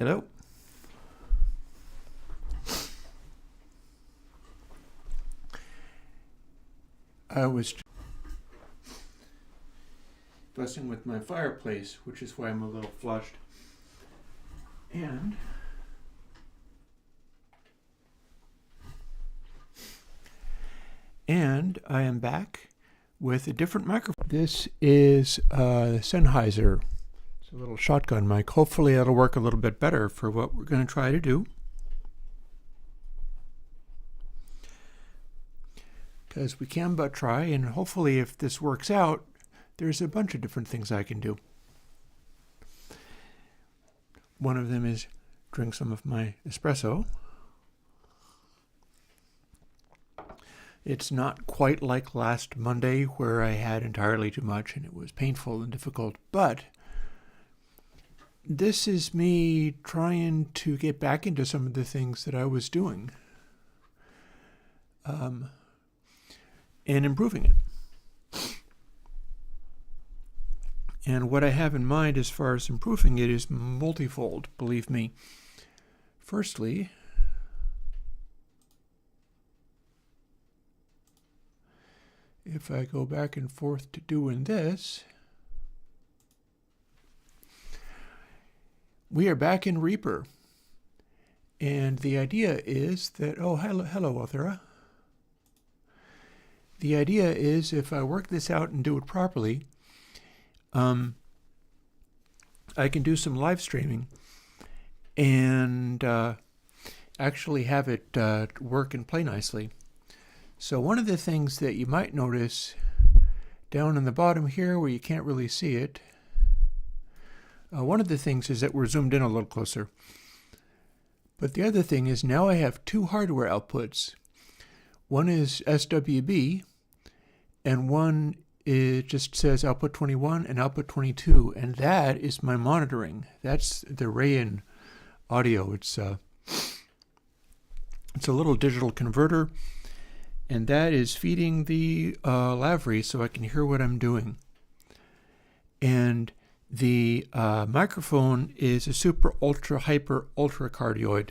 Hello. I was fussing with my fireplace, which is why I'm a little flushed. And I am back with a different microphone. This is a Sennheiser. It's a little shotgun mic. Hopefully it'll work a little bit better for what we're going to try to do. Because we can but try, and hopefully if this works out, there's a bunch of different things I can do. One of them is drink some of my espresso. It's not quite like last Monday where I had entirely too much and it was painful and difficult, but this is me trying to get back into some of the things that I was doing and improving it. And what I have in mind as far as improving it is multifold, believe me. Firstly, if I go back and forth to doing this, we are back in Reaper. And the idea is that, oh, hello, Othera. The idea is if I work this out and do it properly, I can do some live streaming and actually have it work and play nicely. So one of the things that you might notice down in the bottom here where you can't really see it, one of the things is that we're zoomed in a little closer. But the other thing is now I have two hardware outputs. One is SWB and one just says output 21 and output 22, and that is my monitoring. That's the Rayan audio. It's a little digital converter, and that is feeding the Lavry so I can hear what I'm doing. And the microphone is a super ultra hyper ultra cardioid,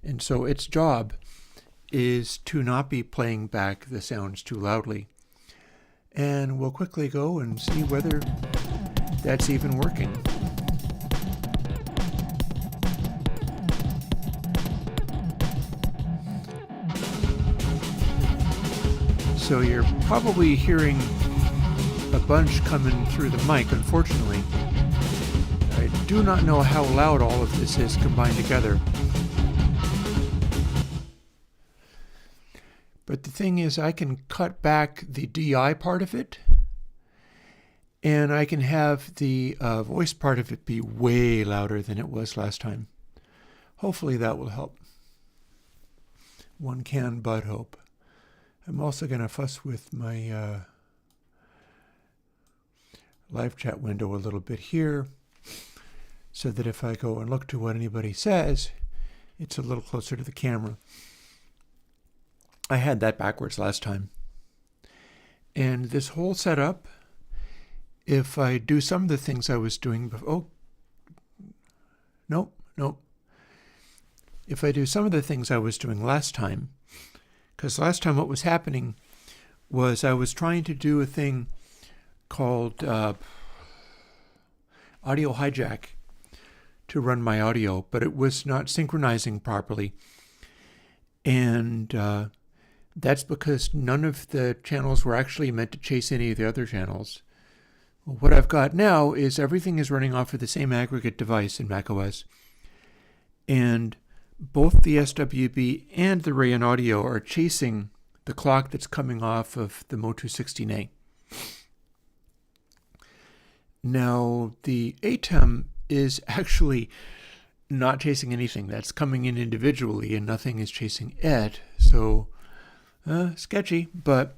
and so its job is to not be playing back the sounds too loudly. And we'll quickly go and see whether that's even working. So you're probably hearing a bunch coming through the mic, unfortunately. I do not know how loud all of this is combined together. But the thing is, I can cut back the DI part of it, and I can have the voice part of it be way louder than it was last time. Hopefully that will help. One can but hope. I'm also going to fuss with my live chat window a little bit here, so that if I go and look to what anybody says, it's a little closer to the camera. I had that backwards last time. And this whole setup, if I do some of the things I was doing before, if I do some of the things I was doing last time, because last time what was happening was I was trying to do a thing called audio hijack to run my audio, but it was not synchronizing properly. And that's because none of the channels were actually meant to chase any of the other channels. Well, what I've got now is everything is running off of the same aggregate device in macOS. And both the SWB and the Rayan audio are chasing the clock that's coming off of the Motu 16A. Now, the ATEM is actually not chasing anything. That's coming in individually and nothing is chasing it. So, sketchy, but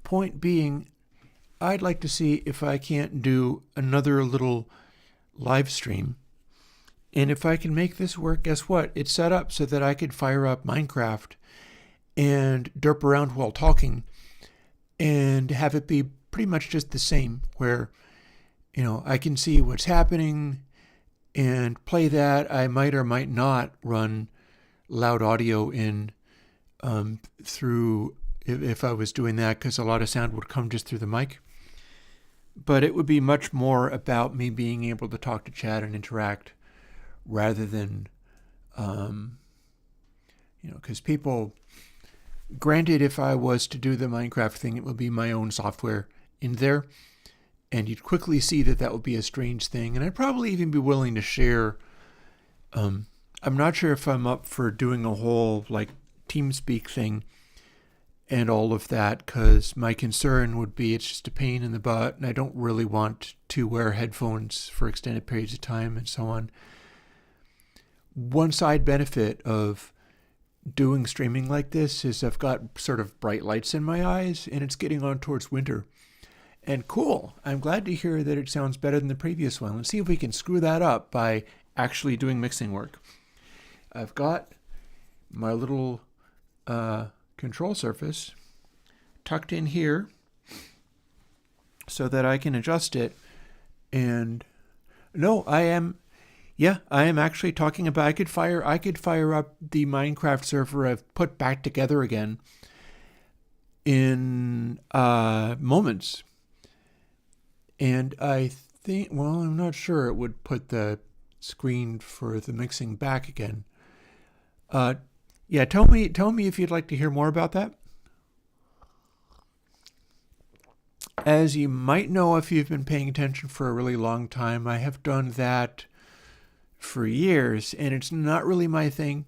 point being, I'd like to see if I can't do another little live stream. And if I can make this work, guess what? It's set up so that I could fire up Minecraft and derp around while talking and have it be pretty much just the same, where, I can see what's happening and play that. I might or might not run loud audio in through, if I was doing that, because a lot of sound would come just through the mic. But it would be much more about me being able to talk to chat and interact rather than, because people, granted, if I was to do the Minecraft thing, it would be my own software in there. And you'd quickly see that that would be a strange thing. And I'd probably even be willing to share. I'm not sure if I'm up for doing a whole like TeamSpeak thing and all of that, because my concern would be it's just a pain in the butt, and I don't really want to wear headphones for extended periods of time and so on. One side benefit of doing streaming like this is I've got sort of bright lights in my eyes, and it's getting on towards winter. And cool, I'm glad to hear that it sounds better than the previous one. Let's see if we can screw that up by actually doing mixing work. I've got my little control surface tucked in here so that I can adjust it. And no, I am actually talking about, I could fire up the Minecraft server I've put back together again in moments. And I think, well, I'm not sure it would put the screen for the mixing back again. Yeah, tell me if you'd like to hear more about that. As you might know if you've been paying attention for a really long time, I have done that for years, and it's not really my thing.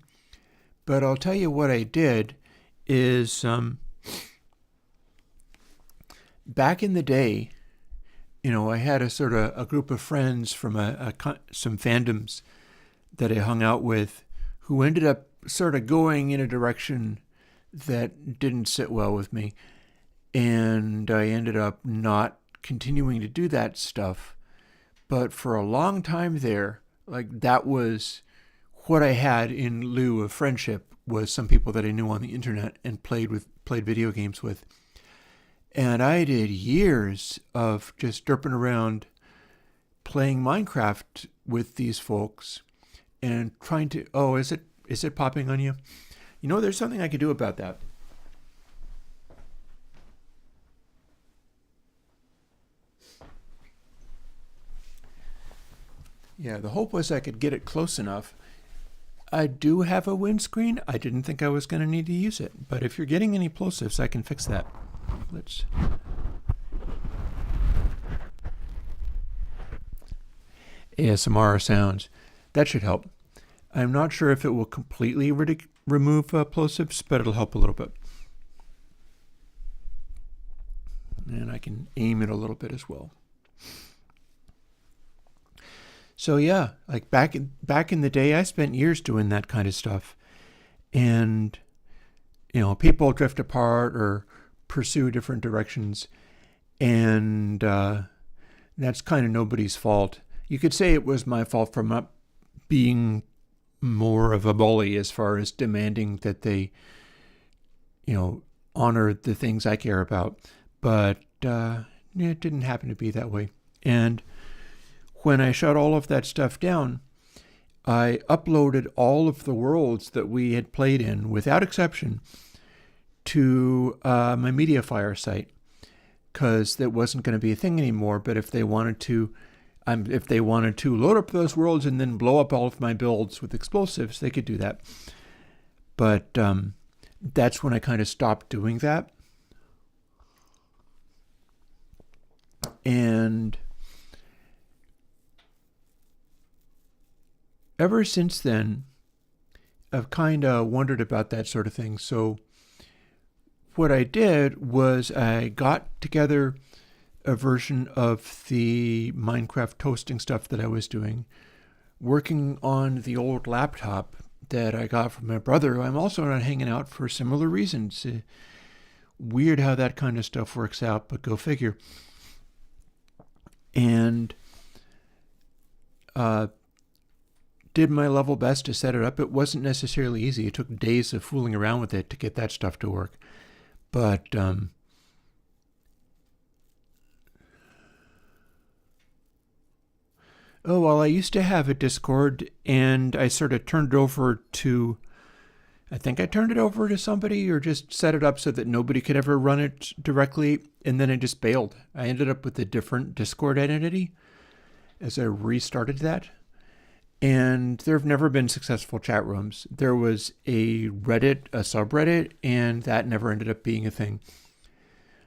But I'll tell you what I did is back in the day, I had a group of friends from some fandoms that I hung out with who ended up sort of going in a direction that didn't sit well with me. And I ended up not continuing to do that stuff. But for a long time there, like that was what I had in lieu of friendship, was some people that I knew on the internet and played video games with. And I did years of just derping around playing Minecraft with these folks and trying to, is it popping on you? There's something I could do about that. Yeah, the hope was I could get it close enough. I do have a windscreen. I didn't think I was going to need to use it. But if you're getting any plosives, I can fix that. Let's... ASMR sounds. That should help. I'm not sure if it will completely remove plosives, but it'll help a little bit. And I can aim it a little bit as well. So yeah, like back in the day, I spent years doing that kind of stuff. And, people drift apart or pursue different directions. And that's kind of nobody's fault. You could say it was my fault for not being more of a bully as far as demanding that they, honor the things I care about. But it didn't happen to be that way. And when I shut all of that stuff down, I uploaded all of the worlds that we had played in, without exception, to my MediaFire site, because that wasn't going to be a thing anymore. But if they wanted to load up those worlds and then blow up all of my builds with explosives, they could do that. But that's when I kind of stopped doing that. And ever since then, I've kind of wondered about that sort of thing. So what I did was I got together a version of the Minecraft toasting stuff that I was doing, working on the old laptop that I got from my brother, who I'm also not hanging out for similar reasons. Weird how that kind of stuff works out, but go figure. And did my level best to set it up. It wasn't necessarily easy. It took days of fooling around with it to get that stuff to work. But Oh, well, I used to have a Discord, and I sort of turned it over to, I think I turned it over to somebody or just set it up so that nobody could ever run it directly, and then I just bailed. I ended up with a different Discord identity as I restarted that. And there have never been successful chat rooms. There was a Reddit, a subreddit, and that never ended up being a thing.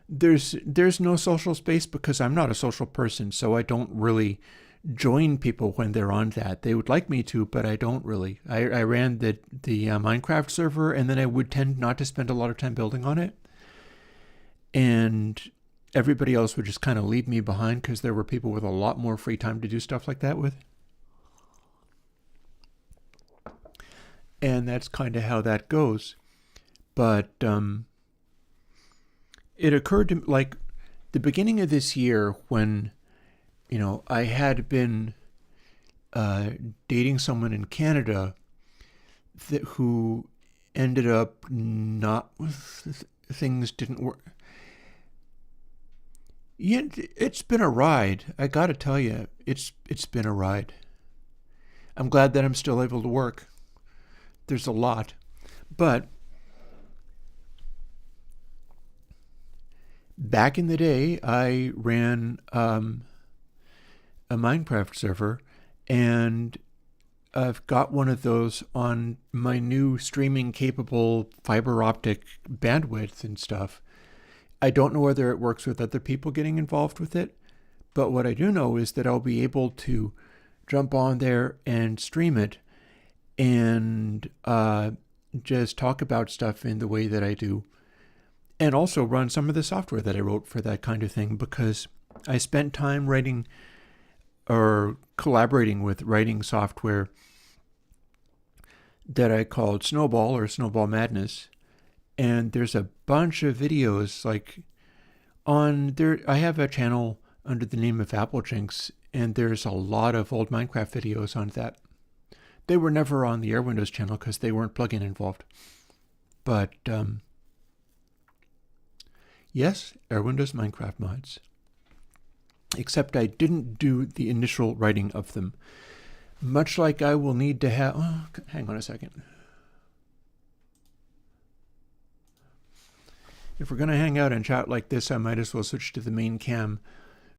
There's no social space because I'm not a social person, so I don't really join people when they're on that. They would like me to, but I don't really. I ran the Minecraft server, and then I would tend not to spend a lot of time building on it. And everybody else would just kind of leave me behind because there were people with a lot more free time to do stuff like that with. And that's kind of how that goes. But it occurred to me, like, the beginning of this year when, I had been dating someone in Canada who ended up not, things didn't work. Yeah, it's been a ride. I got to tell you, it's been a ride. I'm glad that I'm still able to work. There's a lot, but back in the day, I ran a Minecraft server, and I've got one of those on my new streaming capable fiber optic bandwidth and stuff. I don't know whether it works with other people getting involved with it, but what I do know is that I'll be able to jump on there and stream it and just talk about stuff in the way that I do, and also run some of the software that I wrote for that kind of thing, because I spent time writing or collaborating with writing software that I called Snowball or Snowball Madness. And there's a bunch of videos like on there. I have a channel under the name of Applejinx, and there's a lot of old Minecraft videos on that. They were never on the Air Windows channel because they weren't plugin involved. But yes, Air Windows Minecraft mods. Except I didn't do the initial writing of them. Much like I will need to have... Oh, hang on a second. If we're going to hang out and chat like this, I might as well switch to the main cam.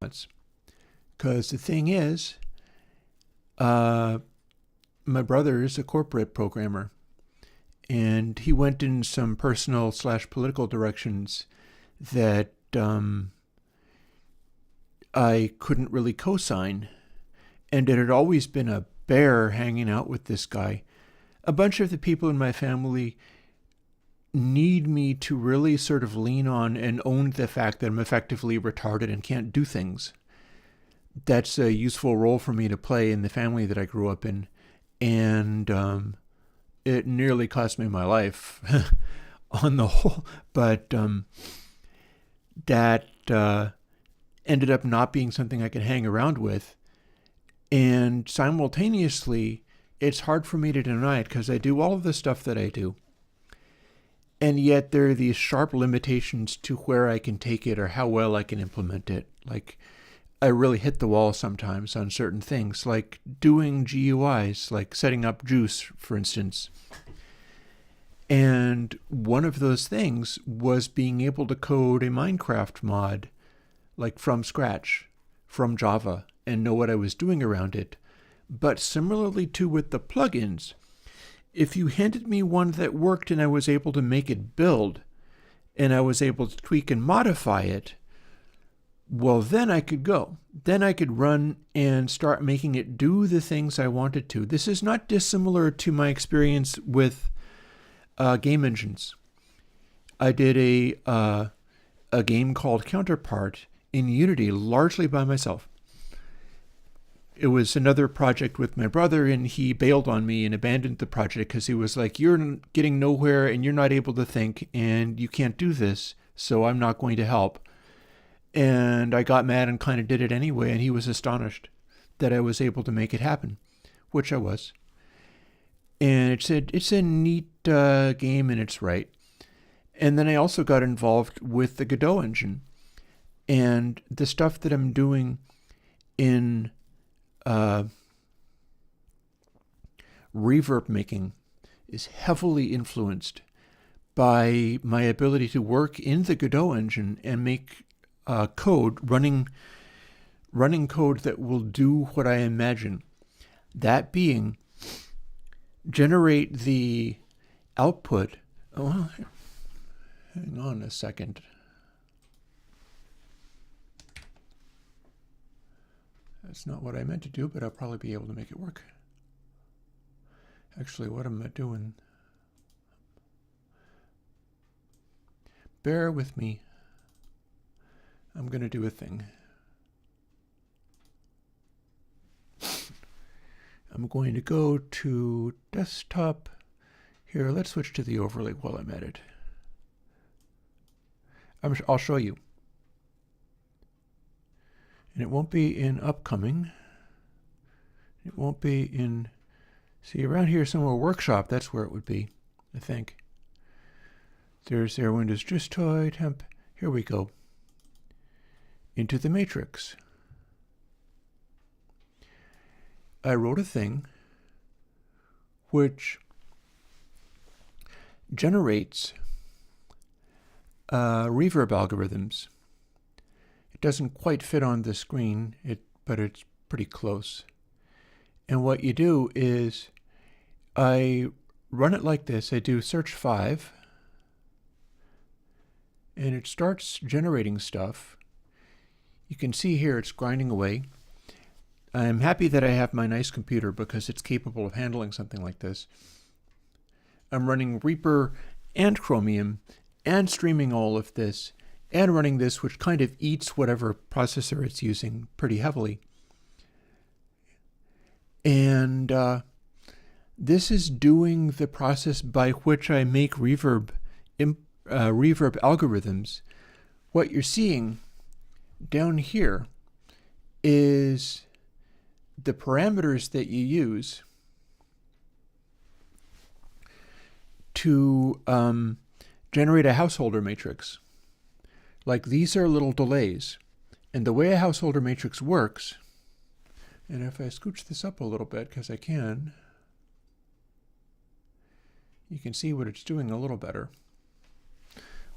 Because the thing is... my brother is a corporate programmer, and he went in some personal/political directions that I couldn't really co-sign, and it had always been a bear hanging out with this guy. A bunch of the people in my family need me to really sort of lean on and own the fact that I'm effectively retarded and can't do things. That's a useful role for me to play in the family that I grew up in. And it nearly cost me my life on the whole. But that ended up not being something I could hang around with. And simultaneously, it's hard for me to deny it because I do all of the stuff that I do. And yet there are these sharp limitations to where I can take it or how well I can implement it. Like, I really hit the wall sometimes on certain things, like doing GUIs, like setting up Juice, for instance. And one of those things was being able to code a Minecraft mod, like from scratch, from Java, and know what I was doing around it. But similarly to with the plugins, if you handed me one that worked and I was able to make it build, and I was able to tweak and modify it, well, then I could go. Then I could run and start making it do the things I wanted to. This is not dissimilar to my experience with game engines. I did a game called Counterpart in Unity largely by myself. It was another project with my brother, and he bailed on me and abandoned the project because he was like, you're getting nowhere and you're not able to think and you can't do this, so I'm not going to help. And I got mad and kind of did it anyway, and he was astonished that I was able to make it happen, which I was. And it's a neat game in its right. And then I also got involved with the Godot engine. And the stuff that I'm doing in reverb making is heavily influenced by my ability to work in the Godot engine and make code, running code that will do what I imagine. That being, generate the output. Oh, hang on a second. That's not what I meant to do, but I'll probably be able to make it work. Actually, what am I doing? Bear with me. I'm going to do a thing. I'm going to go to desktop. Here, let's switch to the overlay while I'm at it. I'll show you. And it won't be in upcoming. It won't be in, see, around here somewhere, workshop, that's where it would be, I think. There's their Windows Gistoid, temp. Here we go. Into the matrix. I wrote a thing which generates reverb algorithms. It doesn't quite fit on the screen, but it's pretty close. And what you do is I run it like this. I do search 5, and it starts generating stuff. You can see here it's grinding away. I'm happy that I have my nice computer because it's capable of handling something like this. I'm running Reaper and Chromium and streaming all of this and running this, which kind of eats whatever processor it's using pretty heavily. And this is doing the process by which I make reverb algorithms. What you're seeing down here is the parameters that you use to generate a householder matrix. Like, these are little delays. And the way a householder matrix works, and if I scooch this up a little bit, because I can, you can see what it's doing a little better.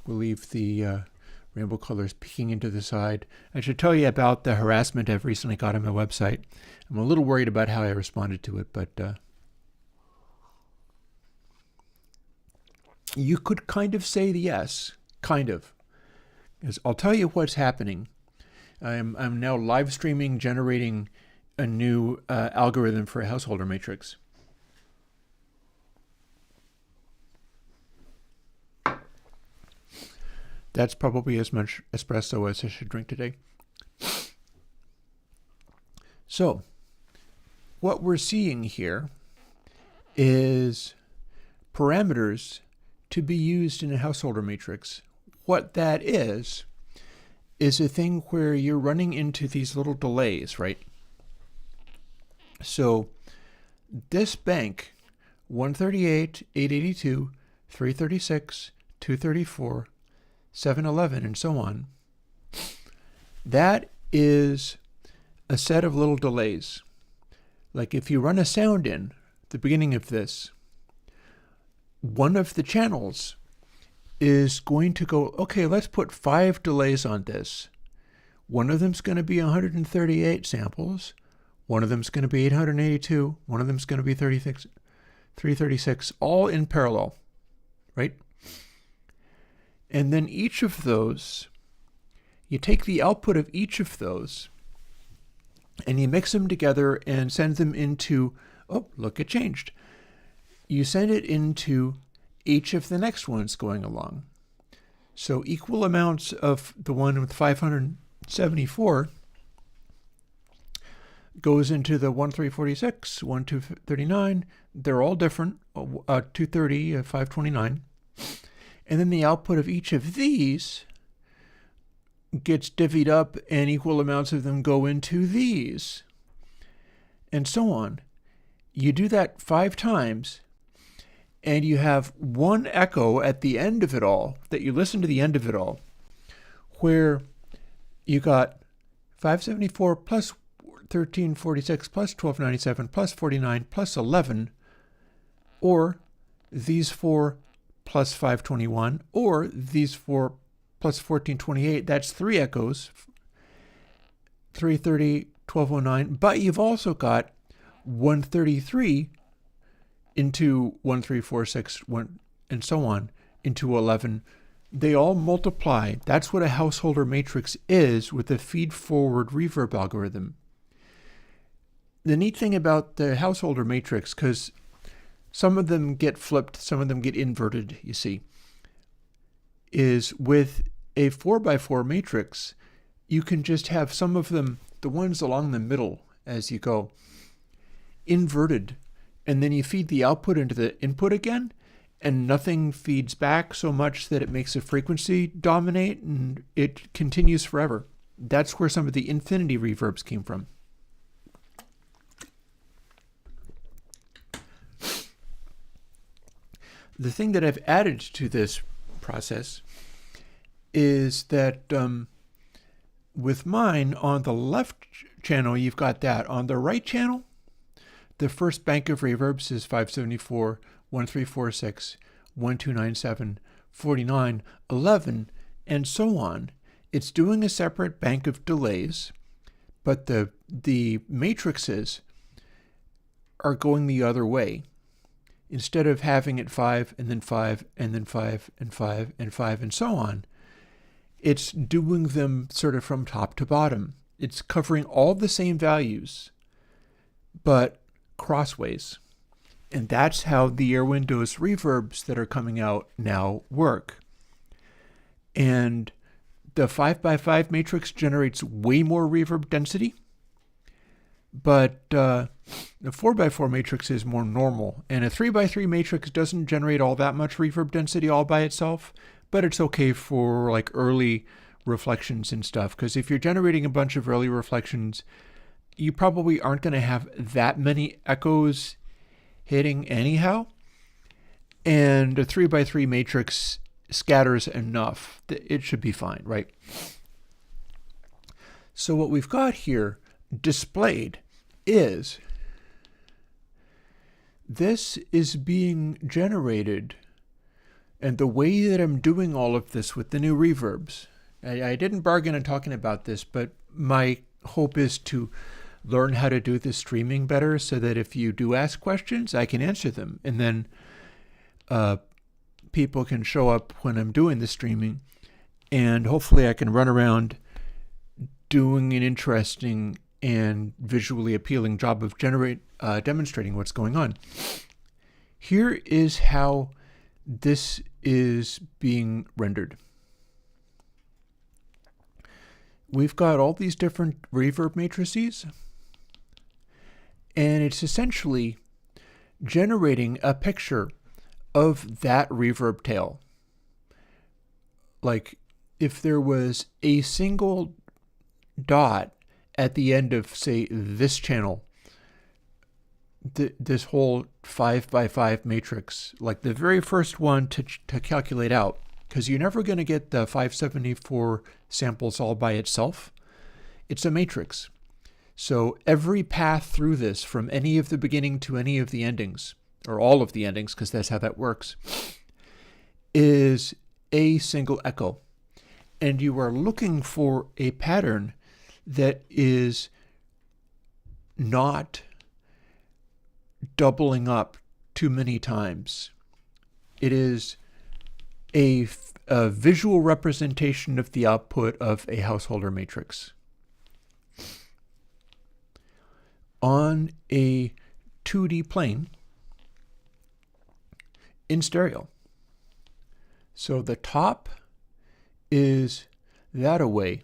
We'll leave the rainbow colors peeking into the side. I should tell you about the harassment I've recently got on my website. I'm a little worried about how I responded to it, but you could kind of say yes, kind of. Because I'll tell you what's happening. I'm now live streaming, generating a new algorithm for a householder matrix. That's probably as much espresso as I should drink today. So, what we're seeing here is parameters to be used in a householder matrix. What that is a thing where you're running into these little delays, right? So this bank, 138, 882, 336, 234, 711, and so on, that is a set of little delays. Like if you run a sound in the beginning of this, one of the channels is going to go, okay, let's put 5 delays on this. One of them's going to be 138 samples. One of them's going to be 882. One of them's going to be 336, all in parallel, right? And then each of those, you take the output of each of those and you mix them together and send them into, oh, look, it changed. You send it into each of the next ones going along. So equal amounts of the one with 574 goes into the 1346, 1239. They're all different, 230, 529. And then the output of each of these gets divvied up and equal amounts of them go into these. And so on. You do that 5 times, and you have one echo at the end of it all, that you listen to the end of it all, where you got 574 plus 1346 plus 1297 plus 49 plus 11, or these four plus 521, or these four plus 1428. That's 3 echoes, 330, 1209, but you've also got 133 into 1346, and so on, into 11. They all multiply. That's what a householder matrix is with a feed-forward reverb algorithm. The neat thing about the householder matrix, because some of them get flipped, some of them get inverted, you see, is with a 4x4 matrix, you can just have some of them, the ones along the middle as you go, inverted, and then you feed the output into the input again, and nothing feeds back so much that it makes a frequency dominate, and it continues forever. That's where some of the infinity reverbs came from. The thing that I've added to this process is that with mine, on the left channel, you've got that. On the right channel, the first bank of reverbs is 574, 1346, 1297, 49, 11, and so on. It's doing a separate bank of delays, but the matrices are going the other way. Instead of having it 5 and then 5 and then 5 and 5 and 5 and so on, it's doing them sort of from top to bottom. It's covering all the same values, but crossways. And that's how the Air Windows reverbs that are coming out now work. And the 5x5 matrix generates way more reverb density, but the 4x4 matrix is more normal. And a 3x3 matrix doesn't generate all that much reverb density all by itself, but it's okay for like early reflections and stuff, because if you're generating a bunch of early reflections, you probably aren't going to have that many echoes hitting anyhow. And a 3x3 matrix scatters enough that it should be fine, right? So what we've got here displayed is this is being generated, and the way that I'm doing all of this with the new reverbs, I didn't bargain on talking about this, but my hope is to learn how to do the streaming better so that if you do ask questions, I can answer them. And then people can show up when I'm doing the streaming, and hopefully I can run around doing an interesting and visually appealing job of demonstrating what's going on. Here is how this is being rendered. We've got all these different reverb matrices, and it's essentially generating a picture of that reverb tail. Like if there was a single dot at the end of, say, this channel, this whole 5x5 matrix, like the very first one to calculate out, because you're never going to get the 574 samples all by itself. It's a matrix. So every path through this, from any of the beginning to any of the endings, or all of the endings, because that's how that works, is a single echo. And you are looking for a pattern that is not doubling up too many times. It is a visual representation of the output of a householder matrix on a 2D plane in stereo. So the top is that away,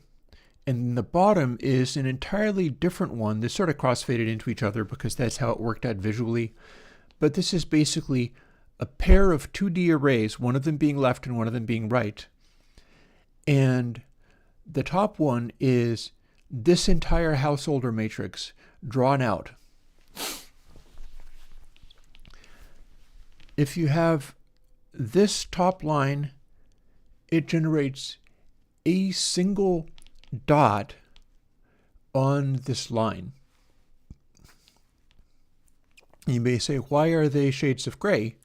and the bottom is an entirely different one. They're sort of crossfaded into each other because that's how it worked out visually. But this is basically a pair of 2D arrays, one of them being left and one of them being right. And the top one is this entire householder matrix drawn out. If you have this top line, it generates a single dot on this line. You may say, why are they shades of gray?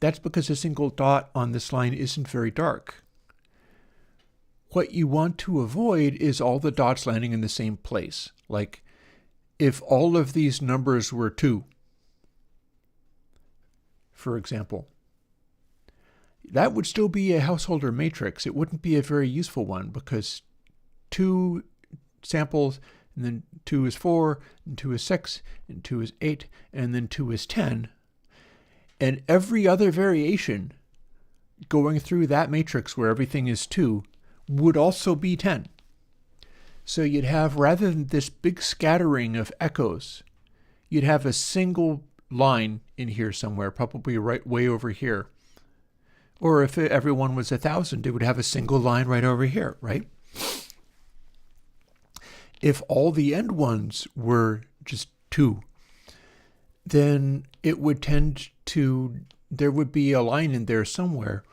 That's because a single dot on this line isn't very dark. What you want to avoid is all the dots landing in the same place. Like if all of these numbers were 2, for example, that would still be a householder matrix. It wouldn't be a very useful one because 2 samples, and then 2 is 4, and 2 is 6, and 2 is 8, and then 2 is 10. And every other variation going through that matrix where everything is 2 would also be 10. So you'd have, rather than this big scattering of echoes, you'd have a single line in here somewhere, probably right way over here. Or if everyone was 1,000, it would have a single line right over here, right? If all the end ones were just 2, then it would tend to, there would be a line in there somewhere.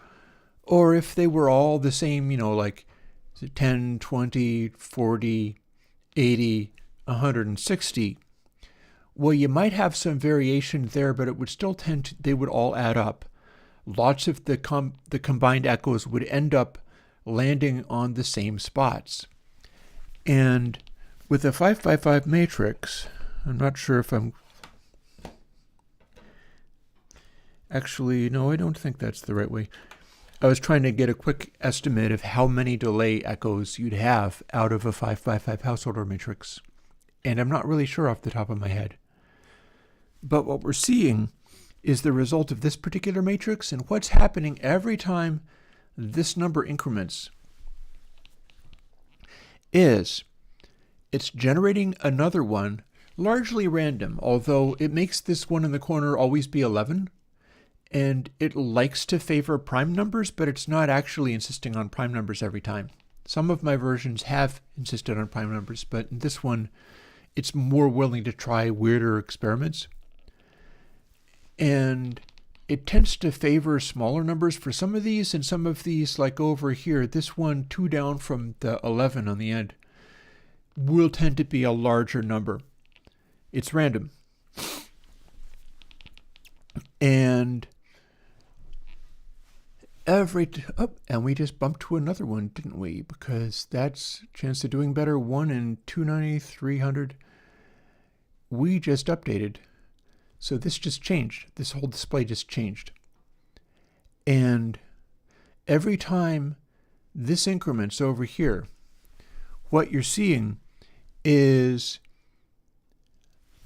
Or if they were all the same, like 10, 20, 40, 80, 160, well, you might have some variation there, but it would still tend to, they would all add up. Lots of the combined echoes would end up landing on the same spots. And with a 5x5 matrix, I'm not sure if I'm... Actually, no, I don't think that's the right way. I was trying to get a quick estimate of how many delay echoes you'd have out of a 5x5 householder matrix, and I'm not really sure off the top of my head. But what we're seeing is the result of this particular matrix, and what's happening every time this number increments is it's generating another one, largely random, although it makes this one in the corner always be 11. And it likes to favor prime numbers, but it's not actually insisting on prime numbers every time. Some of my versions have insisted on prime numbers, but in this one, it's more willing to try weirder experiments. And it tends to favor smaller numbers for some of these, and some of these, like over here, this one 2 down from the 11 on the end, will tend to be a larger number. It's random. And and we just bumped to another one, didn't we? Because that's chance of doing better, 1 in 290, 300. We just updated. So this just changed. This whole display just changed. And every time this increments over here, what you're seeing is,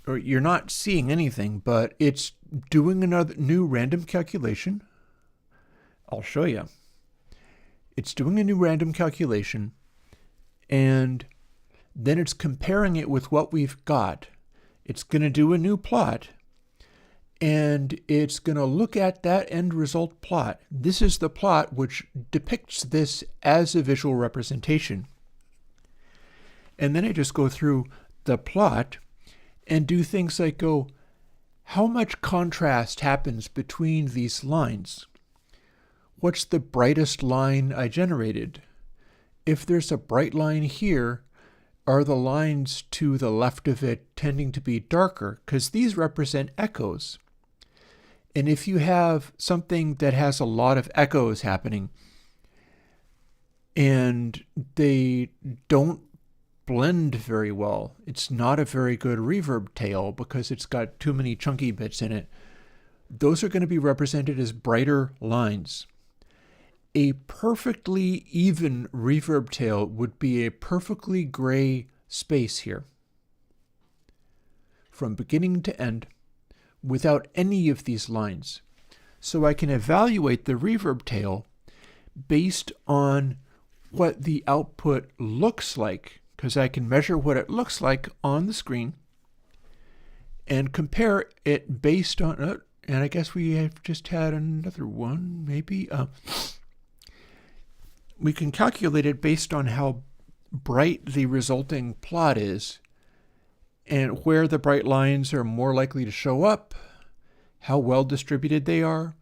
or you're not seeing anything, but it's doing another new random calculation. I'll show you. It's doing a new random calculation, and then it's comparing it with what we've got. It's going to do a new plot, and it's going to look at that end result plot. This is the plot which depicts this as a visual representation. And then I just go through the plot and do things like go, how much contrast happens between these lines? What's the brightest line I generated? If there's a bright line here, are the lines to the left of it tending to be darker? Because these represent echoes. And if you have something that has a lot of echoes happening, and they don't blend very well, it's not a very good reverb tail because it's got too many chunky bits in it. Those are going to be represented as brighter lines. A perfectly even reverb tail would be a perfectly gray space here, from beginning to end, without any of these lines. So I can evaluate the reverb tail based on what the output looks like, because I can measure what it looks like on the screen and compare it based on, and I guess we have just had another one, maybe. We can calculate it based on how bright the resulting plot is and where the bright lines are more likely to show up, how well distributed they are.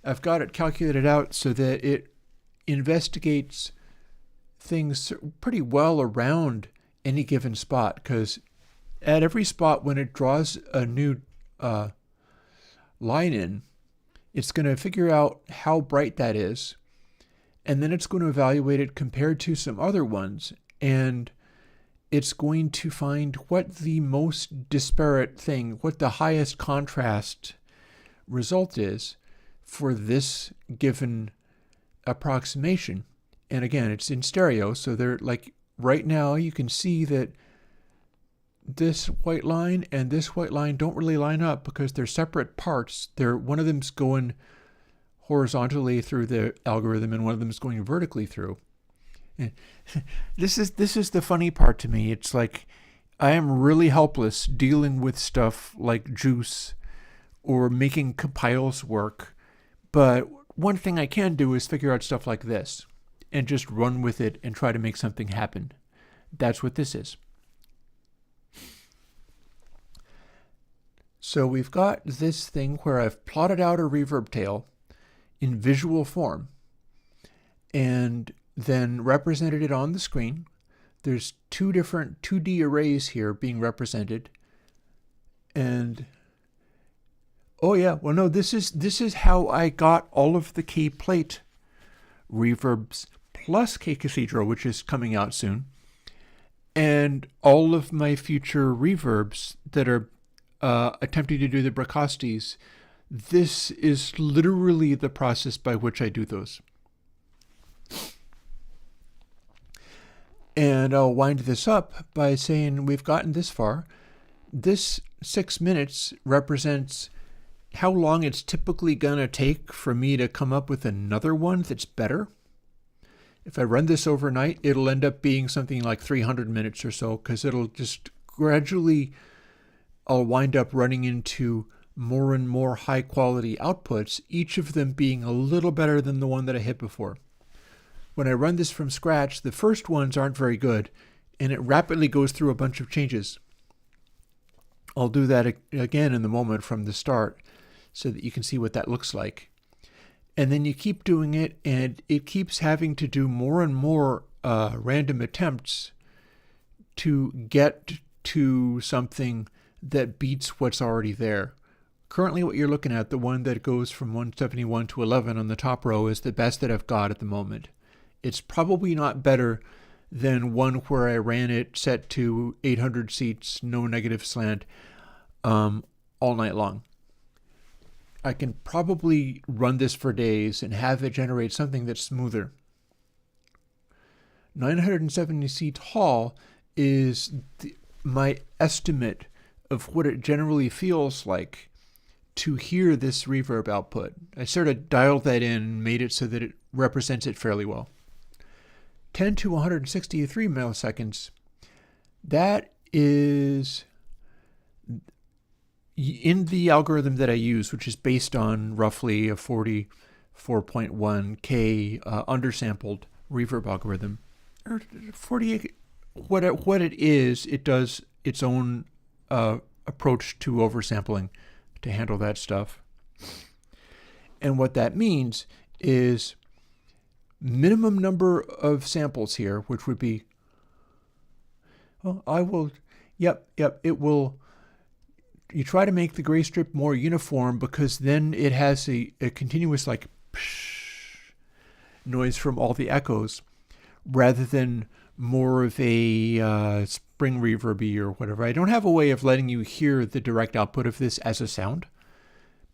I've got it calculated out so that it investigates things pretty well around any given spot, because at every spot when it draws a new line in, it's going to figure out how bright that is, and then it's going to evaluate it compared to some other ones, and it's going to find what the most disparate thing, what the highest contrast result is for this given approximation. And again, it's in stereo, so they're like right now you can see that this white line and this white line don't really line up because they're separate parts. One of them's going horizontally through the algorithm and one of them is going vertically through. This is the funny part to me. It's like I am really helpless dealing with stuff like Juice or making compiles work, but one thing I can do is figure out stuff like this and just run with it and try to make something happen. That's what this is. So we've got this thing where I've plotted out a reverb tail in visual form and then represented it on the screen. There's two different 2D arrays here being represented. And oh yeah, well no, this is how I got all of the K plate reverbs plus K Cathedral, which is coming out soon, and all of my future reverbs that are attempting to do the Bracostes. This is literally the process by which I do those. And I'll wind this up by saying we've gotten this far. This 6 minutes represents how long it's typically going to take for me to come up with another one that's better. If I run this overnight, it'll end up being something like 300 minutes or so, because it'll just gradually, I'll wind up running into more and more high quality outputs, each of them being a little better than the one that I hit before. When I run this from scratch, the first ones aren't very good, and it rapidly goes through a bunch of changes. I'll do that again in the moment from the start so that you can see what that looks like. And then you keep doing it, and it keeps having to do more and more random attempts to get to something that beats what's already there. Currently what you're looking at, the one that goes from 171 to 11 on the top row, is the best that I've got at the moment. It's probably not better than one where I ran it set to 800 seats, no negative slant, all night long. I can probably run this for days and have it generate something that's smoother. 970 seat hall is my estimate of what it generally feels like to hear this reverb output. I sort of dialed that in and made it so that it represents it fairly well. 10 to 163 milliseconds, that is in the algorithm that I use, which is based on roughly a 44.1K undersampled reverb algorithm. Or 48, what it is, it does its own approach to oversampling to handle that stuff. And what that means is minimum number of samples here, which would be, well, it will, you try to make the gray strip more uniform because then it has a continuous like psh noise from all the echoes rather than more of a spring reverby or whatever. I don't have a way of letting you hear the direct output of this as a sound,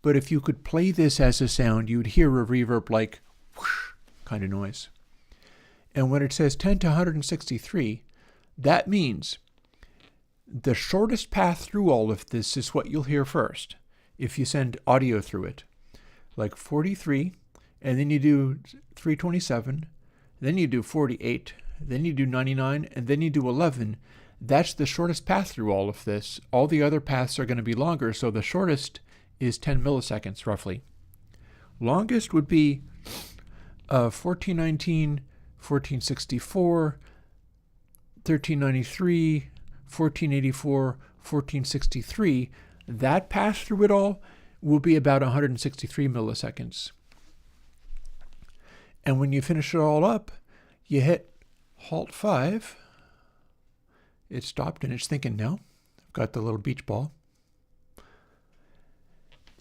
but if you could play this as a sound, you'd hear a reverb like whoosh kind of noise. And when it says 10 to 163, that means the shortest path through all of this is what you'll hear first if you send audio through it. Like 43, and then you do 327, then you do 48, then you do 99, and then you do 11. That's the shortest path through all of this. All the other paths are going to be longer, so the shortest is 10 milliseconds roughly. Longest would be 1419, 1464, 1393, 1484, 1463. That pass through it all will be about 163 milliseconds. And when you finish it all up, you hit Halt 5. It stopped and it's thinking now. I've got the little beach ball.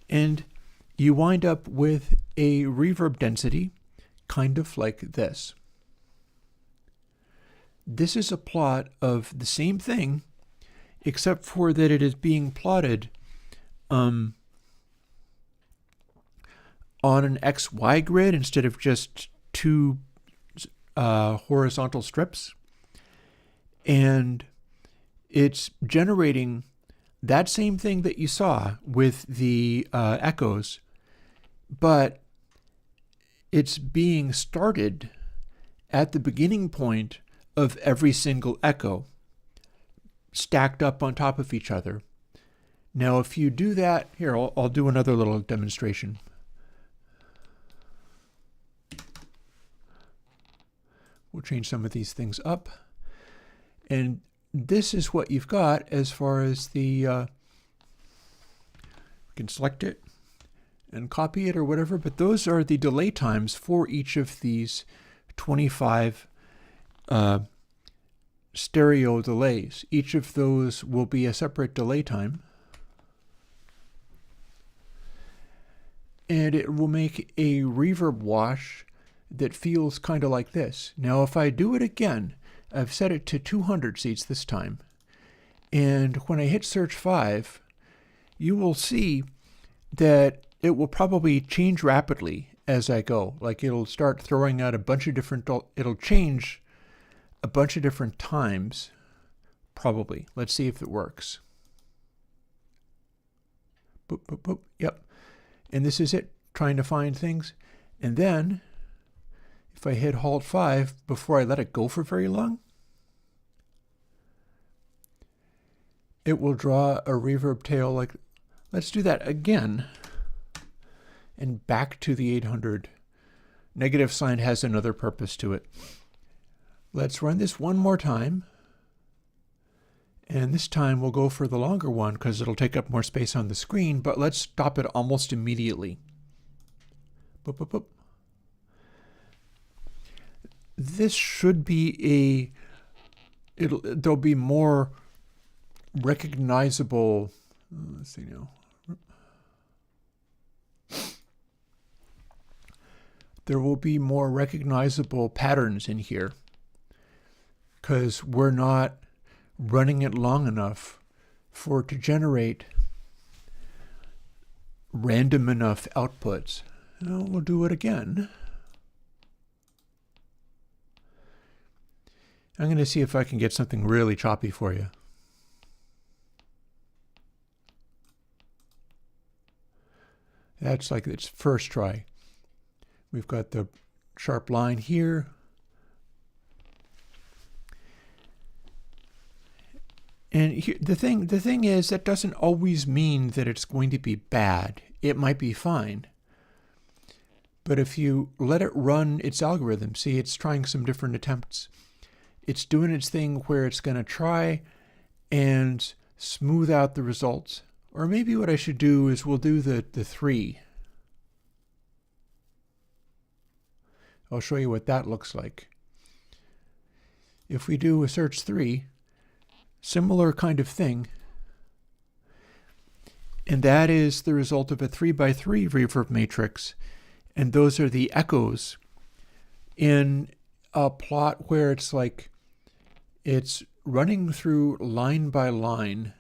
And you wind up with a reverb density kind of like this. This is a plot of the same thing, except for that it is being plotted on an XY grid instead of just two horizontal strips. And it's generating that same thing that you saw with the echoes, but it's being started at the beginning point of every single echo, stacked up on top of each other. Now, if you do that, here, I'll do another little demonstration. We'll change some of these things up. And this is what you've got as far as the, we can select it and copy it or whatever, but those are the delay times for each of these 25 stereo delays. Each of those will be a separate delay time. And it will make a reverb wash that feels kind of like this. Now, if I do it again, I've set it to 200 seats this time. And when I hit search 5, you will see that it will probably change rapidly as I go. Like it'll start throwing out a bunch of different, it'll change a bunch of different times, probably. Let's see if it works. Boop, boop, boop. Yep. And this is it, trying to find things. And then, if I hit Halt 5 before I let it go for very long, it will draw a reverb tail like, let's do that again. And back to the 800. Negative sign has another purpose to it. Let's run this one more time. And this time we'll go for the longer one because it'll take up more space on the screen, but let's stop it almost immediately. Boop, boop, boop. This should be there'll be more recognizable, let's see now. There will be more recognizable patterns in here because we're not running it long enough for it to generate random enough outputs. Now we'll do it again. I'm going to see if I can get something really choppy for you. That's like its first try. We've got the sharp line here. And here, the thing is, that doesn't always mean that it's going to be bad. It might be fine. But if you let it run its algorithm, see, it's trying some different attempts. It's doing its thing where it's going to try and smooth out the results. Or maybe what I should do is we'll do the 3. I'll show you what that looks like. If we do a search 3, similar kind of thing, and that is the result of a 3x3 reverb matrix, and those are the echoes in a plot where it's like it's running through line by line.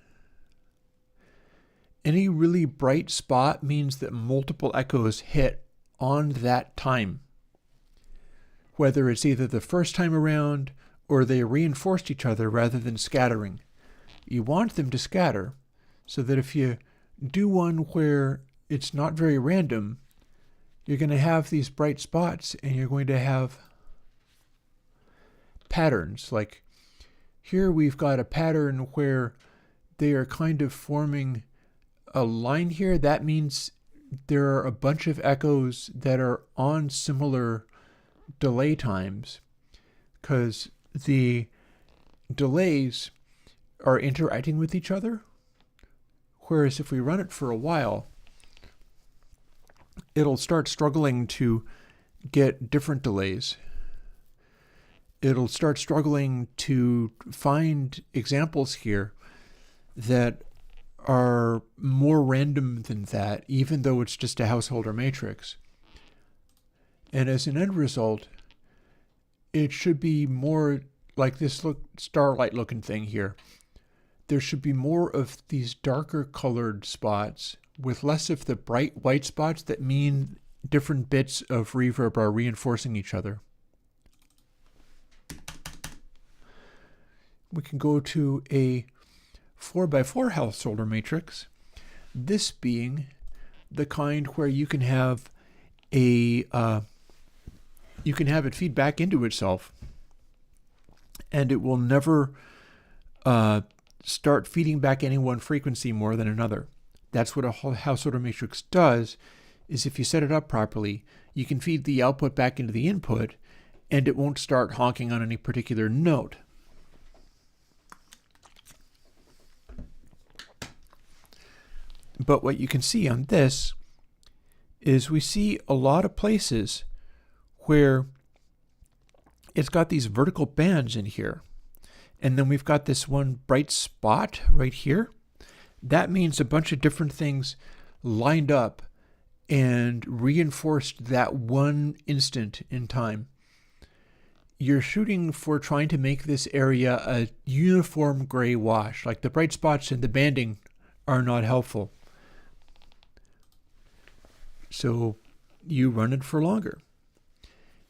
Any really bright spot means that multiple echoes hit on that time, whether it's either the first time around or they reinforced each other rather than scattering. You want them to scatter so that if you do one where it's not very random, you're going to have these bright spots and you're going to have patterns. Like here we've got a pattern where they are kind of forming a line here. That means there are a bunch of echoes that are on similar delay times because the delays are interacting with each other. Whereas if we run it for a while, it'll start struggling to get different delays. It'll start struggling to find examples here that are more random than that, even though it's just a householder matrix. And as an end result, it should be more like this starlight looking thing here. There should be more of these darker colored spots with less of the bright white spots that mean different bits of reverb are reinforcing each other. We can go to a 4x4 householder matrix, this being the kind where you can have it feed back into itself, and it will never start feeding back any one frequency more than another. That's what a householder matrix does, is if you set it up properly, you can feed the output back into the input, and it won't start honking on any particular note. But what you can see on this is we see a lot of places where it's got these vertical bands in here. And then we've got this one bright spot right here. That means a bunch of different things lined up and reinforced that one instant in time. You're shooting for trying to make this area a uniform gray wash. Like the bright spots and the banding are not helpful. So you run it for longer.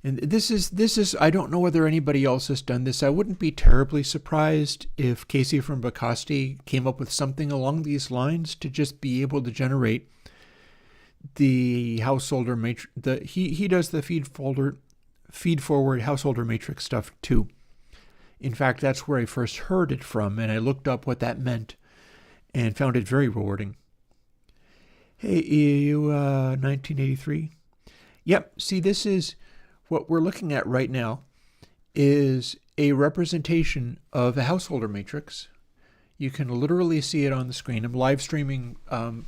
And this is I don't know whether anybody else has done this. I wouldn't be terribly surprised if Casey from Bacasti came up with something along these lines to just be able to generate the householder matrix. He does the feed forward householder matrix stuff too. In fact, that's where I first heard it from, and I looked up what that meant and found it very rewarding. Hey, you 1983. Yep, see, this is what we're looking at right now is a representation of a householder matrix. You can literally see it on the screen. I'm live streaming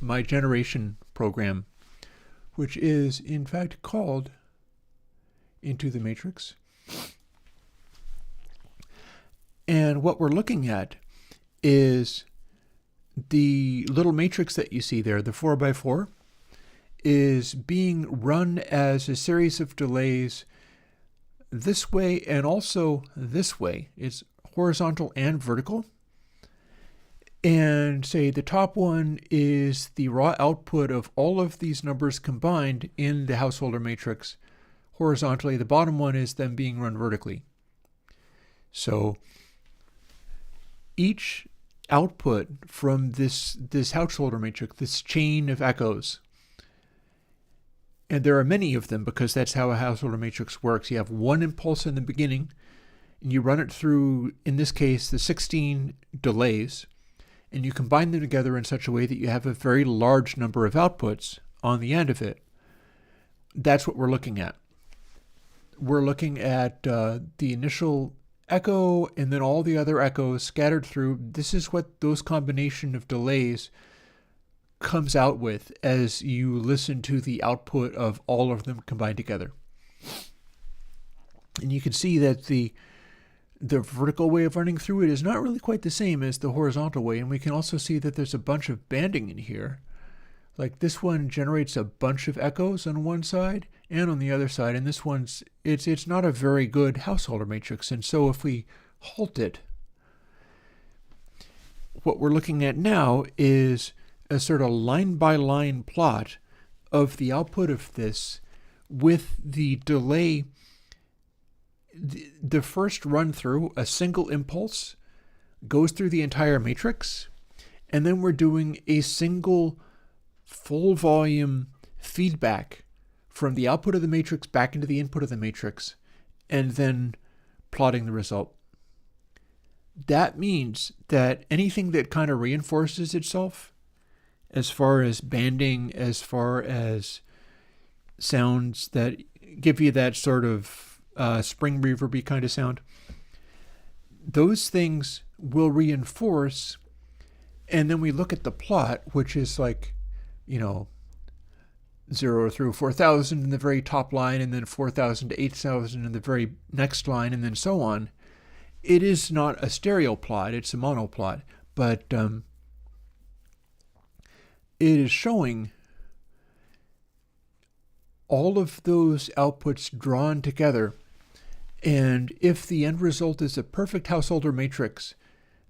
my generation program, which is in fact called Into the Matrix. And what we're looking at is the little matrix that you see there, the 4x4, is being run as a series of delays this way and also this way. It's horizontal and vertical. And say the top one is the raw output of all of these numbers combined in the householder matrix horizontally. The bottom one is them being run vertically. So each output from this householder matrix, this chain of echoes, and there are many of them because that's how a householder matrix works. You have one impulse in the beginning, and you run it through, in this case, the 16 delays, and you combine them together in such a way that you have a very large number of outputs on the end of it. That's what we're looking at. We're looking at the initial echo and then all the other echoes scattered through. This is what those combination of delays comes out with as you listen to the output of all of them combined together. And you can see that the vertical way of running through it is not really quite the same as the horizontal way. And we can also see that there's a bunch of banding in here. Like this one generates a bunch of echoes on one side and on the other side. And this one's, it's not a very good householder matrix. And so if we halt it, what we're looking at now is a sort of line-by-line plot of the output of this with the delay. The first run through, a single impulse goes through the entire matrix, and then we're doing a single full volume feedback from the output of the matrix back into the input of the matrix, and then plotting the result. That means that anything that kind of reinforces itself, as far as banding, as far as sounds that give you that sort of spring reverby kind of sound, those things will reinforce. And then we look at the plot, which is like, 0 through 4,000 in the very top line, and then 4,000 to 8,000 in the very next line, and then so on. It is not a stereo plot, it's a mono plot, but it is showing all of those outputs drawn together. And if the end result is a perfect householder matrix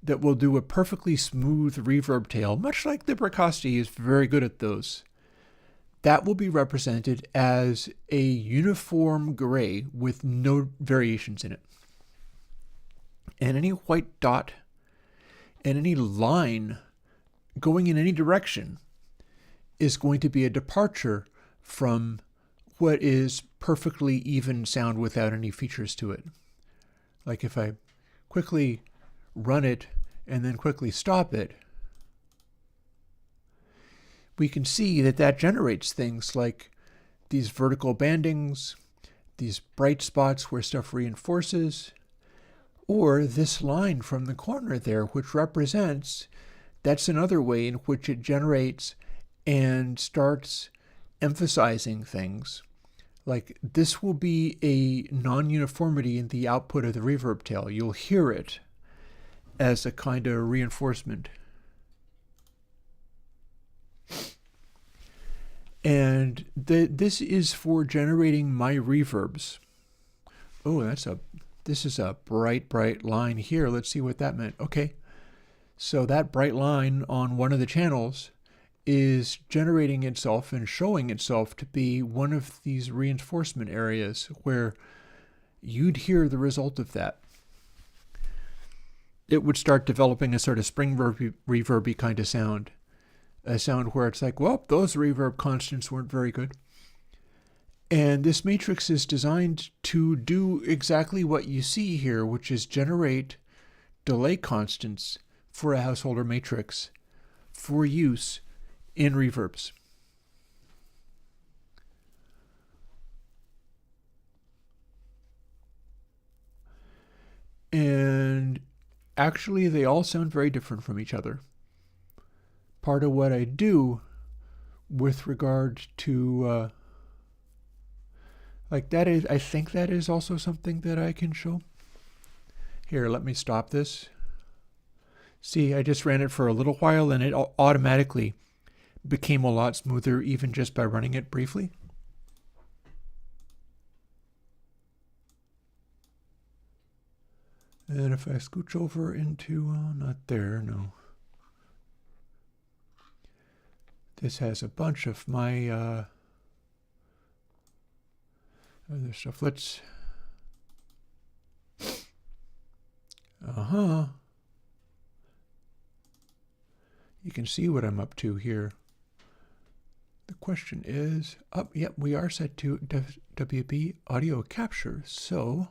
that will do a perfectly smooth reverb tail, much like the Bricasti is very good at those, that will be represented as a uniform gray with no variations in it. And any white dot and any line going in any direction is going to be a departure from what is perfectly even sound without any features to it. Like if I quickly run it and then quickly stop it, we can see that that generates things like these vertical bandings, these bright spots where stuff reinforces, or this line from the corner there, which represents, that's another way in which it generates and starts emphasizing things. Like this will be a non-uniformity in the output of the reverb tail. You'll hear it as a kind of reinforcement. And this is for generating my reverbs. Oh, this is a bright line here. Let's see what that meant. Okay, so that bright line on one of the channels is generating itself and showing itself to be one of these reinforcement areas where you'd hear the result of that. It would start developing a sort of spring reverby kind of sound. A sound where it's like, well, those reverb constants weren't very good. And this matrix is designed to do exactly what you see here, which is generate delay constants for a householder matrix for use in reverbs. And actually, they all sound very different from each other. Part of what I do with regard to like that is, I think that is also something that I can show. Here, let me stop this. See, I just ran it for a little while and it automatically became a lot smoother even just by running it briefly. And if I scooch over into, not there, no. This has a bunch of my other stuff. Let's, you can see what I'm up to here. The question is, yep, we are set to WB audio capture, so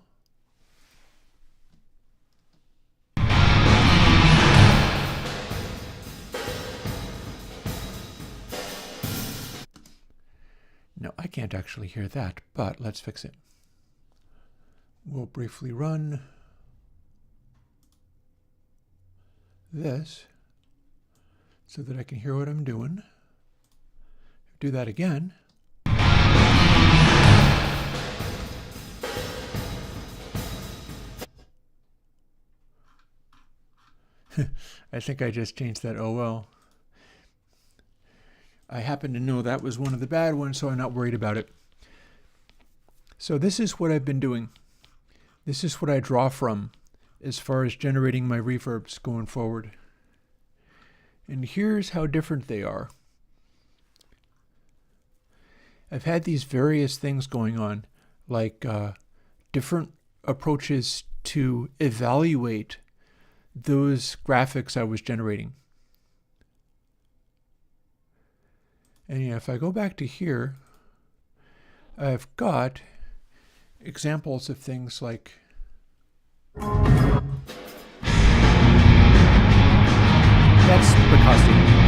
no, I can't actually hear that, but let's fix it. We'll briefly run this so that I can hear what I'm doing. Do that again. I think I just changed that. Oh well. I happen to know that was one of the bad ones, so I'm not worried about it. So this is what I've been doing. This is what I draw from as far as generating my reverbs going forward. And here's how different they are. I've had these various things going on, like different approaches to evaluate those graphics I was generating. And yeah, if I go back to here, I've got examples of things like that's Bricasti.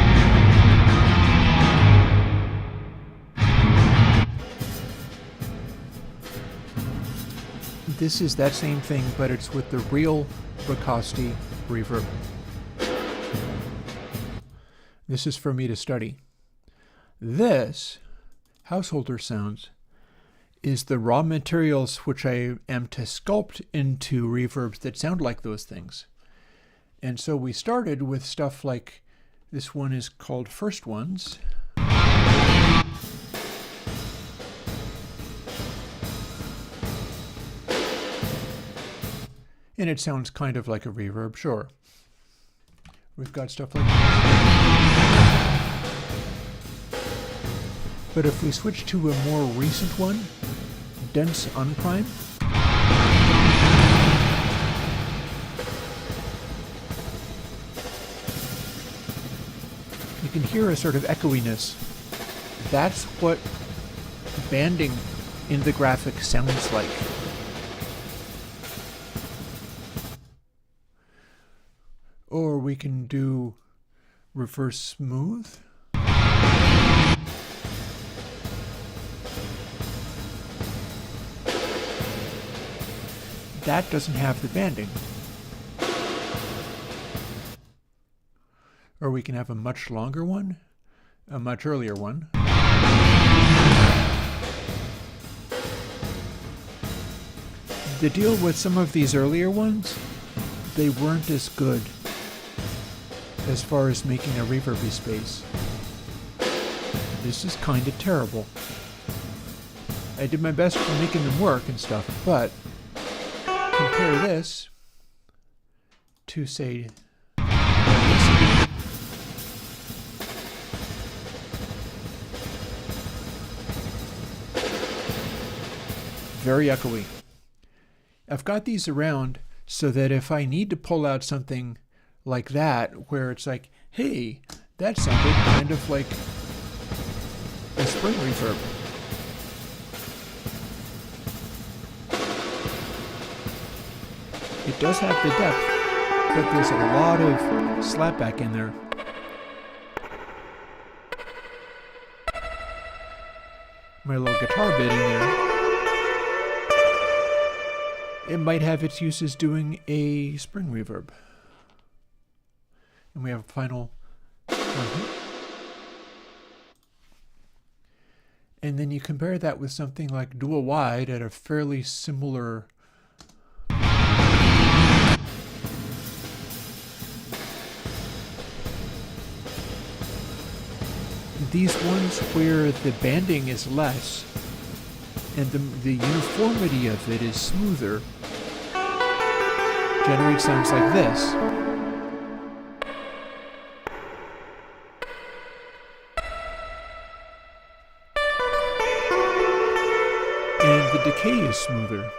This is that same thing, but it's with the real Bricasti reverb. This is for me to study. This, householder sounds, is the raw materials which I am to sculpt into reverbs that sound like those things. And so we started with stuff like This one is called First Ones. And it sounds kind of like a reverb, sure. We've got stuff like this. But if we switch to a more recent one, Dense Unprime, you can hear a sort of echoiness. That's what banding in the graphic sounds like. Or we can do reverse smooth. That doesn't have the banding. Or we can have a much longer one, a much earlier one. The deal with some of these earlier ones, they weren't as good as far as making a reverby space. This is kind of terrible. I did my best for making them work and stuff, but compare this to, say, this. Very echoey. I've got these around so that if I need to pull out something like that, where it's like, hey, that sounded kind of like a spring reverb. It does have the depth, but there's a lot of slapback in there. My little guitar bit in there. It might have its uses doing a spring reverb. And we have a final one here. And then you compare that with something like dual wide at a fairly similar these ones where the banding is less and the uniformity of it is smoother generate sounds like this. And the decay is smoother.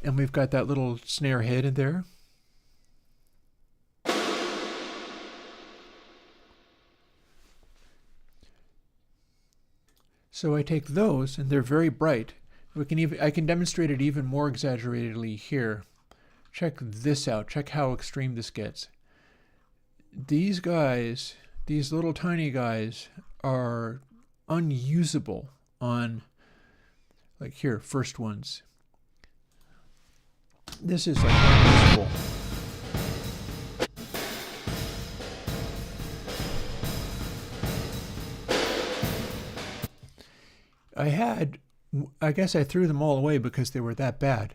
And we've got that little snare head in there. So I take those, and they're very bright. I can demonstrate it even more exaggeratedly here. Check this out. Check how extreme this gets. These guys, these little tiny guys, are unusable on, like here, First Ones. This is like unusable. I guess I threw them all away because they were that bad.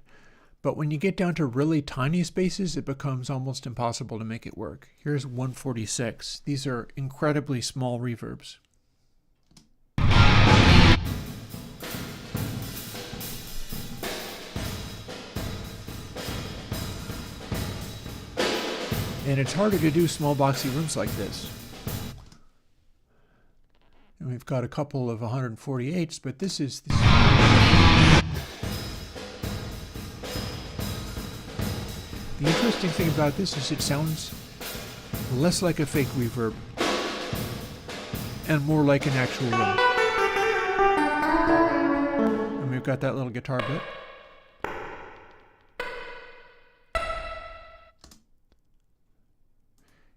But when you get down to really tiny spaces, it becomes almost impossible to make it work. Here's 146. These are incredibly small reverbs. And it's harder to do small boxy rooms like this. And we've got a couple of 148s, but this is... The interesting thing about this is it sounds less like a fake reverb and more like an actual room. And we've got that little guitar bit.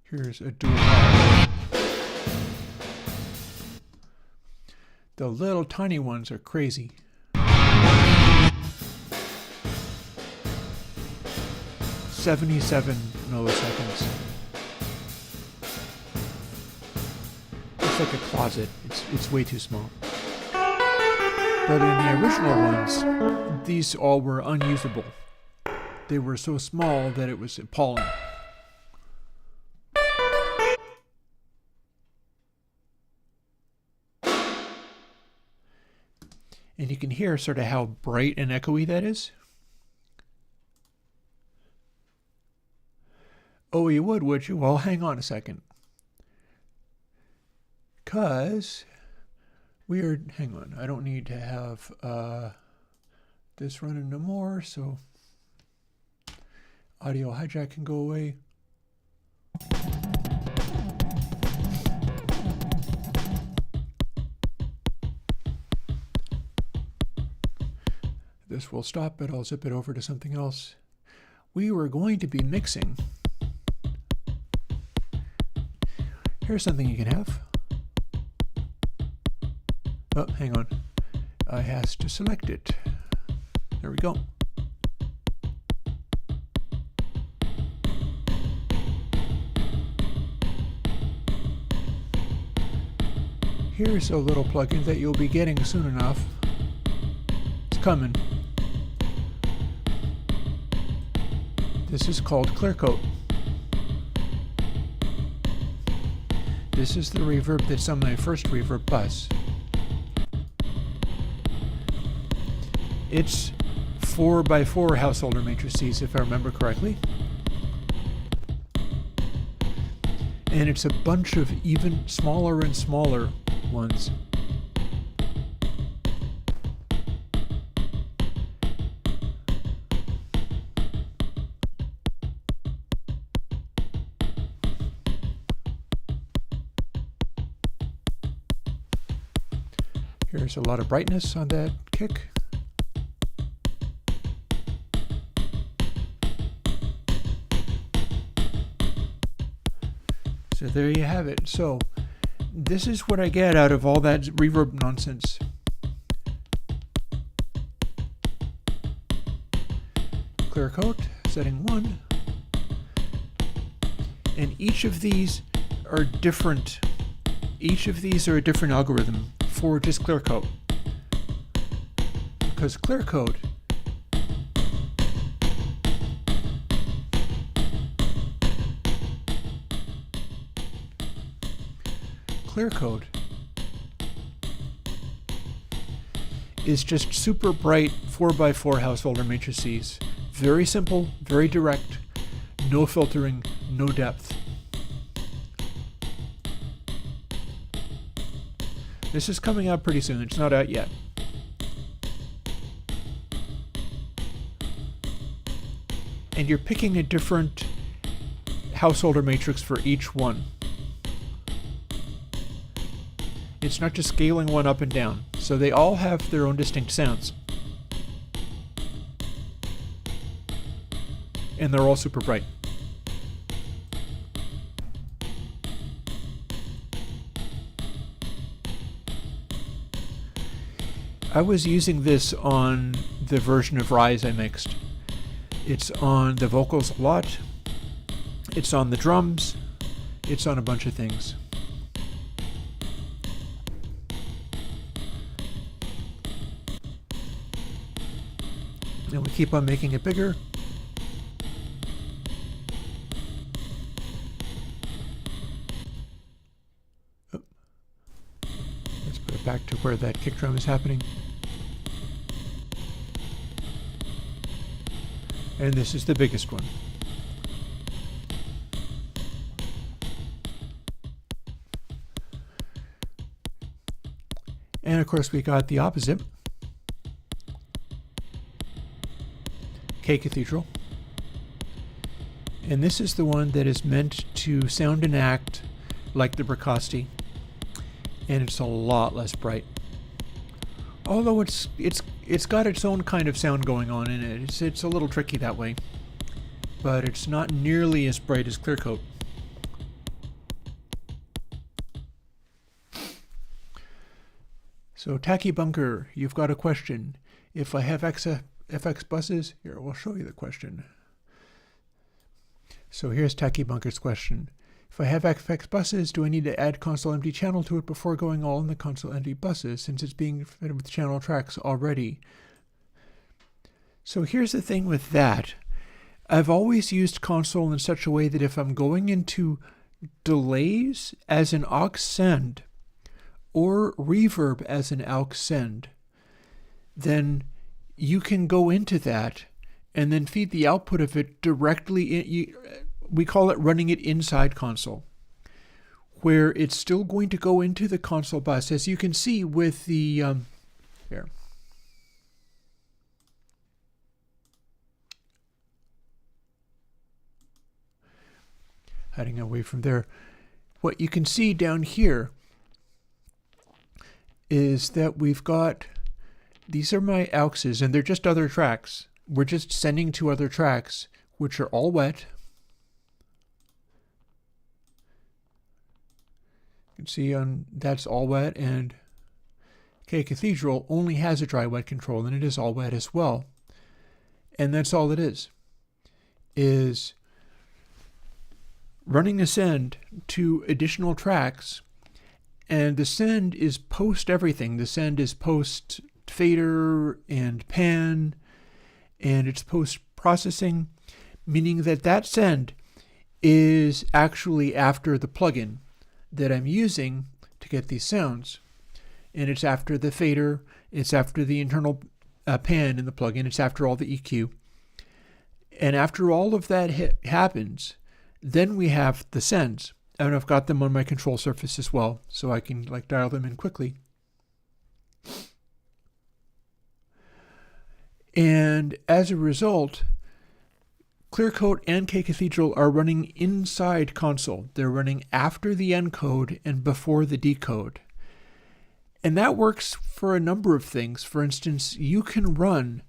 Here's a dual wide. The little tiny ones are crazy. "77 milliseconds. It's like a closet. It's way too small. But in the original ones, these all were unusable. They were so small that it was appalling. And you can hear sort of how bright and echoey that is. Oh, you would you? Well, hang on a second. Because hang on, I don't need to have this running no more, so audio hijack can go away. This will stop it. I'll zip it over to something else. We were going to be mixing. Here's something you can have. Oh, hang on. I has to select it. There we go. Here's a little plugin that you'll be getting soon enough. It's coming. This is called Clear Coat. This is the reverb that's on my first reverb bus. It's 4x4 householder matrices, if I remember correctly. And it's a bunch of even smaller and smaller ones. Here's a lot of brightness on that kick. So there you have it. So this is what I get out of all that reverb nonsense. Clear coat, setting 1. And each of these are different. Each of these are a different algorithm for just clear coat. Because clear coat is just super bright 4x4 householder matrices. Very simple, very direct, no filtering, no depth. This is coming out pretty soon. It's not out yet. And you're picking a different householder matrix for each one. It's not just scaling one up and down. So they all have their own distinct sounds. And they're all super bright. I was using this on the version of Rise I mixed. It's on the vocals a lot. It's on the drums. It's on a bunch of things. And we keep on making it bigger. Oh. Let's put it back to where that kick drum is happening. And this is the biggest one. And of course we got the opposite. K Cathedral. And this is the one that is meant to sound and act like the Bricasti. And it's a lot less bright. Although it's got its own kind of sound going on in it. It's a little tricky that way. But it's not nearly as bright as Clear Coat. So Tacky Bunker, you've got a question. If I have FX buses, here, we'll show you the question. So here's Tacky Bunker's question. If I have FX buses, do I need to add ConsoleMD channel to it before going all in the ConsoleMD buses, since it's being fed with channel tracks already? So here's the thing with that. I've always used console in such a way that if I'm going into delays as an aux send or reverb as an aux send, then you can go into that and then feed the output of it directly in. We call it running it inside console, where it's still going to go into the console bus, as you can see with the here. Hiding away from there. What you can see down here is that we've got, these are my AUXs, and they're just other tracks. We're just sending to other tracks, which are all wet. You can see that's all wet, and K Cathedral only has a dry wet control, and it is all wet as well. And that's all it is running a send to additional tracks, and the send is post everything. The send is post fader and pan, and it's post processing, meaning that that send is actually after the plugin that I'm using to get these sounds, and it's after the fader, it's after the internal pan in the plugin, it's after all the EQ, and after all of that happens, then we have the sends, and I've got them on my control surface as well, so I can like dial them in quickly. And as a result, Clearcoat and K Cathedral are running inside console. They're running after the encode and before the decode. And that works for a number of things. For instance, you can run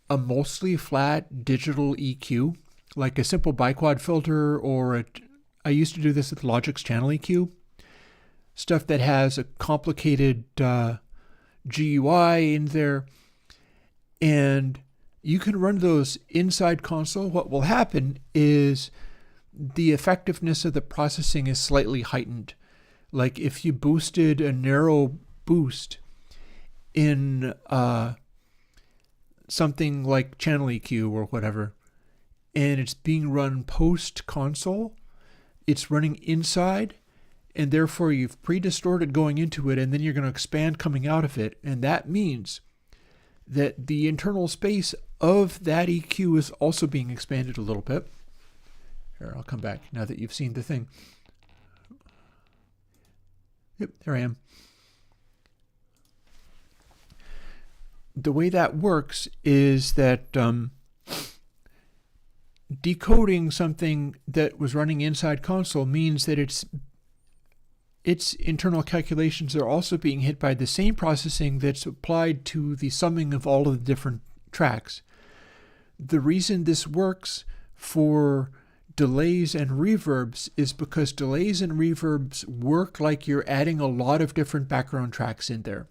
a mostly flat digital EQ, like a simple biquad filter, or I used to do this with Logic's channel EQ, stuff that has a complicated GUI in there, and you can run those inside console. What will happen is the effectiveness of the processing is slightly heightened. Like if you boosted a narrow boost in something like channel EQ or whatever, and it's being run post console, it's running inside, and therefore you've pre-distorted going into it, and then you're going to expand coming out of it, and that means that the internal space of that EQ is also being expanded a little bit. Here, I'll come back now that you've seen the thing. Yep, there I am. The way that works is that decoding something that was running inside console means that its internal calculations are also being hit by the same processing that's applied to the summing of all of the different tracks. The reason this works for delays and reverbs is because delays and reverbs work like you're adding a lot of different background tracks in there.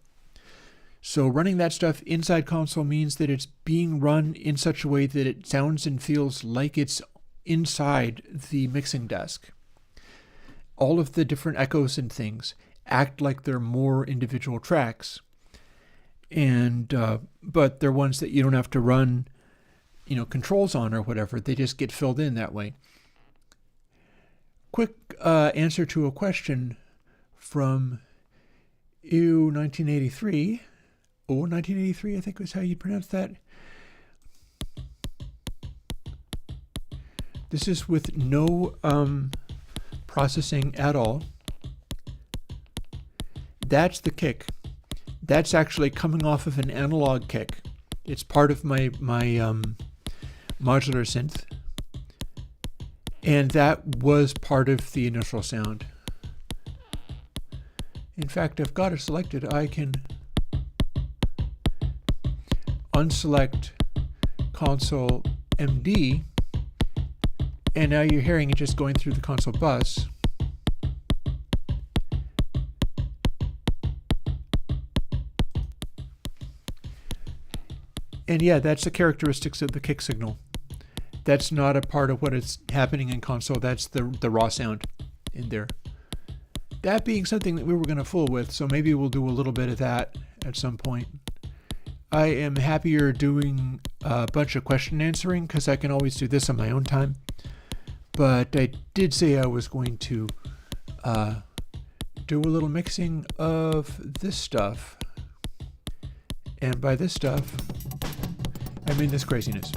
So running that stuff inside console means that it's being run in such a way that it sounds and feels like it's inside the mixing desk. All of the different echoes and things act like they're more individual tracks, and but they're ones that you don't have to run, controls on or whatever. They just get filled in that way. Quick answer to a question from EU1983. 1983, I think was how you pronounce that. This is with no processing at all. That's the kick. That's actually coming off of an analog kick. It's part of my modular synth, and that was part of the initial sound. In fact, I've got it selected. I can unselect ConsoleMD, and now you're hearing it just going through the console bus. And yeah, that's the characteristics of the kick signal. That's not a part of what is happening in console. That's the raw sound in there. That being something that we were going to fool with, so maybe we'll do a little bit of that at some point. I am happier doing a bunch of question answering because I can always do this on my own time. But I did say I was going to do a little mixing of this stuff. And by this stuff, I mean this craziness.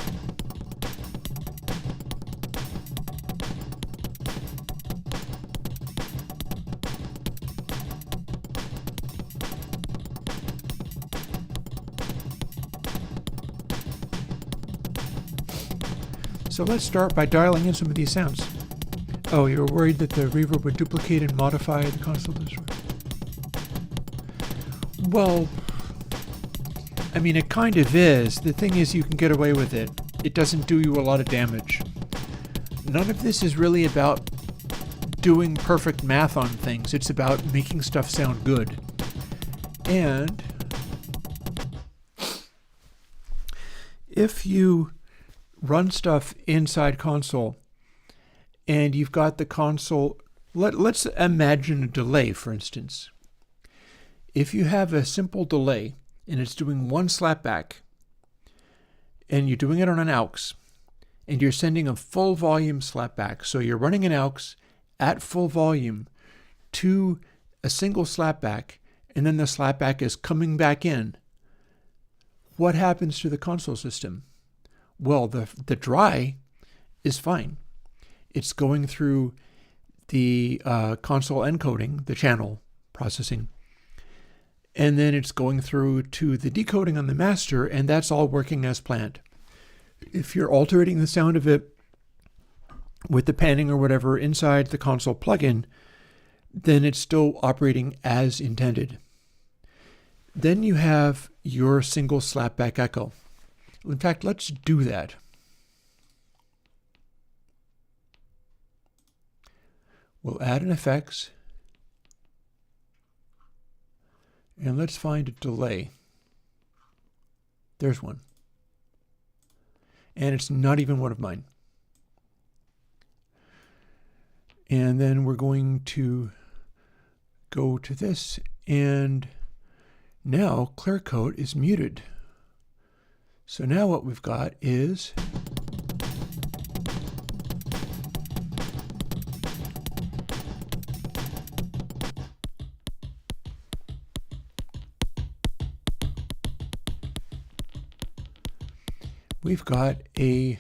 So let's start by dialing in some of these sounds. Oh, you were worried that the reverb would duplicate and modify the console destroy? Well, I mean, it kind of is. The thing is, you can get away with it. It doesn't do you a lot of damage. None of this is really about doing perfect math on things. It's about making stuff sound good. And if you run stuff inside console and you've got the console, let's imagine a delay, for instance. If you have a simple delay and it's doing one slapback and you're doing it on an aux and you're sending a full volume slapback, so you're running an aux at full volume to a single slapback and then the slapback is coming back in, what happens to the console system? Well, the dry is fine. It's going through the console encoding, the channel processing, and then it's going through to the decoding on the master, and that's all working as planned. If you're altering the sound of it with the panning or whatever inside the console plugin, then it's still operating as intended. Then you have your single slapback echo. In fact, let's do that. We'll add an effects, and let's find a delay. There's one. And it's not even one of mine. And then we're going to go to this, and now clear coat is muted. So now what we've got is we've got a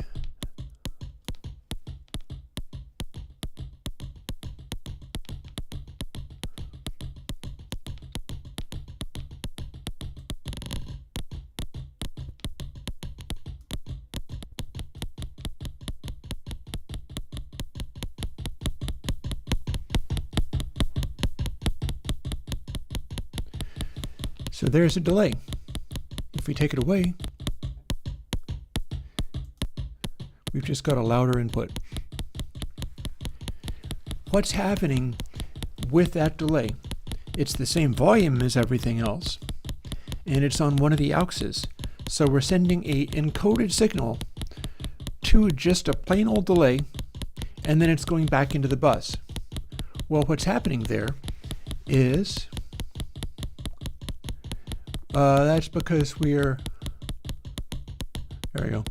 so there's a delay. If we take it away, we've just got a louder input. What's happening with that delay? It's the same volume as everything else, and it's on one of the auxes. So we're sending a encoded signal to just a plain old delay, and then it's going back into the bus. Well, what's happening there is that's because there we go.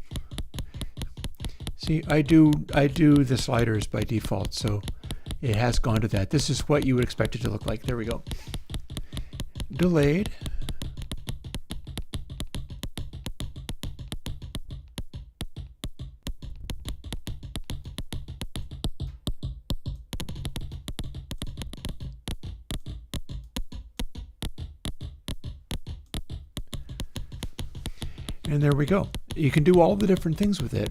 See, I do the sliders by default, so it has gone to that. This is what you would expect it to look like. There we go. Delayed. And there we go. You can do all the different things with it.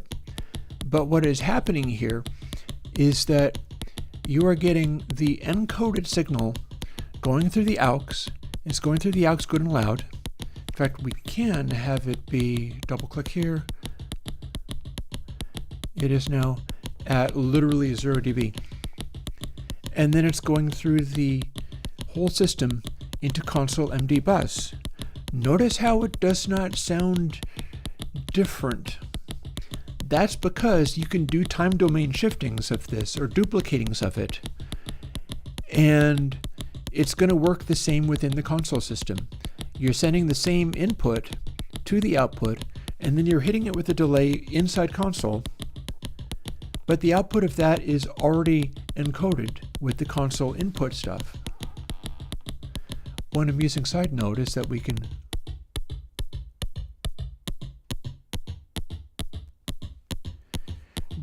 But what is happening here is that you are getting the encoded signal going through the aux. It's going through the aux good and loud. In fact, we can have it be, double click here. It is now at literally 0 dB. And then it's going through the whole system into ConsoleMD bus. Notice how it does not sound different. That's because you can do time domain shiftings of this or duplicatings of it, and it's going to work the same within the console system. You're sending the same input to the output, and then you're hitting it with a delay inside console, but the output of that is already encoded with the console input stuff. One amusing side note is that we can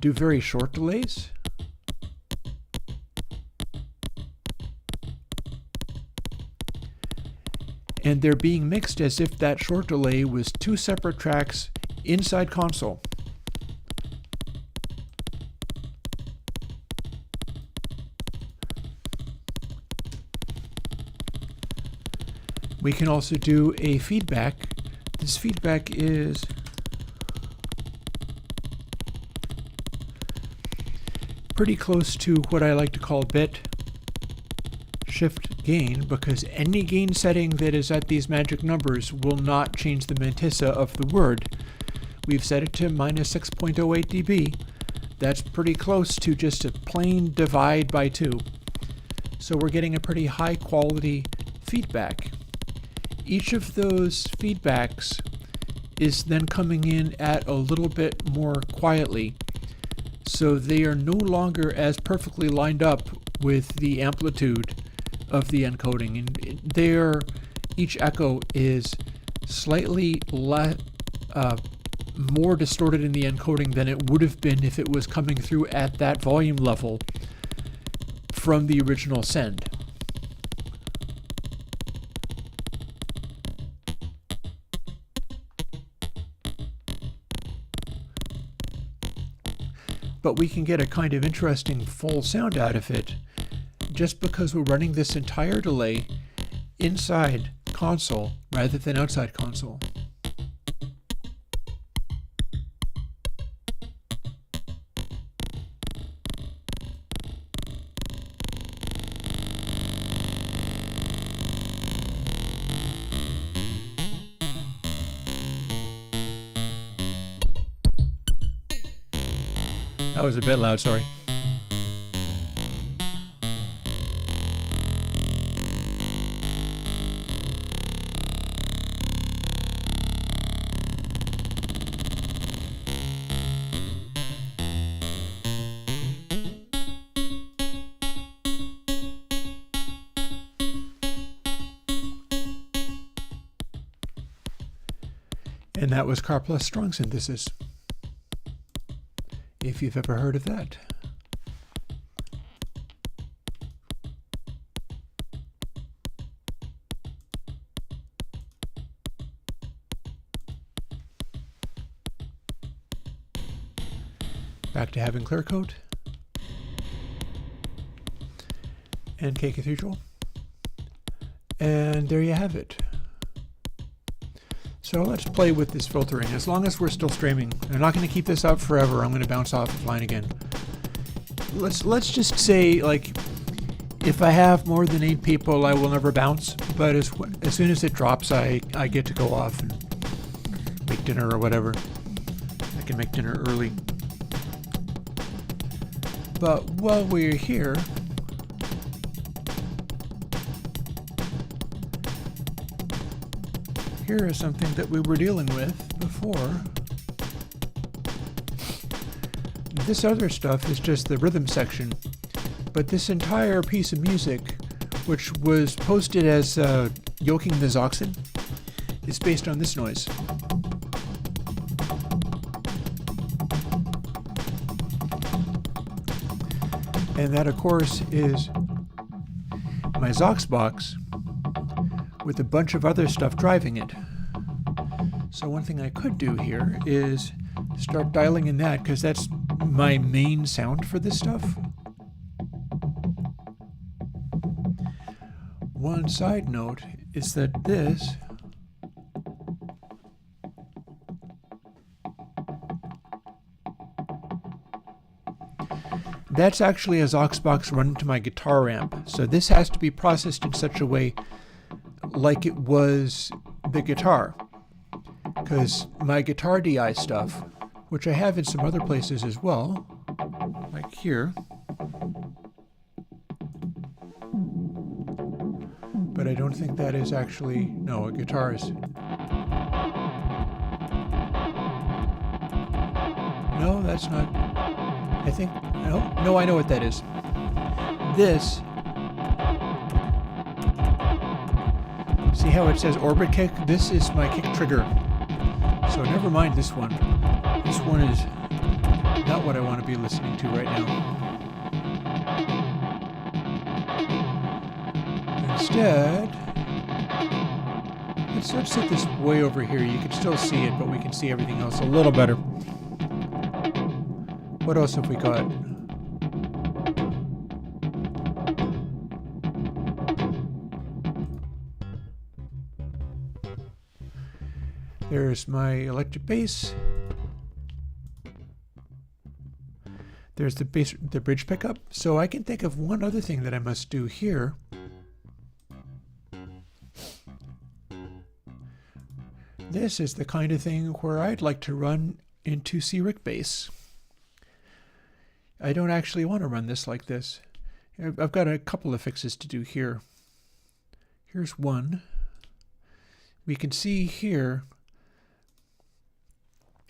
do very short delays. And they're being mixed as if that short delay was two separate tracks inside console. We can also do a feedback. This feedback is pretty close to what I like to call bit shift gain, because any gain setting that is at these magic numbers will not change the mantissa of the word. We've set it to minus 6.08 dB. That's pretty close to just a plain divide by 2. So we're getting a pretty high quality feedback. Each of those feedbacks is then coming in at a little bit more quietly. So they are no longer as perfectly lined up with the amplitude of the encoding, and each echo is slightly more distorted in the encoding than it would have been if it was coming through at that volume level from the original send. But we can get a kind of interesting full sound out of it just because we're running this entire delay inside console rather than outside console. That was a bit loud, sorry. And that was Car Plus Strong Synthesis, if you've ever heard of that. Back to having clear coat and K Cathedral, and there you have it. So let's play with this filtering. As long as we're still streaming, I'm not going to keep this up forever. I'm going to bounce offline again. Let's just say, like, if I have more than 8 people, I will never bounce. But as soon as it drops, I get to go off and make dinner or whatever. I can make dinner early. But while we're here, here is something that we were dealing with before. This other stuff is just the rhythm section, but this entire piece of music, which was posted as Yoking the x0xen, is based on this noise. And that, of course, is my Zox box with a bunch of other stuff driving it. So one thing I could do here is start dialing in that, because that's my main sound for this stuff. One side note is that this that's actually a Zox box run to my guitar amp. So this has to be processed in such a way like it was the guitar, because my guitar DI stuff, which I have in some other places as well, like here, but I don't think that is actually, no, a guitar is, no, that's not, I think, no, I know what that is. This, see how it says orbit kick? This is my kick trigger. So never mind this one. This one is not not what I want to be listening to right now. Instead, let's set this way over here. You can still see it, but we can see everything else a little better. What else have we got? There's my electric bass. There's the bridge pickup. So I can think of one other thing that I must do here. This is the kind of thing where I'd like to run into C-Rick bass. I don't actually want to run this like this. I've got a couple of fixes to do here. Here's one. We can see here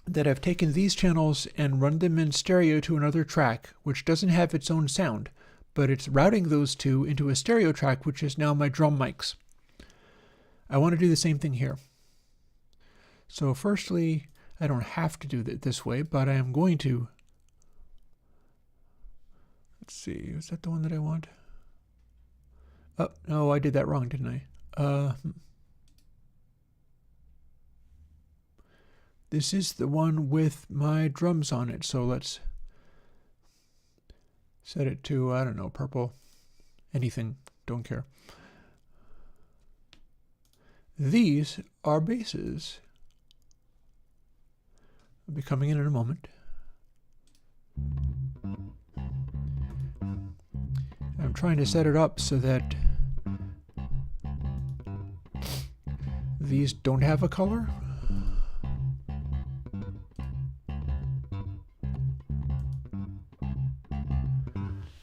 that I've taken these channels and run them in stereo to another track, which doesn't have its own sound, but it's routing those two into a stereo track, which is now my drum mics. I want to do the same thing here. So firstly, I don't have to do it this way, but I am going to. Let's see, is that the one that I want? Oh, no, I did that wrong, didn't I? This is the one with my drums on it, so let's set it to, I don't know, purple, anything, don't care. These are basses. I'll be coming in a moment. I'm trying to set it up so that these don't have a color.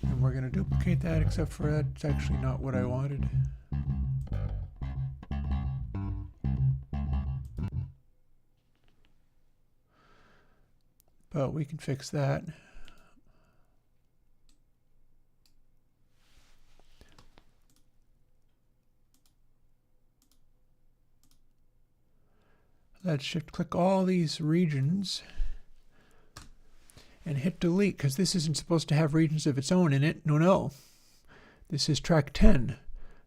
And we're going to duplicate that, except for that's actually not what I wanted. But we can fix that. Let's shift click all these regions and hit delete, because this isn't supposed to have regions of its own in it. No. This is track 10.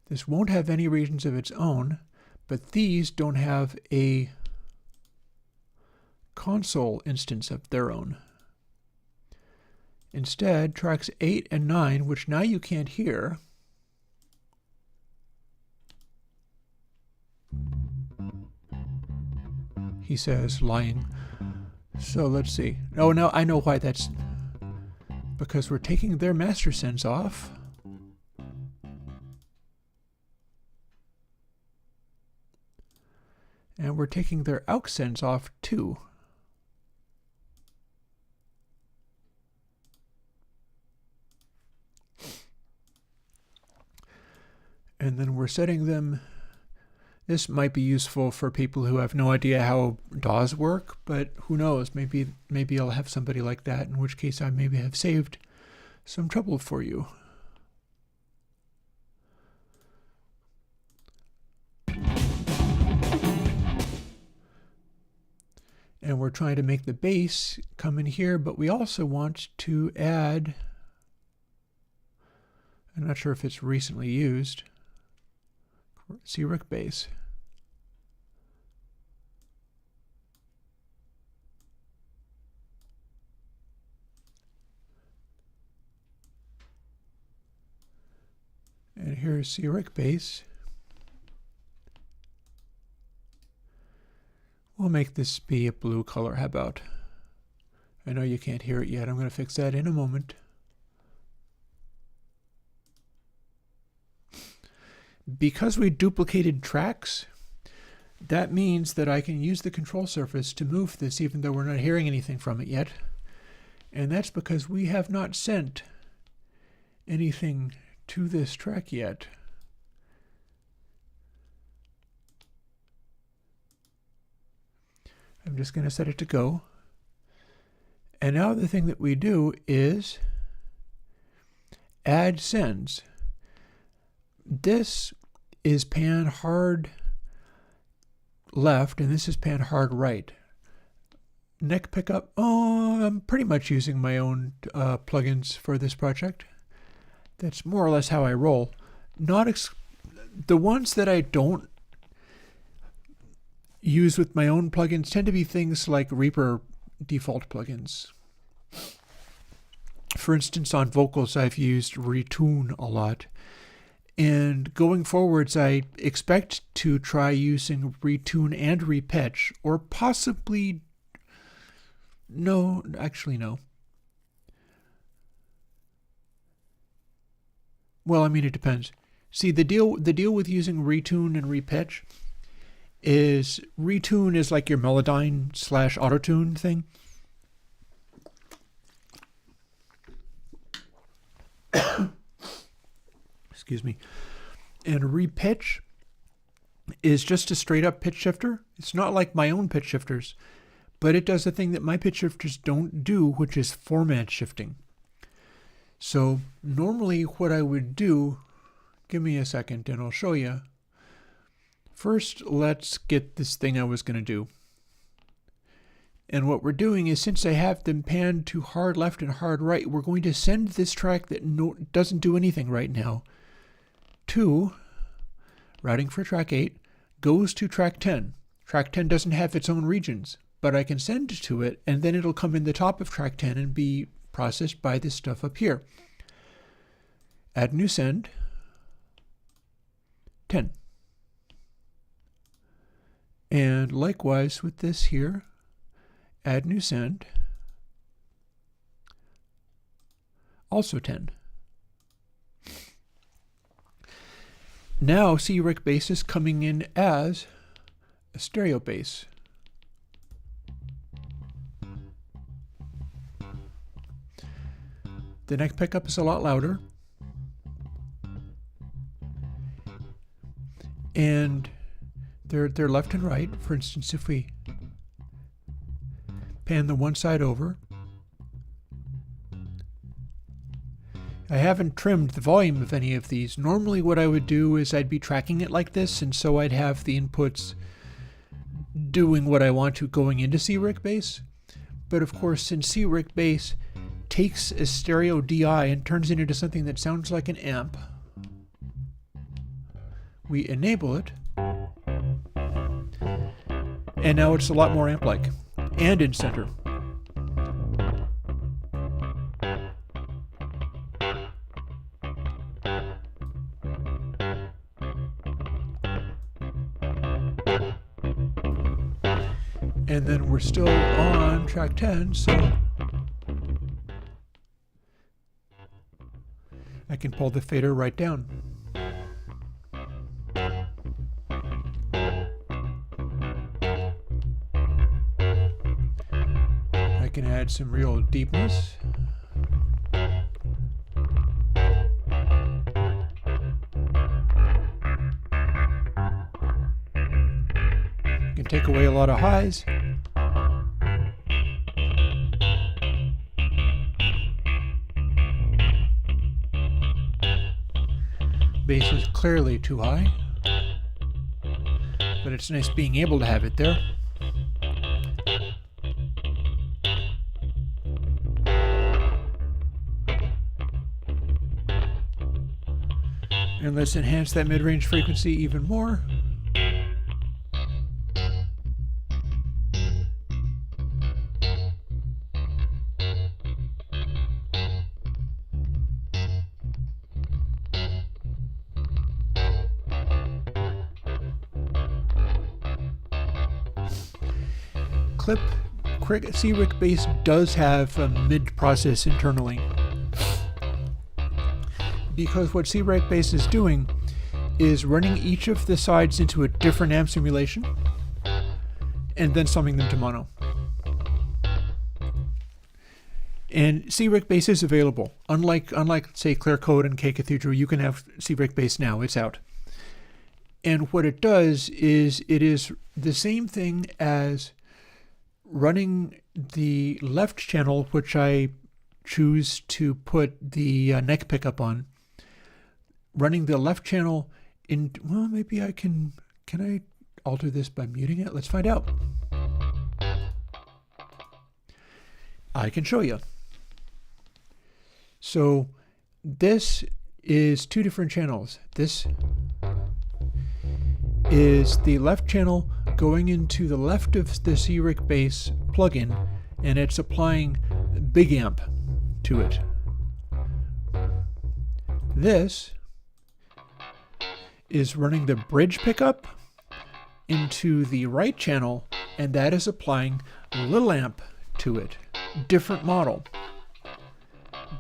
This won't have any regions of its own, but these don't have a console instance of their own. Instead, tracks 8 and 9, which now you can't hear, he says, lying. So let's see. Oh, no, I know why that's because we're taking their master sends off. And we're taking their aux sends off too. And then we're setting them. This might be useful for people who have no idea how DAWs work, but who knows, maybe I'll have somebody like that, in which case I maybe have saved some trouble for you. And we're trying to make the bass come in here, but we also want to add, I'm not sure if it's recently used, C-Rick bass. And here's C-Rick bass. We'll make this be a blue color. How about? I know you can't hear it yet. I'm going to fix that in a moment. Because we duplicated tracks, that means that I can use the control surface to move this even though we're not hearing anything from it yet. And that's because we have not sent anything to this track yet. I'm just going to set it to go. And now the thing that we do is add sends. This is pan hard left, and this is pan hard right. neck pickup. Oh, I'm pretty much using my own plugins for this project. That's more or less how I roll. The ones that I don't use with my own plugins tend to be things like Reaper default plugins. For instance, on vocals, I've used Retune a lot. And going forwards, I expect to try using Retune and Repitch, or possibly, no, actually no. Well, I mean, it depends. See, the deal with using Retune and Repitch is Retune is like your Melodyne / Autotune thing. Excuse me. And Repitch is just a straight up pitch shifter. It's not like my own pitch shifters, but it does a thing that my pitch shifters don't do, which is format shifting. So normally what I would do, give me a second and I'll show you. First, let's get this thing I was going to do. And what we're doing is, since I have them panned to hard left and hard right, we're going to send this track that doesn't do anything right now to, routing for track 8, goes to track 10. Track 10 doesn't have its own regions, but I can send to it, and then it'll come in the top of track 10 and be processed by this stuff up here. Add new send, 10. And likewise with this here, add new send, also 10. Now C-Rec bass is coming in as a stereo bass. The neck pickup is a lot louder. And they're left and right. For instance, if we pan the one side over, I haven't trimmed the volume of any of these. Normally what I would do is I'd be tracking it like this, and so I'd have the inputs doing what I want to going into C-Rec bass. But of course, since C-Rec bass takes a stereo DI and turns it into something that sounds like an amp, we enable it, and now it's a lot more amp-like and in center. And then we're still on track 10, so I can pull the fader right down. I can add some real deepness. I can take away a lot of highs. Bass is clearly too high, but it's nice being able to have it there. And let's enhance that mid-range frequency even more. C-Rec bass does have a mid process internally, because what C-Rec bass is doing is running each of the sides into a different amp simulation and then summing them to mono. And C-Rec bass is available. Unlike say Clear Code and K Cathedral, you can have C-Rec bass now. It's out. And what it does is it is the same thing as running the left channel, which I choose to put the neck pickup on. Running the left channel in, well, maybe I can I alter this by muting it? Let's find out. I can show you. So this is two different channels. This is the left channel going into the left of the CRIC bass plugin, and it's applying big amp to it. This is running the bridge pickup into the right channel, and that is applying little amp to it. Different model.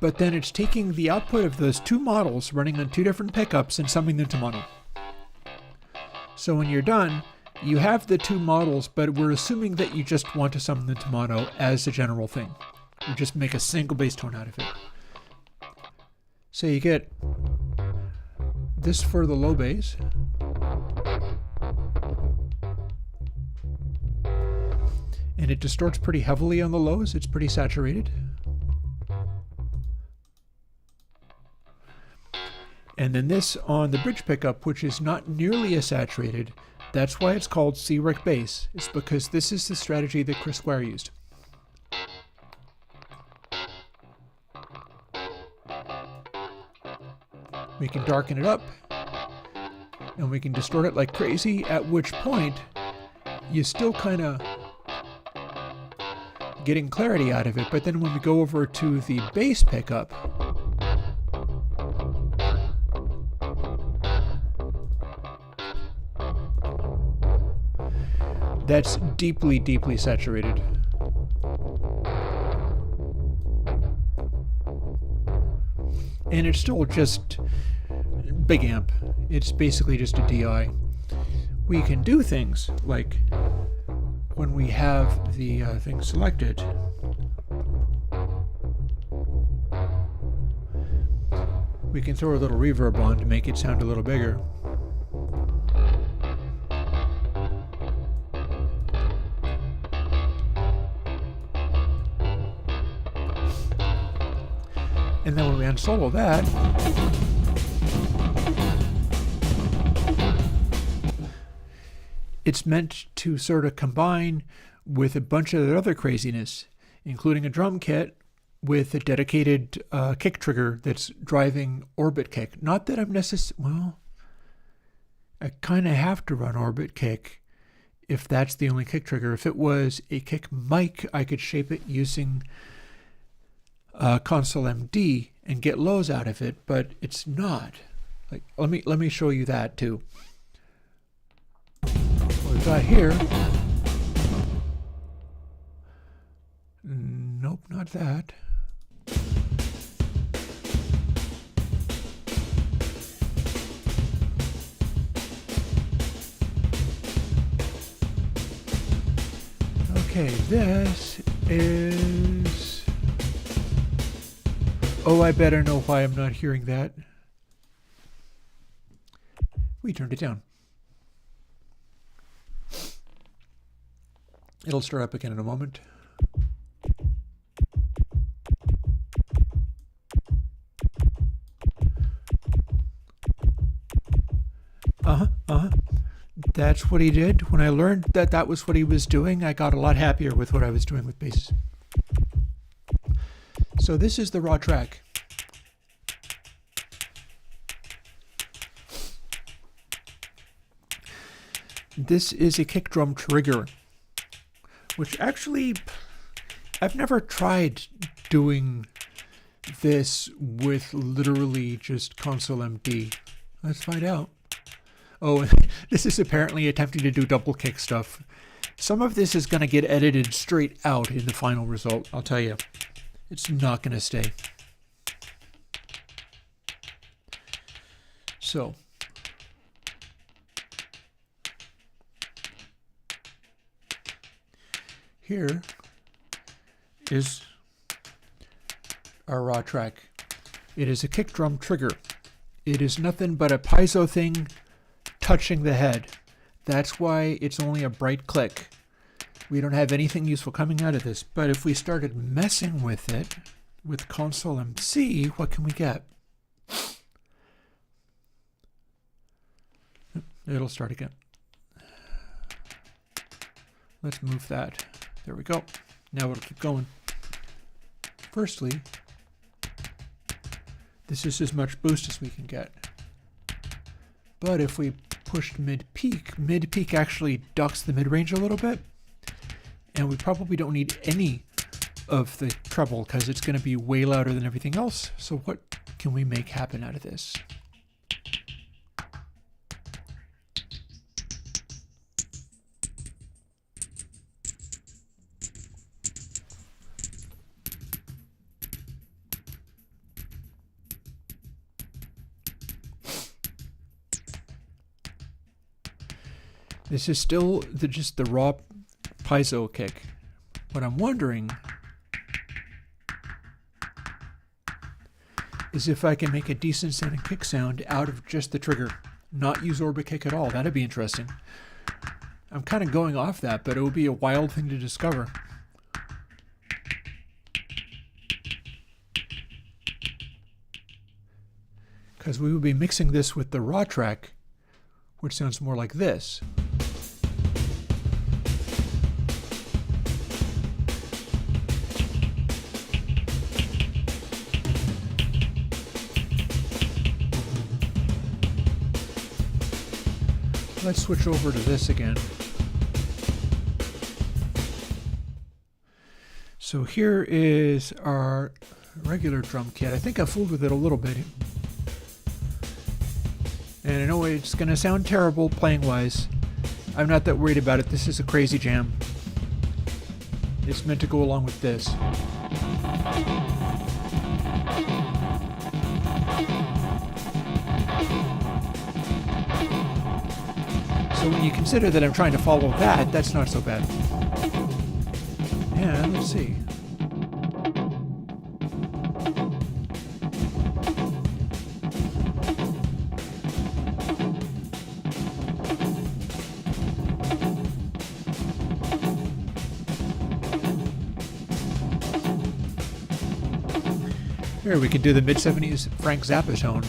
But then it's taking the output of those two models running on two different pickups and summing them to mono. So when you're done, you have the two models, but we're assuming that you just want to sum them to mono as a general thing. You just make a single bass tone out of it. So you get this for the low bass. And it distorts pretty heavily on the lows. It's pretty saturated. And then this on the bridge pickup, which is not nearly as saturated. That's why it's called CRIC bass. It's because this is the strategy that Chris Squire used. We can darken it up, and we can distort it like crazy, at which point you still kind of getting clarity out of it. But then when we go over to the bass pickup, that's deeply, deeply saturated. And it's still just big amp. It's basically just a DI. We can do things like when we have the thing selected, we can throw a little reverb on to make it sound a little bigger. And then when we unsolo that, it's meant to sort of combine with a bunch of other craziness, including a drum kit with a dedicated kick trigger that's driving orbit kick. Not that I'm well, I kind of have to run orbit kick if that's the only kick trigger. If it was a kick mic, I could shape it using ConsoleMD and get lows out of it, but it's not. Like, let me show you that too. What we've got here. Nope, not that. Okay, this is... Oh, I better know why I'm not hearing that. We turned it down. It'll start up again in a moment. That's what he did. When I learned that that was what he was doing, I got a lot happier with what I was doing with basses. So this is the raw track. This is a kick drum trigger, which actually, I've never tried doing this with literally just ConsoleMD. Let's find out. Oh, this is apparently attempting to do double kick stuff. Some of this is going to get edited straight out in the final result, I'll tell you. It's not going to stay. So, here is our raw track. It is a kick drum trigger. It is nothing but a piezo thing touching the head. That's why it's only a bright click. We don't have anything useful coming out of this, but if we started messing with it with ConsoleMD, what can we get? It'll start again. Let's move that. There we go. Now it'll keep going. Firstly, this is as much boost as we can get. But if we pushed mid-peak actually ducks the mid-range a little bit, and we probably don't need any of the treble because it's going to be way louder than everything else. So what can we make happen out of this? This is still just the raw piezo kick. What I'm wondering is if I can make a decent sounding kick sound out of just the trigger, not use orbit kick at all. That'd be interesting. I'm kind of going off that, but it would be a wild thing to discover. Because we would be mixing this with the raw track, which sounds more like this. Let's switch over to this again. So here is our regular drum kit. I think I fooled with it a little bit. And I know it's going to sound terrible playing wise. I'm not that worried about it. This is a crazy jam. It's meant to go along with this. So when you consider that I'm trying to follow that, that's not so bad. Yeah, let's see. Here we can do the mid-70s Frank Zappa tone.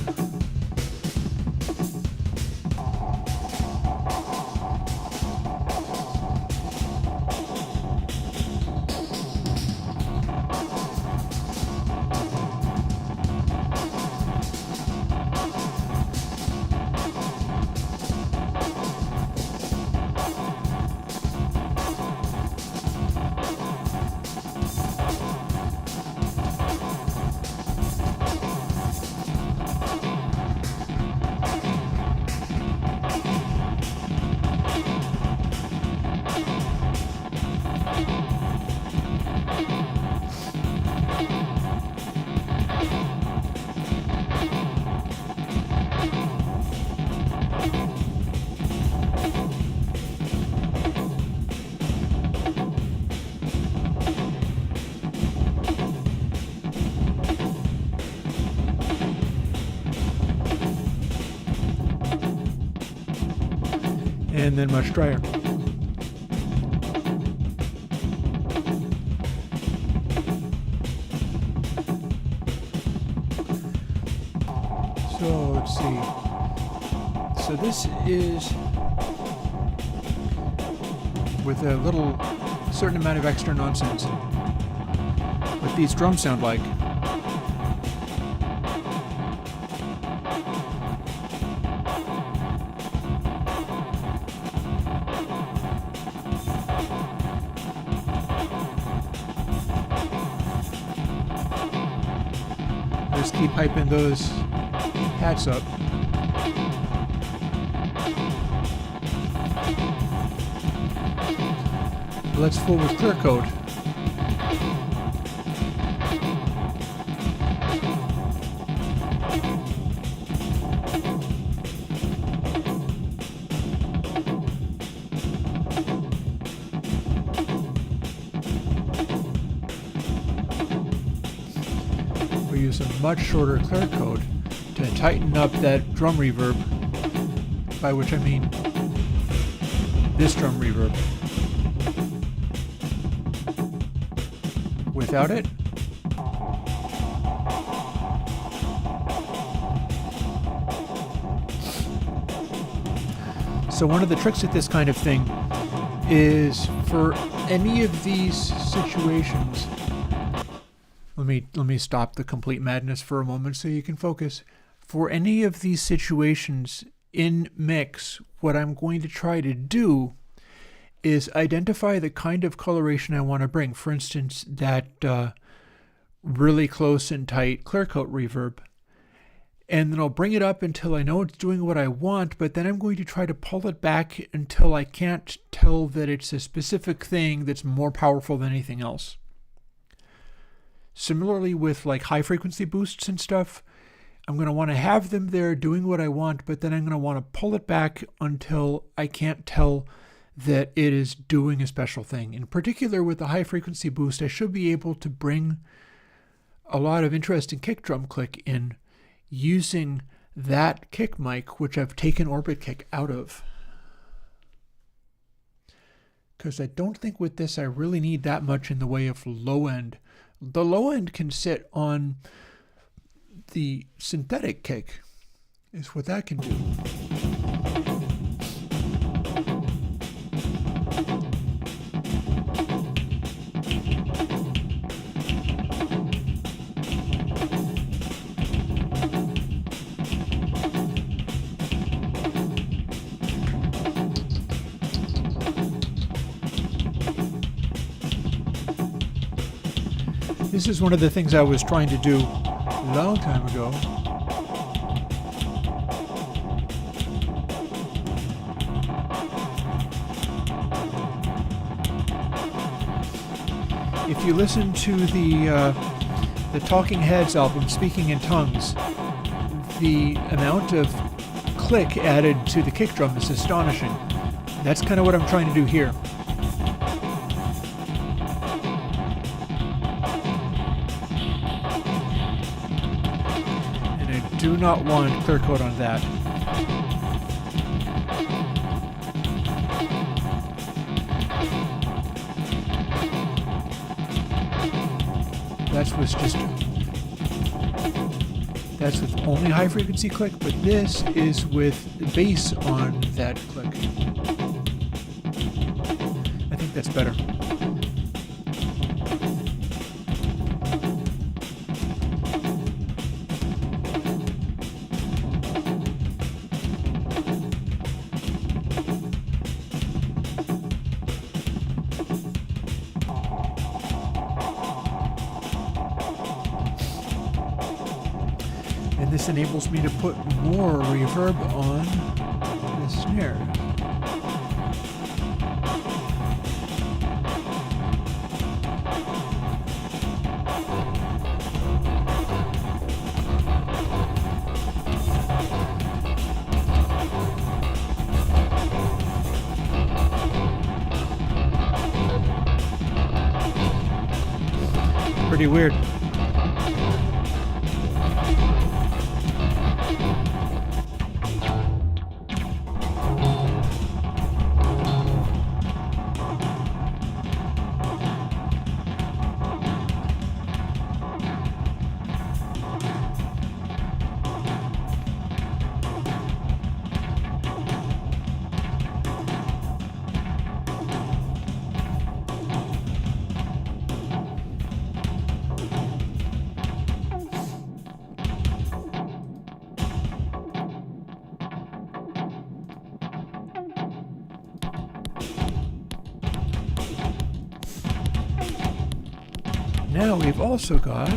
And then much drier. So let's see. So this is with a little certain amount of extra nonsense. What these drums sound like. Just keep hyping those hats up. Let's fool with clear code. We use a much shorter clear code to tighten up that drum reverb, by which I mean this drum reverb. Without it, so one of the tricks with this kind of thing is for any of these situations, let let me stop the complete madness for a moment so you can focus. For any of these situations in mix, what I'm going to try to do is identify the kind of coloration I want to bring. For instance, that really close and tight clear coat reverb. And then I'll bring it up until I know it's doing what I want, but then I'm going to try to pull it back until I can't tell that it's a specific thing that's more powerful than anything else. Similarly with like high frequency boosts and stuff, I'm going to want to have them there doing what I want, but then I'm going to want to pull it back until I can't tell that it is doing a special thing. In particular with the high frequency boost, I should be able to bring a lot of interesting kick drum click in using that kick mic, which I've taken Orbit Kick out of. Because I don't think with this I really need that much in the way of low end. The low end can sit on the synthetic kick, is what that can do. This is one of the things I was trying to do a long time ago. If you listen to the Talking Heads album, Speaking in Tongues, the amount of click added to the kick drum is astonishing. That's kind of what I'm trying to do here. Do not want clear coat on that. That's with only high frequency click, but this is with bass on that click. I think that's better. This enables me to put more reverb on the snare. Pretty weird. Now we've also got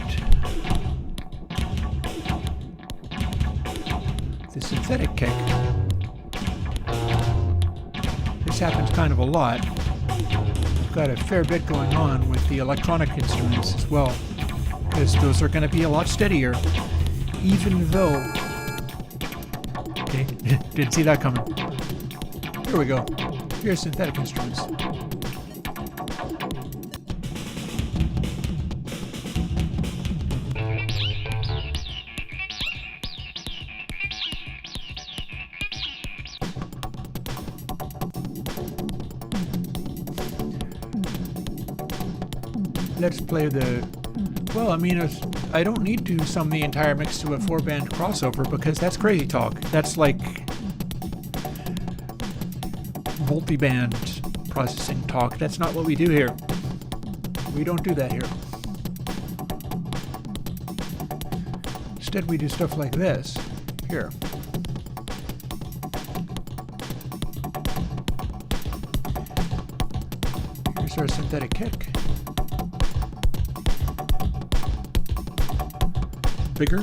the synthetic kick. This happens kind of a lot. We've got a fair bit going on with the electronic instruments as well, because those are going to be a lot steadier, even though... Okay, didn't see that coming. Here we go. Here's synthetic instruments. Let's play the... Well, I mean, I don't need to sum the entire mix to a 4-band crossover because that's crazy talk. That's like multi-band processing talk. That's not what we do here. We don't do that here. Instead we do stuff like this. Here. Here's our synthetic kick. Bigger.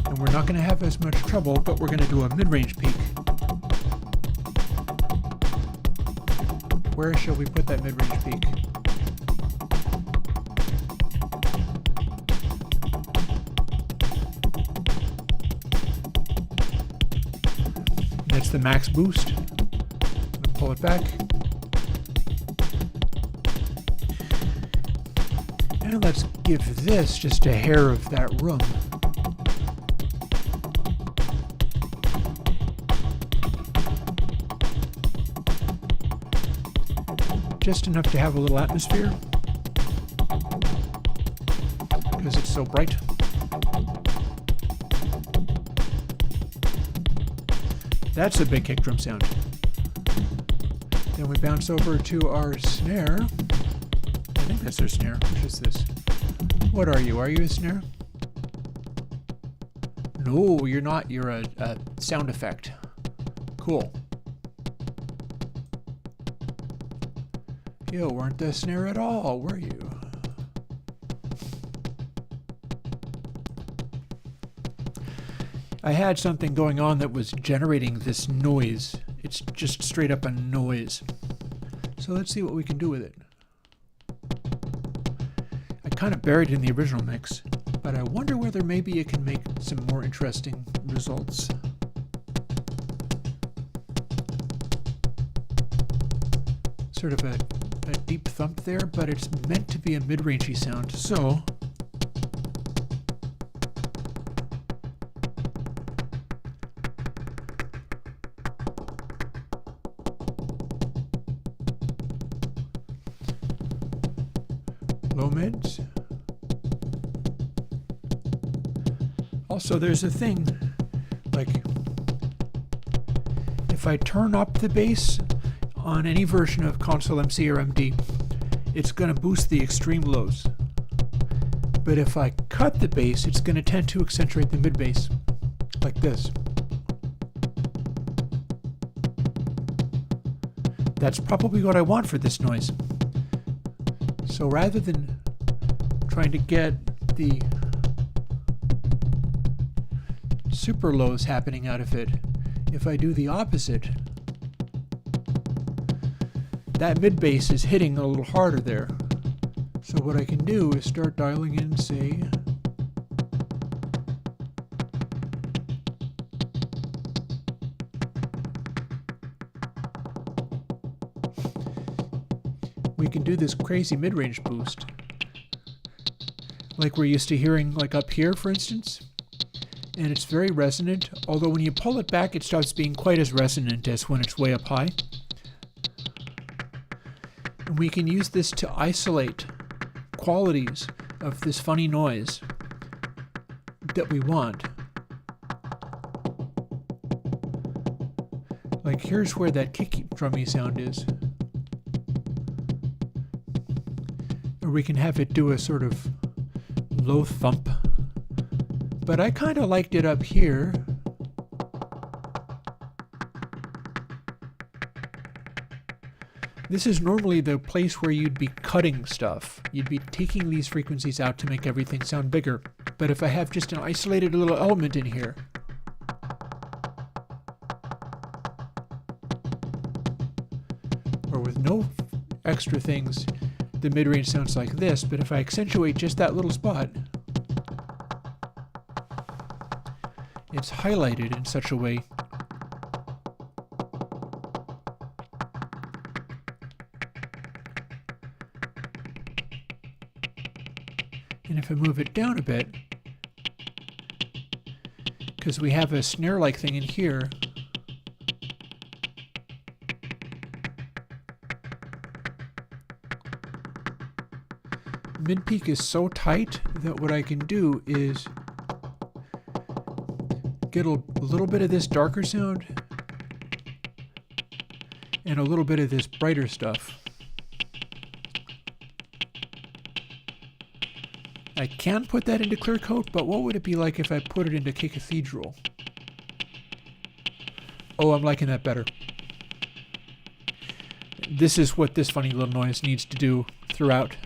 And we're not going to have as much trouble, but we're going to do a mid-range peak. Where shall we put that mid-range peak? That's the max boost. Pull it back. And let's give this just a hair of that room. Just enough to have a little atmosphere, because it's so bright. That's a big kick drum sound. Then we bounce over to our snare. I think that's our snare. Which is this? What are you? Are you a snare? No, you're not. You're a sound effect. Cool. You weren't the snare at all, were you? I had something going on that was generating this noise. It's just straight up a noise. So let's see what we can do with it. I kind of buried it in the original mix, but I wonder whether maybe it can make some more interesting results. Sort of a deep thump there, but it's meant to be a mid-rangey sound, so low mids. Also, there's a thing, like, if I turn up the bass on any version of ConsoleMD or MD, it's going to boost the extreme lows. But if I cut the bass, it's going to tend to accentuate the mid bass, like this. That's probably what I want for this noise. So rather than trying to get the super lows happening out of it, if I do the opposite, that mid bass is hitting a little harder there. So what I can do is start dialing in, say, we can do this crazy mid-range boost, like we're used to hearing, like up here, for instance. And it's very resonant, although when you pull it back, it starts being quite as resonant as when it's way up high. And we can use this to isolate qualities of this funny noise that we want. Like here's where that kicky drummy sound is. Or we can have it do a sort of low thump. But I kind of liked it up here. This is normally the place where you'd be cutting stuff. You'd be taking these frequencies out to make everything sound bigger. But if I have just an isolated little element in here, or with no extra things, the mid-range sounds like this. But if I accentuate just that little spot, it's highlighted in such a way and if I move it down a bit, because we have a snare-like thing in here, mid-peak is so tight that what I can do is get a little bit of this darker sound and a little bit of this brighter stuff. I can put that into clear coat, but what would it be like if I put it into K Cathedral? Oh, I'm liking that better. This is what this funny little noise needs to do throughout,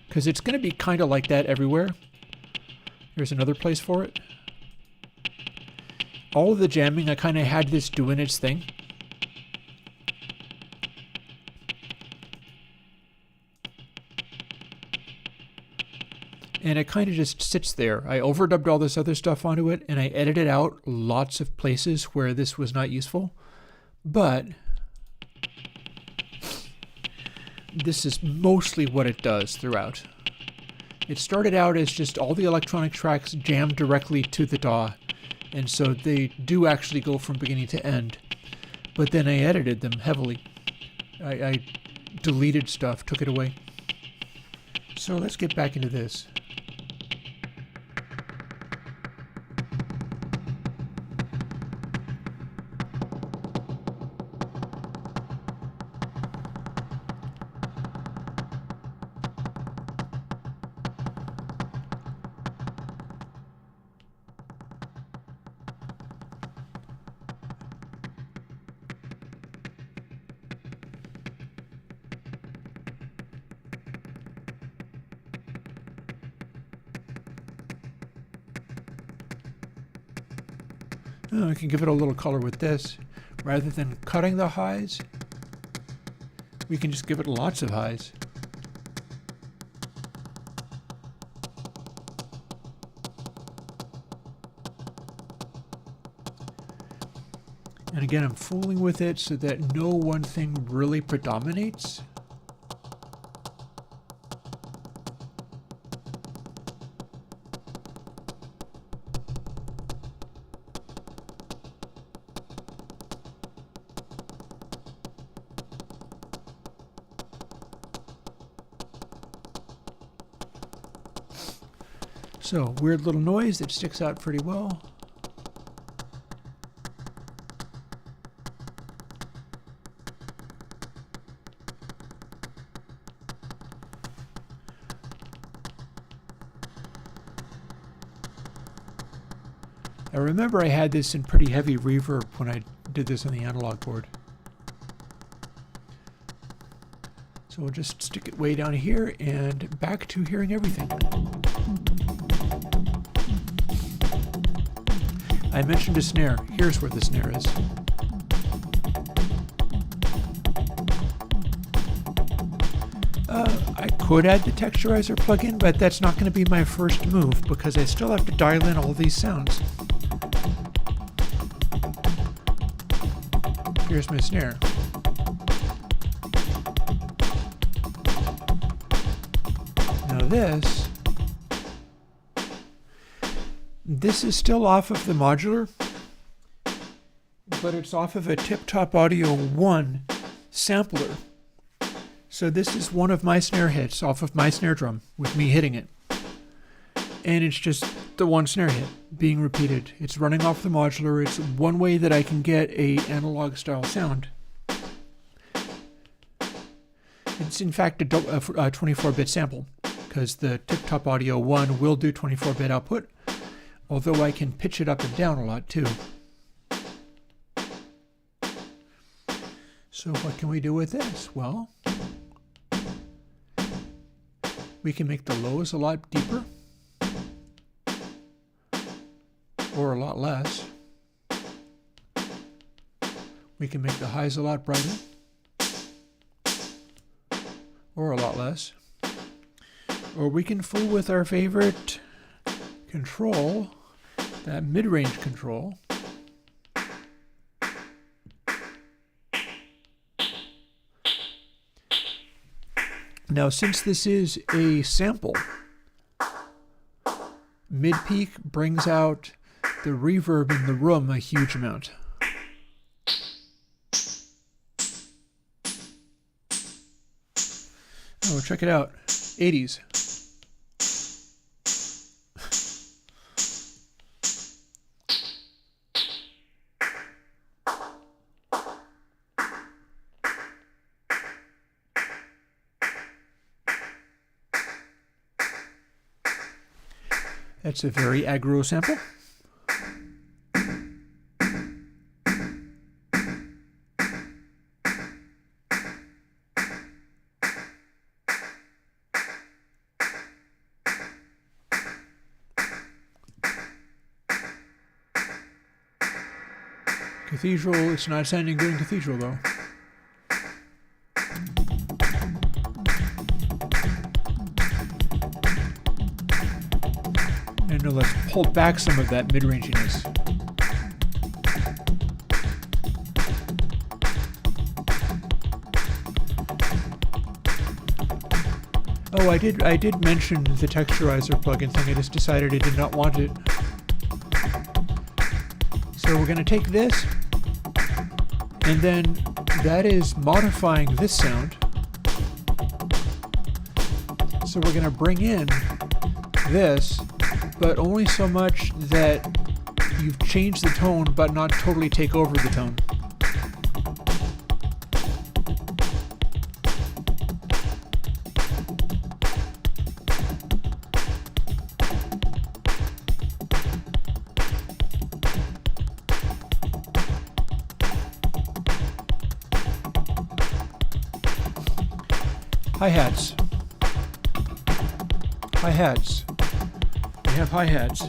because it's going to be kind of like that everywhere. Here's another place for it. All of the jamming, I kind of had this doing its thing. And it kind of just sits there. I overdubbed all this other stuff onto it, and I edited out lots of places where this was not useful. But this is mostly what it does throughout. It started out as just all the electronic tracks jammed directly to the DAW, and so they do actually go from beginning to end. But then I edited them heavily. I deleted stuff, took it away. So let's get back into this. I can give it a little color with this. Rather than cutting the highs, we can just give it lots of highs. And again, I'm fooling with it so that no one thing really predominates. So, weird little noise that sticks out pretty well. I remember I had this in pretty heavy reverb when I did this on the analog board. So we'll just stick it way down here and back to hearing everything. I mentioned a snare. Here's where the snare is. I could add the texturizer plugin, but that's not going to be my first move because I still have to dial in all these sounds. Here's my snare. Now this is still off of the modular, but it's off of a Tip Top Audio 1 sampler. So this is one of my snare hits off of my snare drum with me hitting it. And it's just the one snare hit being repeated. It's running off the modular. It's one way that I can get a analog style sound. It's in fact a 24-bit sample because the Tip Top Audio 1 will do 24-bit output, although I can pitch it up and down a lot too. So what can we do with this? Well, we can make the lows a lot deeper or a lot less. We can make the highs a lot brighter or a lot less. Or we can fool with our favorite control, that mid-range control. Now, since this is a sample, mid-peak brings out the reverb in the room a huge amount. Oh, check it out. 80s. That's a very aggro sample. Cathedral, it's not sounding good in Cathedral though. And now let's pull back some of that mid-ranginess. Oh, I did mention the texturizer plugin thing. I just decided I did not want it. So we're going to take this, and then that is modifying this sound. So we're going to bring in this, but only so much that you've changed the tone, but not totally take over the tone. Hi-hats. Hi-hats. We have hi-hats.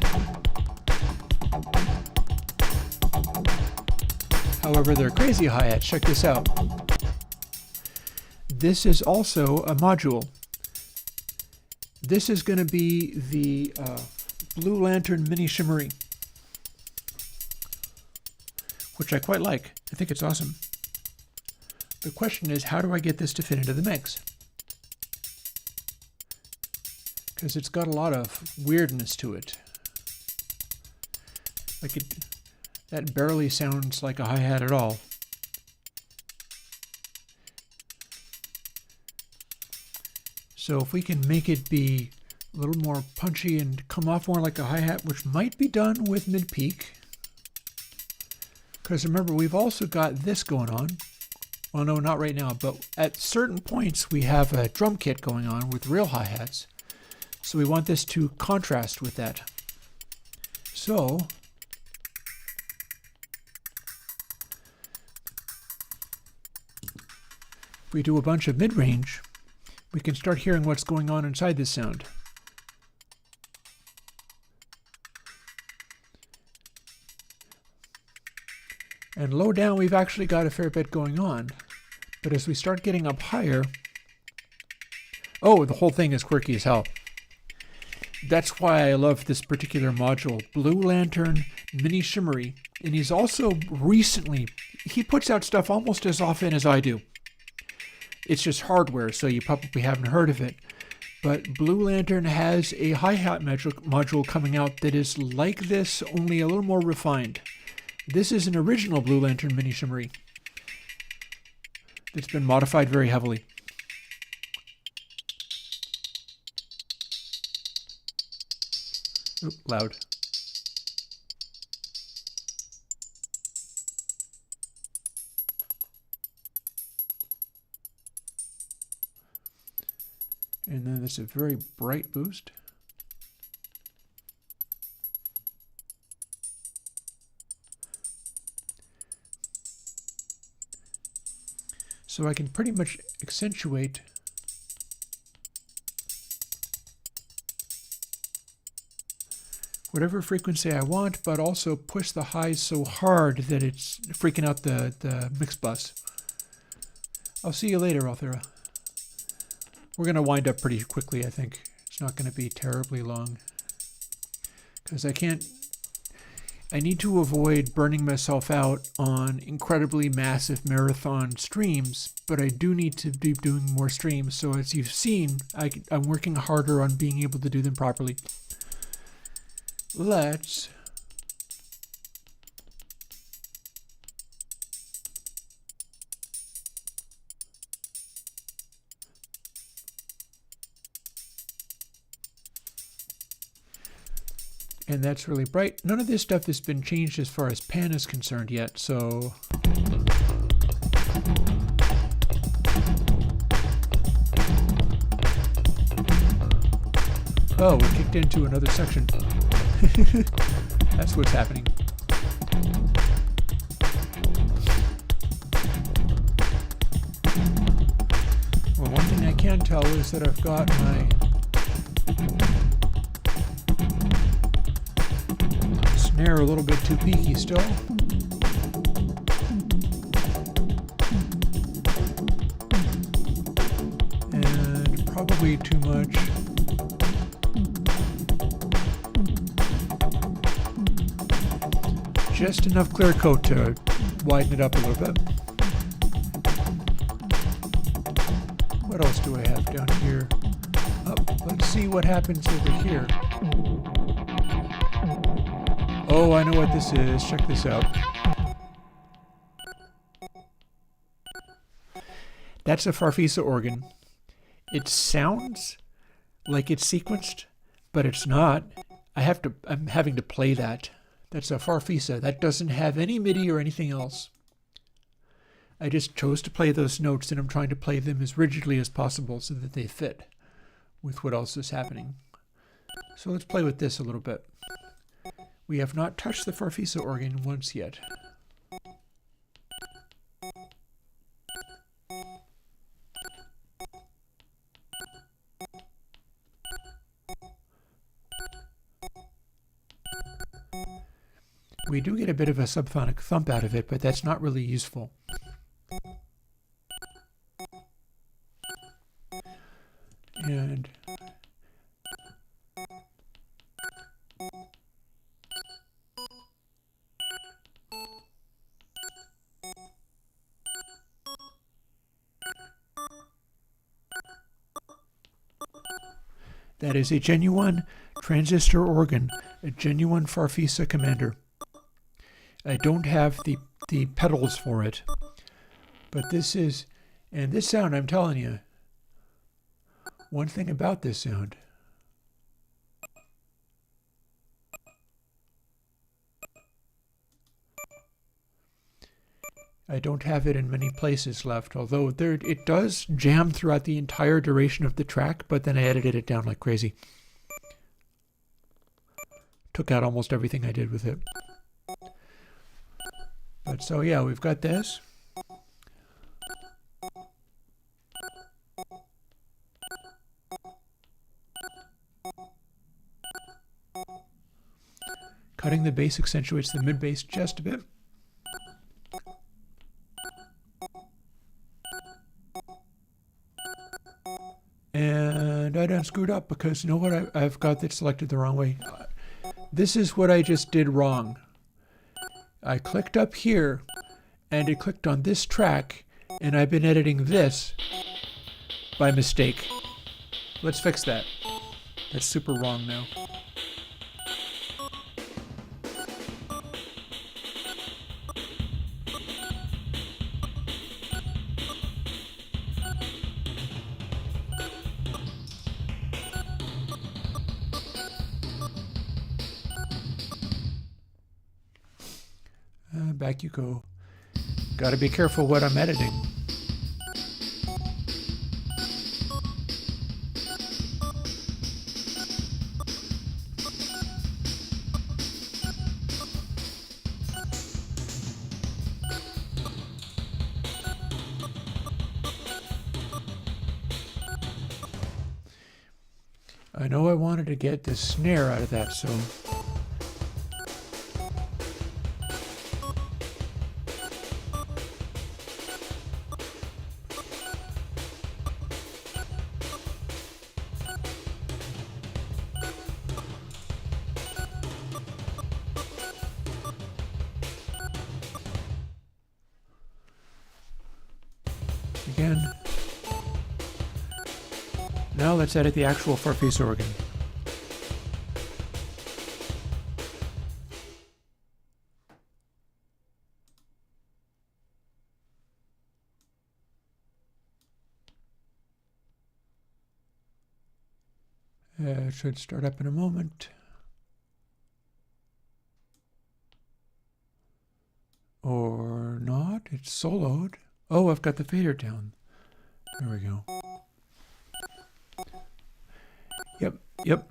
However, they're crazy hi-hats. Check this out. This is also a module. This is going to be the Blue Lantern Mini Shimmery, which I quite like. I think it's awesome. The question is, how do I get this to fit into the mix? Because it's got a lot of weirdness to it. Like that barely sounds like a hi-hat at all. So if we can make it be a little more punchy and come off more like a hi-hat, which might be done with mid-peak. Because remember, we've also got this going on. Well, no, not right now, but at certain points we have a drum kit going on with real hi-hats. So we want this to contrast with that. So if we do a bunch of mid-range, we can start hearing what's going on inside this sound. And low down, we've actually got a fair bit going on. But as we start getting up higher, oh, the whole thing is quirky as hell. That's why I love this particular module, Blue Lantern Mini Shimmery. And he's also recently, he puts out stuff almost as often as I do. It's just hardware, so you probably haven't heard of it. But Blue Lantern has a hi-hat module coming out that is like this, only a little more refined. This is an original Blue Lantern Mini Shimmery that's been modified very heavily. Oop, loud. And then there's a very bright boost. So I can pretty much accentuate whatever frequency I want, but also push the highs so hard that it's freaking out the mix bus. I'll see you later, Althera. We're going to wind up pretty quickly, I think. It's not going to be terribly long. Because I need to avoid burning myself out on incredibly massive marathon streams, but I do need to be doing more streams. So as you've seen, I'm working harder on being able to do them properly. Let's and that's really bright. None of this stuff has been changed as far as pan is concerned yet, so oh, we kicked into another section. That's what's happening. Well, one thing I can tell is that I've got my snare a little bit too peaky still. And probably too much. Just enough clear coat to widen it up a little bit. What else do I have down here? Let's see what happens over here. Oh, I know what this is. Check this out. That's a Farfisa organ. It sounds like it's sequenced, but it's not. I'm having to play that. That's a Farfisa. That doesn't have any MIDI or anything else. I just chose to play those notes, and I'm trying to play them as rigidly as possible so that they fit with what else is happening. So let's play with this a little bit. We have not touched the Farfisa organ once yet. We do get a bit of a subphonic thump out of it, but that's not really useful. And that is a genuine transistor organ, a genuine Farfisa commander. I don't have the pedals for it, but this is, and this sound, I'm telling you, one thing about this sound, I don't have it in many places left, although it does jam throughout the entire duration of the track, but then I edited it down like crazy. Took out almost everything I did with it. But so yeah, we've got this. Cutting the bass accentuates the mid bass just a bit. And I done screwed up because you know what? I've got that selected the wrong way. This is what I just did wrong. I clicked up here and it clicked on this track, and I've been editing this by mistake. Let's fix that. That's super wrong now. Back you go. Got to be careful what I'm editing. I know I wanted to get the snare out of that, so again. Now let's edit the actual Farfisa organ. It should start up in a moment. Or not. It's soloed. Oh, I've got the fader down. There we go. Yep.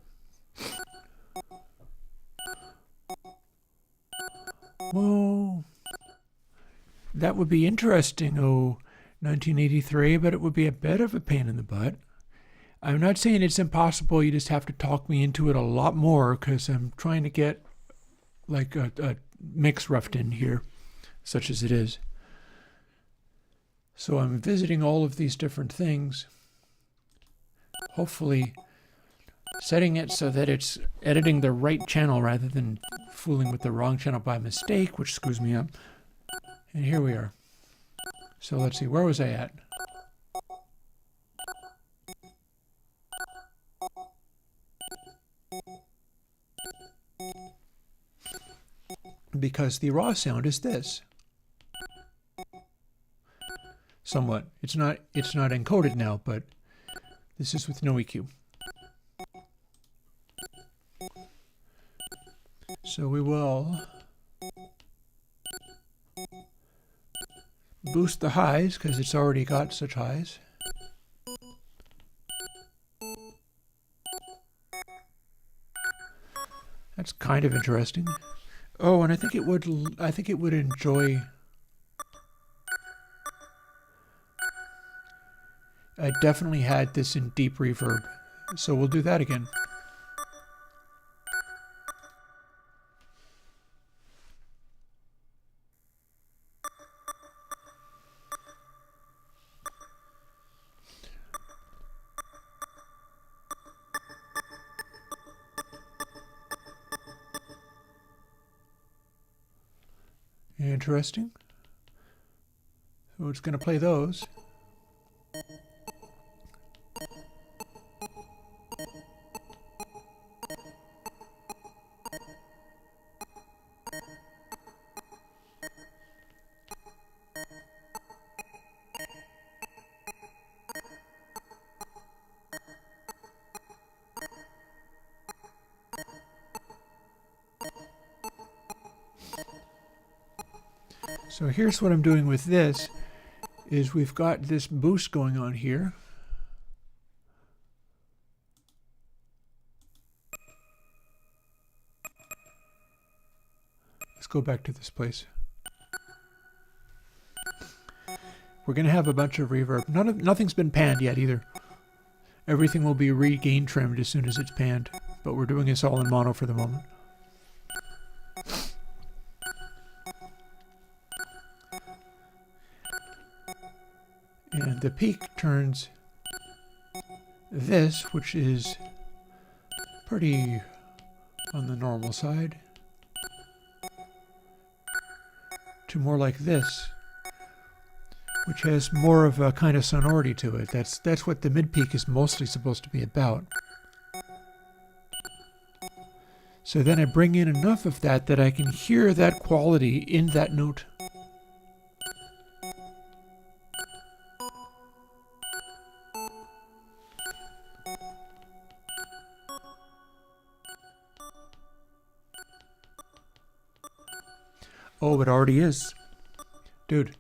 That would be interesting, 1983, but it would be a bit of a pain in the butt. I'm not saying it's impossible, you just have to talk me into it a lot more, because I'm trying to get like a mix roughed in here, such as it is. So I'm visiting all of these different things, hopefully setting it so that it's editing the right channel rather than fooling with the wrong channel by mistake, which screws me up. And here we are. So let's see, where was I at? Because the raw sound is this. Somewhat. It's not encoded now, but this is with no EQ. So we will boost the highs because it's already got such highs. That's kind of interesting. Oh, and I think it would enjoy. I definitely had this in deep reverb, so we'll do that again. Interesting. So it's going to play those. So here's what I'm doing with this, is we've got this boost going on here. Let's go back to this place. We're going to have a bunch of reverb. Nothing's been panned yet either. Everything will be regain trimmed as soon as it's panned, but we're doing this all in mono for the moment. And the peak turns this, which is pretty on the normal side, to more like this, which has more of a kind of sonority to it. That's what the mid-peak is mostly supposed to be about. So then I bring in enough of that that I can hear that quality in that note. Oh, it already is. Dude.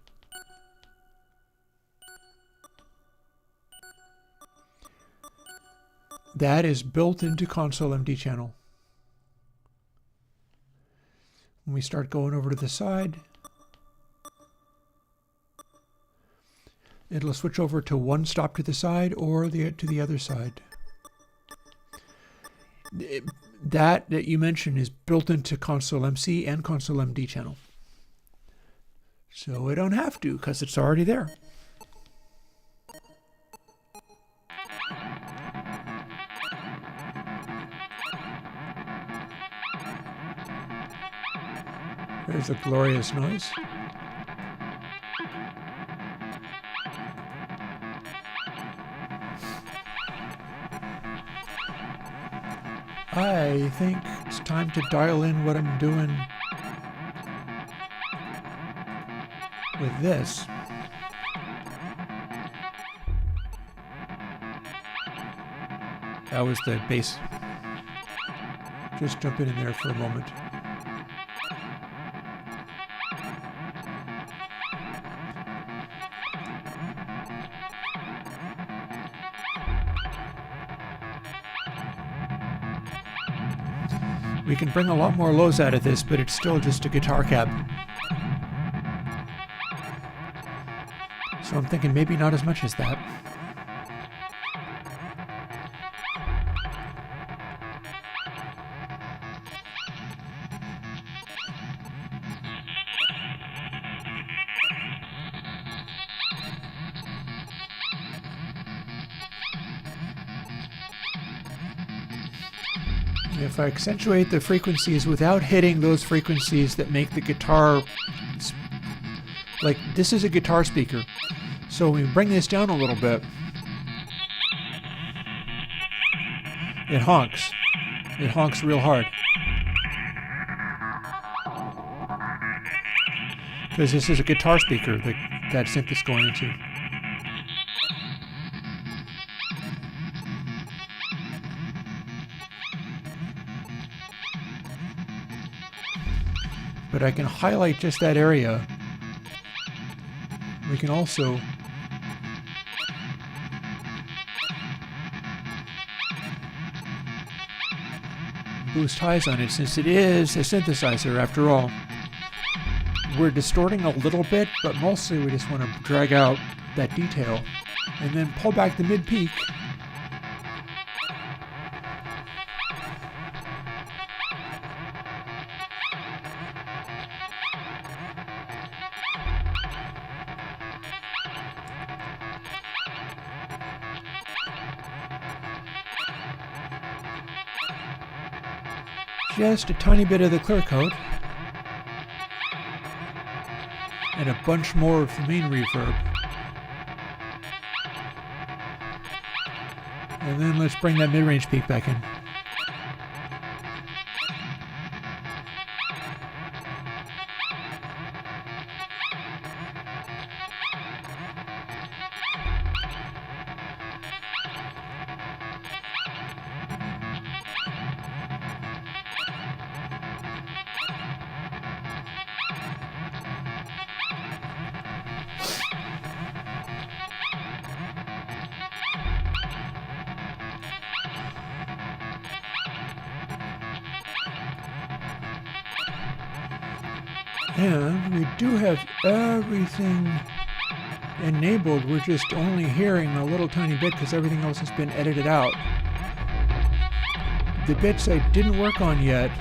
That is built into ConsoleMD channel. When we start going over to the side, it'll switch over to one stop to the side or to the other side. That you mentioned is built into ConsoleMC and ConsoleMD channel. So we don't have to, because it's already there. There's a glorious noise. I think it's time to dial in what I'm doing with this. That was the bass. Just jump in there for a moment. We can bring a lot more lows out of this, but it's still just a guitar cab. I'm thinking maybe not as much as that. If I accentuate the frequencies without hitting those frequencies that make the guitar, like this is a guitar speaker, so when we bring this down a little bit, it honks. It honks real hard. Because this is a guitar speaker that synth is going into. But I can highlight just that area. We can also boost highs on it, since it is a synthesizer after all. We're distorting a little bit, but mostly we just want to drag out that detail and then pull back the mid-peak. Just a tiny bit of the clear coat and a bunch more of the main reverb. And then let's bring that mid-range peak back in. And we do have everything enabled. We're just only hearing a little tiny bit because everything else has been edited out. The bits I didn't work on yet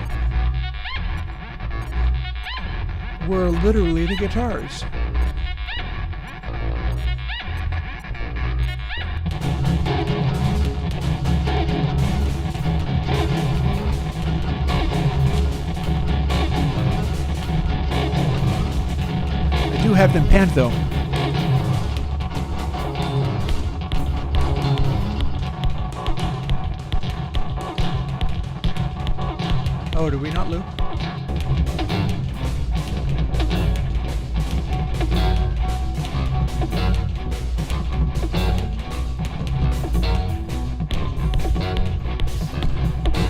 were literally the guitars. I do have them panned though. Oh, did we not loop?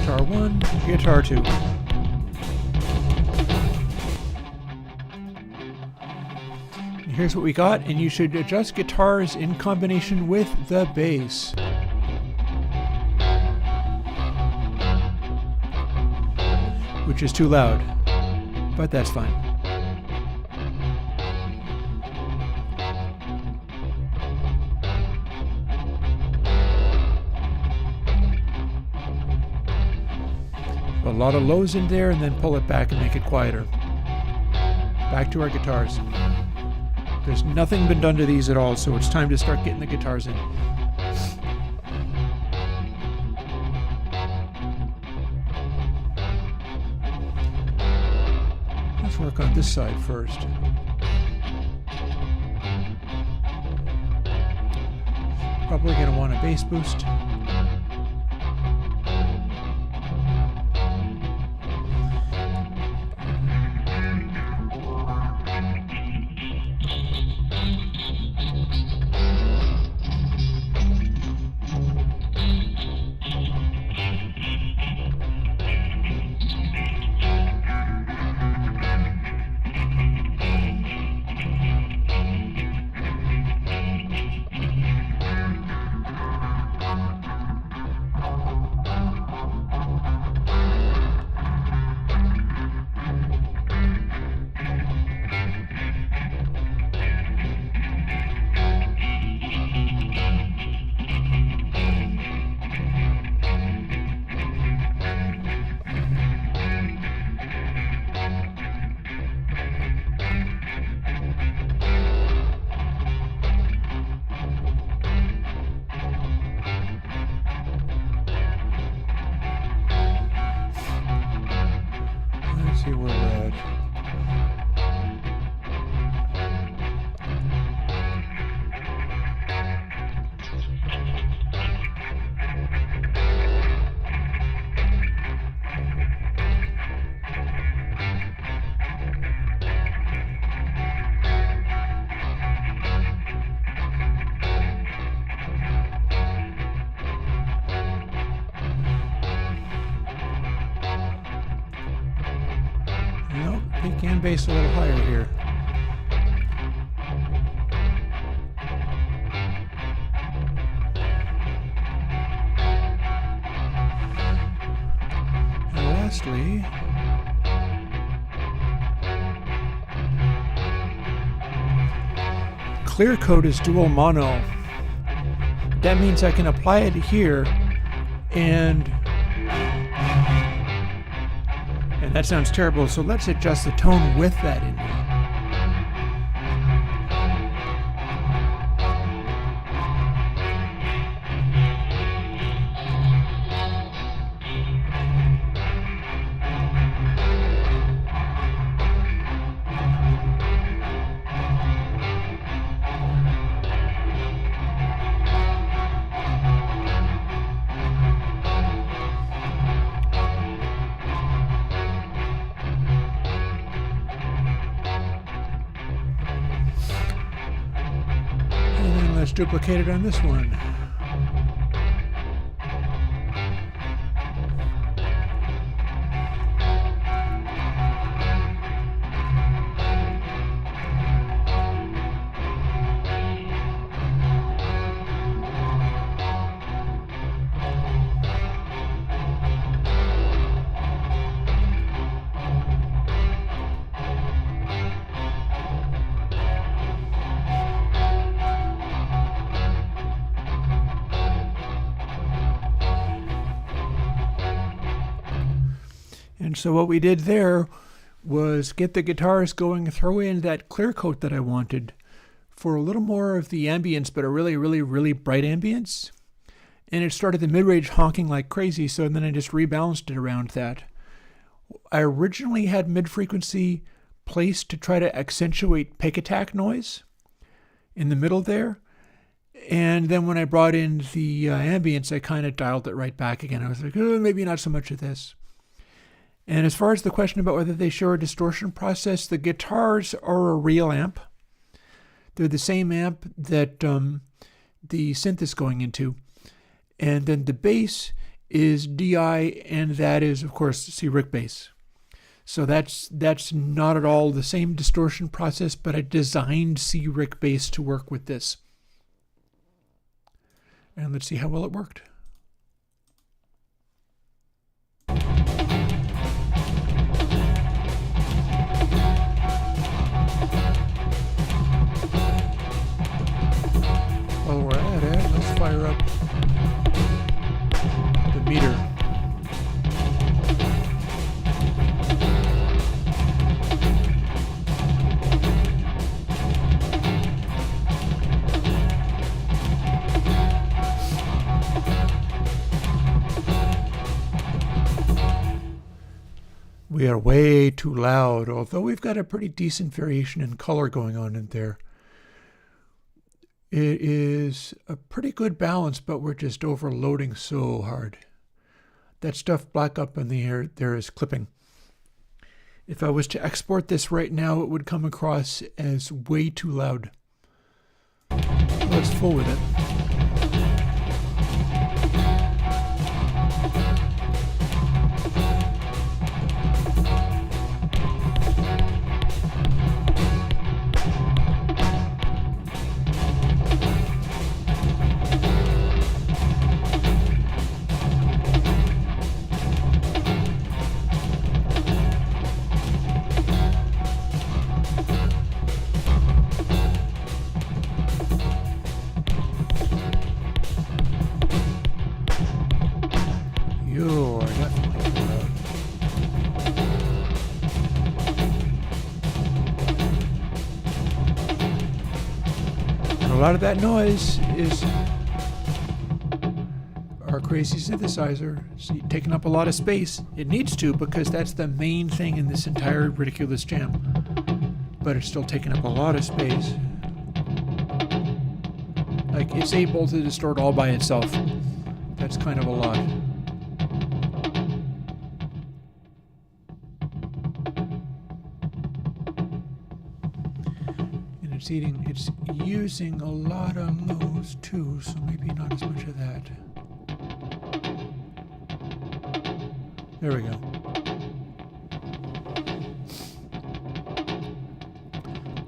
Guitar 1, guitar 2. Here's what we got, and you should adjust guitars in combination with the bass. Which is too loud, but that's fine. A lot of lows in there, and then pull it back and make it quieter. Back to our guitars. There's nothing been done to these at all, so it's time to start getting the guitars in. Let's work on this side first. Probably going to want a bass boost. see where we're at. Nope, peak and bass a little higher here. And lastly, clear coat is dual mono. That means I can apply it here and that sounds terrible, so let's adjust the tone with that in there. Let's duplicate it on this one. And so what we did there was get the guitars going, throw in that clear coat that I wanted for a little more of the ambience, but a really, really, really bright ambience. And it started the mid-range honking like crazy, so then I just rebalanced it around that. I originally had mid-frequency placed to try to accentuate pick attack noise in the middle there. And then when I brought in the ambience, I kind of dialed it right back again. I was like, oh, maybe not so much of this. And as far as the question about whether they show a distortion process, the guitars are a real amp. They're the same amp that the synth is going into. And then the bass is DI, and that is, of course, C-Rick bass. So that's not at all the same distortion process, but I designed C-Rick bass to work with this. And let's see how well it worked. While we're at it, let's fire up the meter. We are way too loud, although we've got a pretty decent variation in color going on in there. It is a pretty good balance, but we're just overloading so hard. That stuff black up in the air there is clipping. If I was to export this right now, it would come across as way too loud. Let's fool with it. You are definitely too loud. And a lot of that noise is our crazy synthesizer. It's taking up a lot of space. It needs to, because that's the main thing in this entire ridiculous jam. But it's still taking up a lot of space. Like, it's able to distort all by itself. That's kind of a lot. And it's using a lot of lows too, so maybe not as much of that. There we go.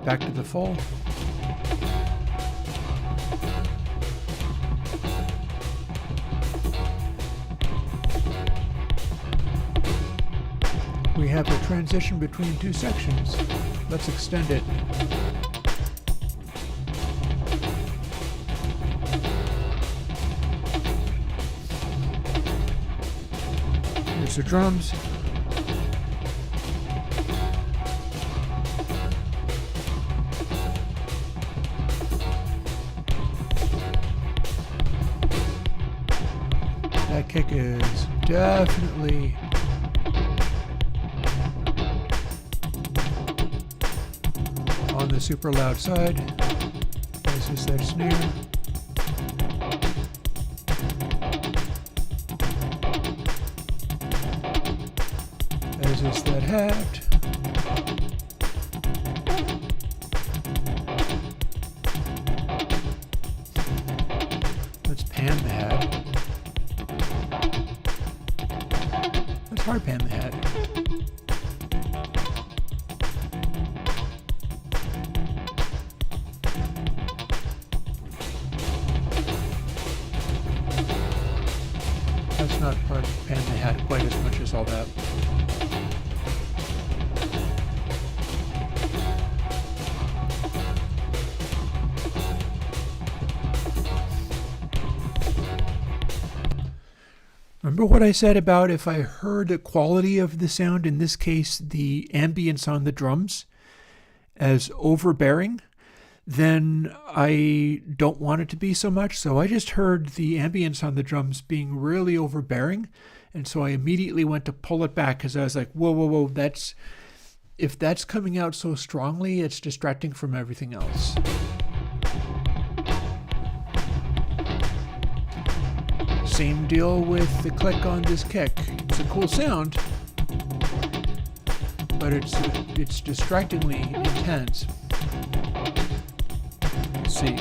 Back to the full. We have a transition between two sections. Let's extend it. Here's the drums. That kick is definitely on the super loud side. This is that snare. As is that hat. Let's pan the hat. Let's hard pan the hat. Let's not hard pan the hat quite as much as all that. Remember what I said about if I heard the quality of the sound, in this case the ambience on the drums, as overbearing, then I don't want it to be so much. So I just heard the ambience on the drums being really overbearing, and so I immediately went to pull it back, because I was like, whoa, whoa, whoa, if that's coming out so strongly, it's distracting from everything else. Same deal with the click on this kick. It's a cool sound, but it's distractingly intense. Let's see.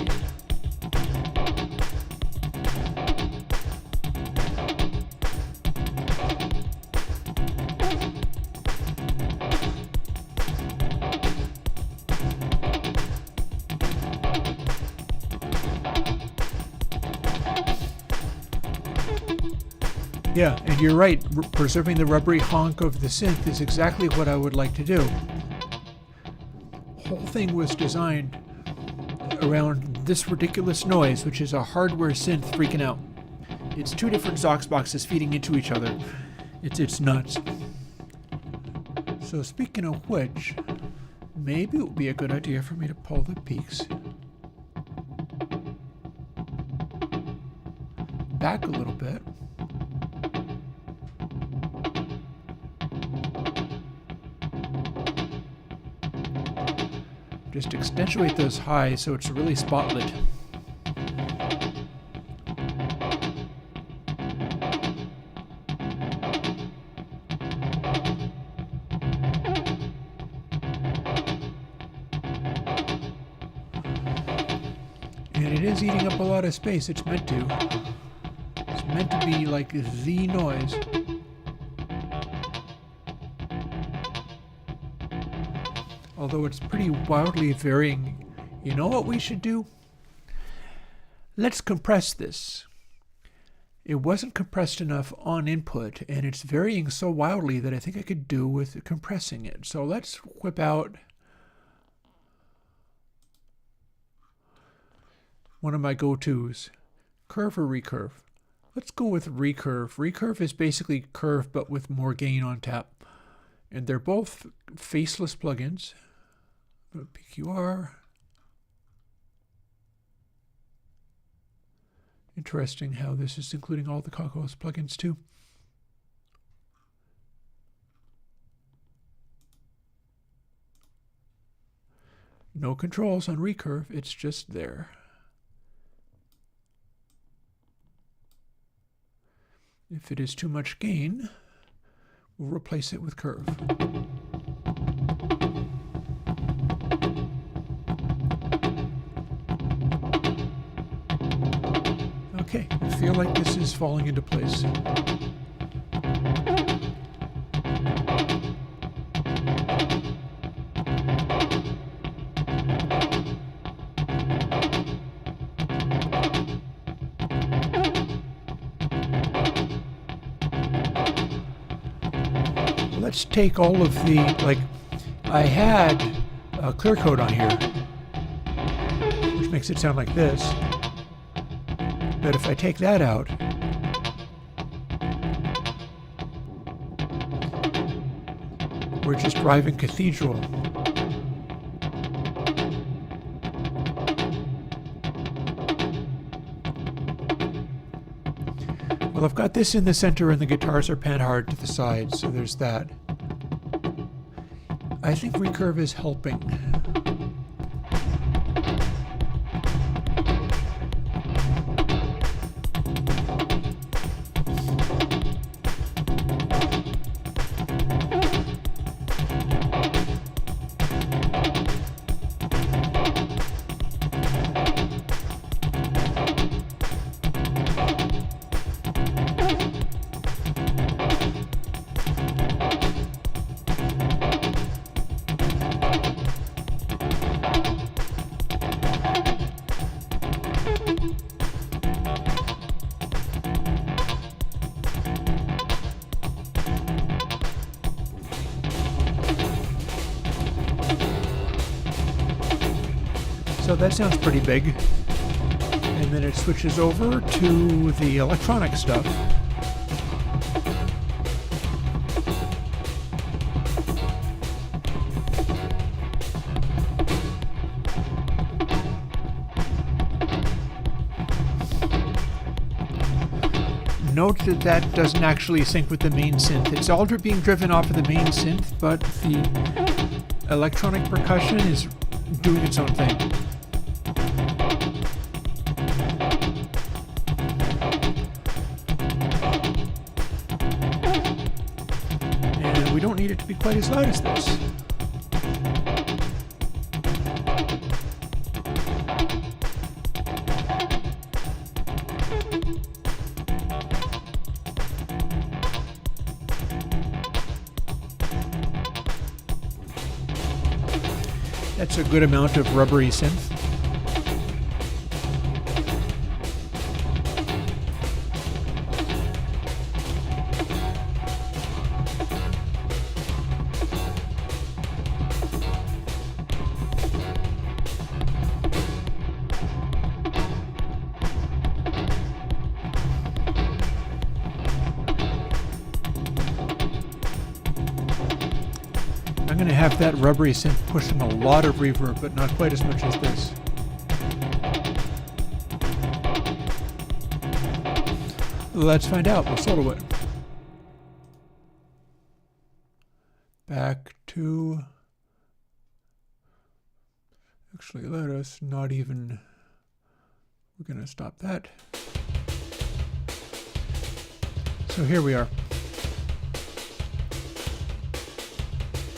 Yeah, and you're right. Preserving the rubbery honk of the synth is exactly what I would like to do. The whole thing was designed around this ridiculous noise, which is a hardware synth freaking out. It's two different Zox boxes feeding into each other. It's nuts. So speaking of which, maybe it would be a good idea for me to pull the peaks back a little bit. Just accentuate those highs so it's really spotlit. And it is eating up a lot of space. It's meant to. It's meant to be like the noise. Although it's pretty wildly varying. You know what we should do? Let's compress this. It wasn't compressed enough on input, and it's varying so wildly that I think I could do with compressing it. So let's whip out one of my go-tos. Curve or recurve? Let's go with recurve. Recurve is basically curve but with more gain on tap. And they're both faceless plugins. PQR. Interesting how this is including all the Cocos plugins too. No controls on recurve, it's just there. If it is too much gain, we'll replace it with curve. Okay, I feel like this is falling into place. Let's take all of the, like, I had a clear coat on here, which makes it sound like this. But if I take that out, we're just driving cathedral. Well, I've got this in the center and the guitars are pan hard to the side, so there's that. I think recurve is helping. So that sounds pretty big. And then it switches over to the electronic stuff. Note that that doesn't actually sync with the main synth. It's all being driven off of the main synth, but the electronic percussion is doing its own thing. And we don't need it to be quite as loud as this. That's a good amount of rubbery synth. I'm going to have that rubbery synth pushing a lot of reverb, but not quite as much as this. Let's find out. We'll solo it. Back to... Actually, let us not even... We're going to stop that. So here we are.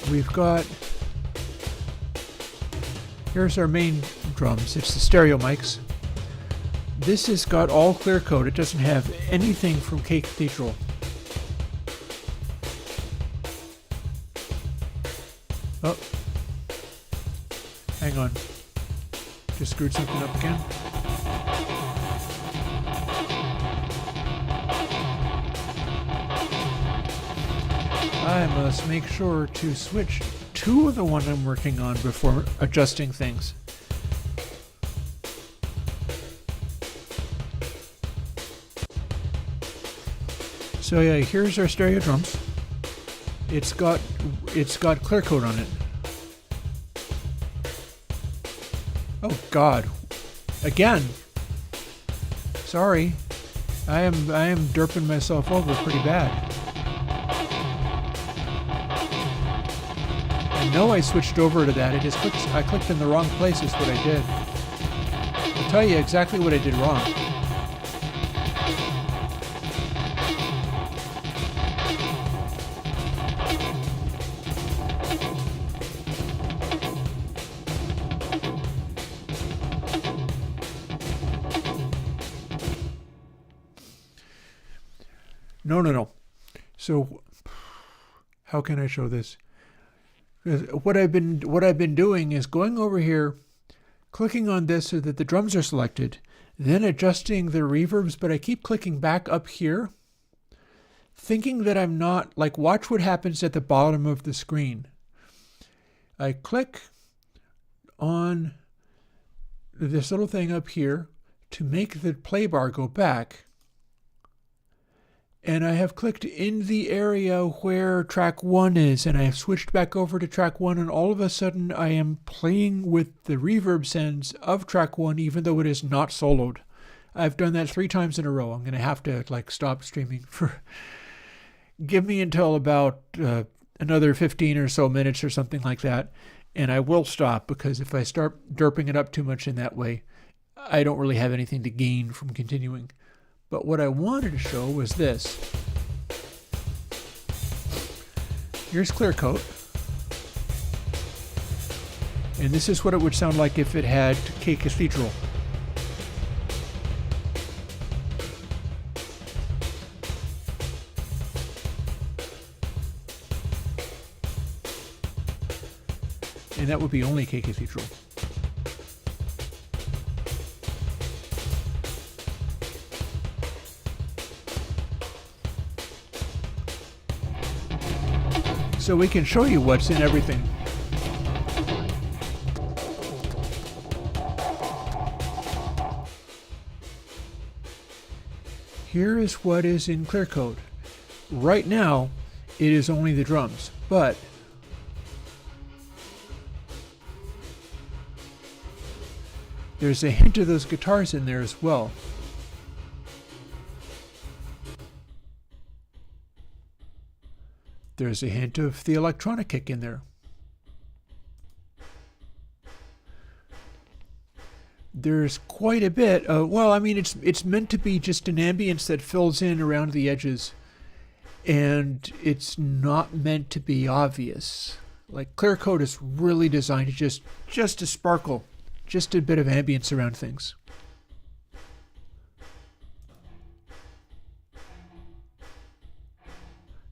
We've got, here's our main drums. It's the stereo mics. This has got all clear coat. It doesn't have anything from K Cathedral. Oh, hang on. Just screwed something up again. I must make sure to switch to the one I'm working on before adjusting things. So yeah, here's our stereo drums. It's got clear coat on it. Oh God, again. Sorry. I am derping myself over pretty bad. I know I switched over to that. I clicked in the wrong place is what I did. I'll tell you exactly what I did wrong. No. So how can I show this? What I've been doing is going over here, clicking on this so that the drums are selected, then adjusting the reverbs, but I keep clicking back up here, thinking that I'm not, like, watch what happens at the bottom of the screen. I click on this little thing up here to make the play bar go back. And I have clicked in the area where track 1 is, and I have switched back over to track 1, and all of a sudden I am playing with the reverb sends of track 1, even though it is not soloed. I've done that 3 times in a row. I'm going to have to stop streaming for... Give me until about another 15 or so minutes or something like that, and I will stop, because if I start derping it up too much in that way, I don't really have anything to gain from continuing. But what I wanted to show was this. Here's Clear Coat. And this is what it would sound like if it had K Cathedral. And that would be only K Cathedral. So we can show you what's in everything. Here is what is in Clear Coat. Right now, it is only the drums, but there's a hint of those guitars in there as well. There's a hint of the electronic kick in there. There's quite a bit. Well, I mean, it's meant to be just an ambience that fills in around the edges, and it's not meant to be obvious. Like, Clear Coat is really designed to just to sparkle, just a bit of ambience around things.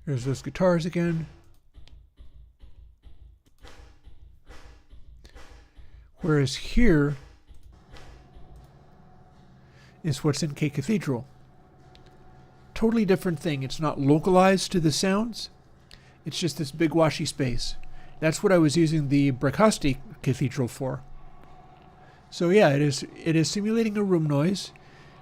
There's those guitars again. Whereas here is what's in K Cathedral. Totally different thing. It's not localized to the sounds. It's just this big washy space. That's what I was using the Bracasti Cathedral for. So yeah, it is simulating a room noise.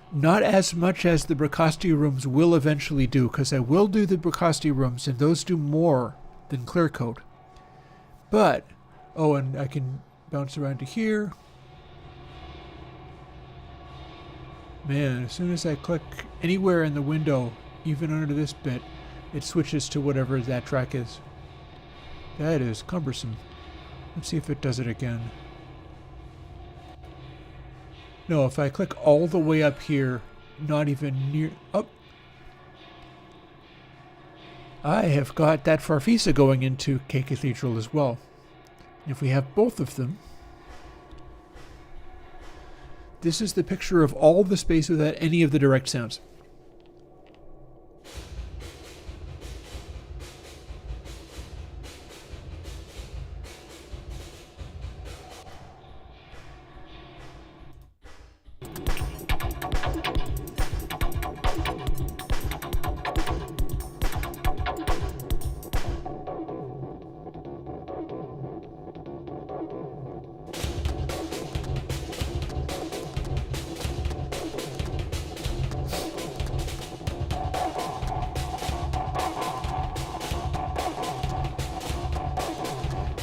Not as much as the Bracasti rooms will eventually do, because I will do the Bracasti rooms, and those do more than Clear Coat. But, oh, and I can bounce around to here. Man, as soon as I click anywhere in the window, even under this bit, it switches to whatever that track is. That is cumbersome. Let's see if it does it again. No, if I click all the way up here, not even near... Oh! I have got that Farfisa going into K Cathedral as well. If we have both of them... This is the picture of all the space without any of the direct sounds.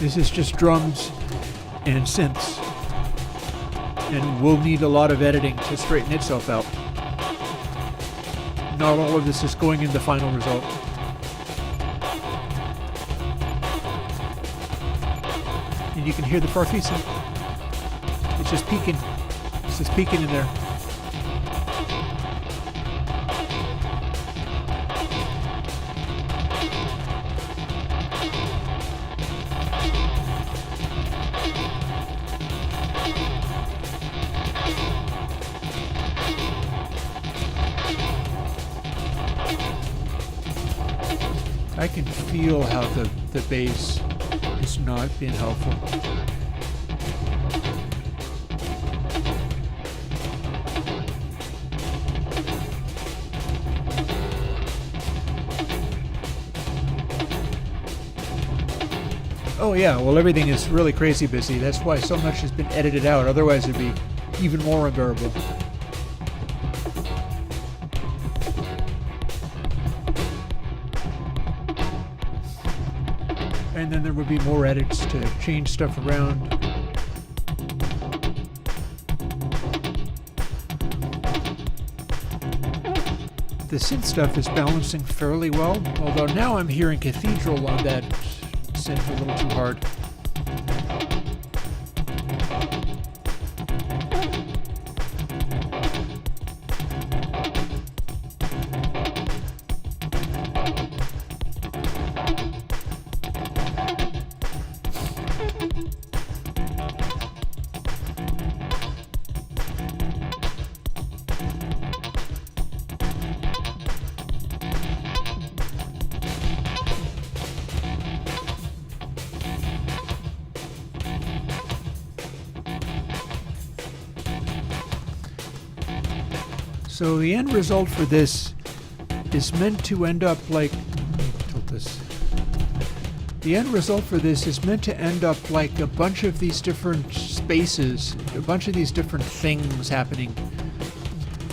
This is just drums and synths, and will need a lot of editing to straighten itself out. not all of this is going in the final result. And you can hear the farfisa. It's just peaking. It's just peaking in there. I can feel how the bass is not being helpful. Oh yeah, well everything is really crazy busy. That's why so much has been edited out. Otherwise it'd be even more unbearable. And then there would be more edits to change stuff around. The synth stuff is balancing fairly well, although now I'm hearing Cathedral on that synth a little too hard. So the end result for this is meant to end up like, tilt this. The end result for this is meant to end up like a bunch of these different spaces, a bunch of these different things happening,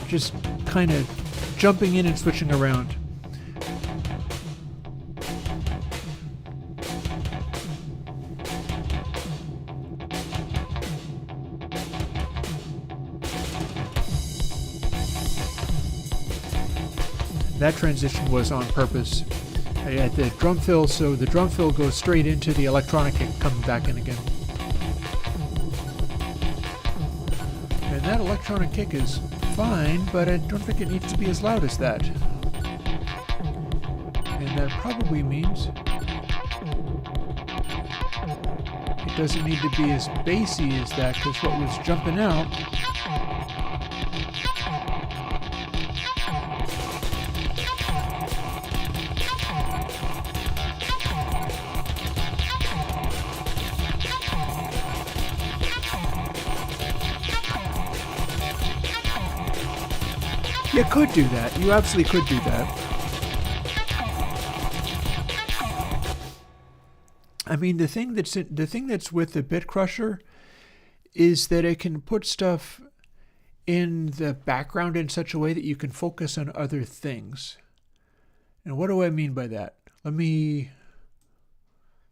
just kind of jumping in and switching around. That transition was on purpose. I had the drum fill, so the drum fill goes straight into the electronic kick coming back in again. And that electronic kick is fine, but I don't think it needs to be as loud as that. And that probably means it doesn't need to be as bassy as that, because what was jumping out you could do that. You absolutely could do that. I mean, the thing that's with the Bit Crusher is that it can put stuff in the background in such a way that you can focus on other things. And what do I mean by that? Let me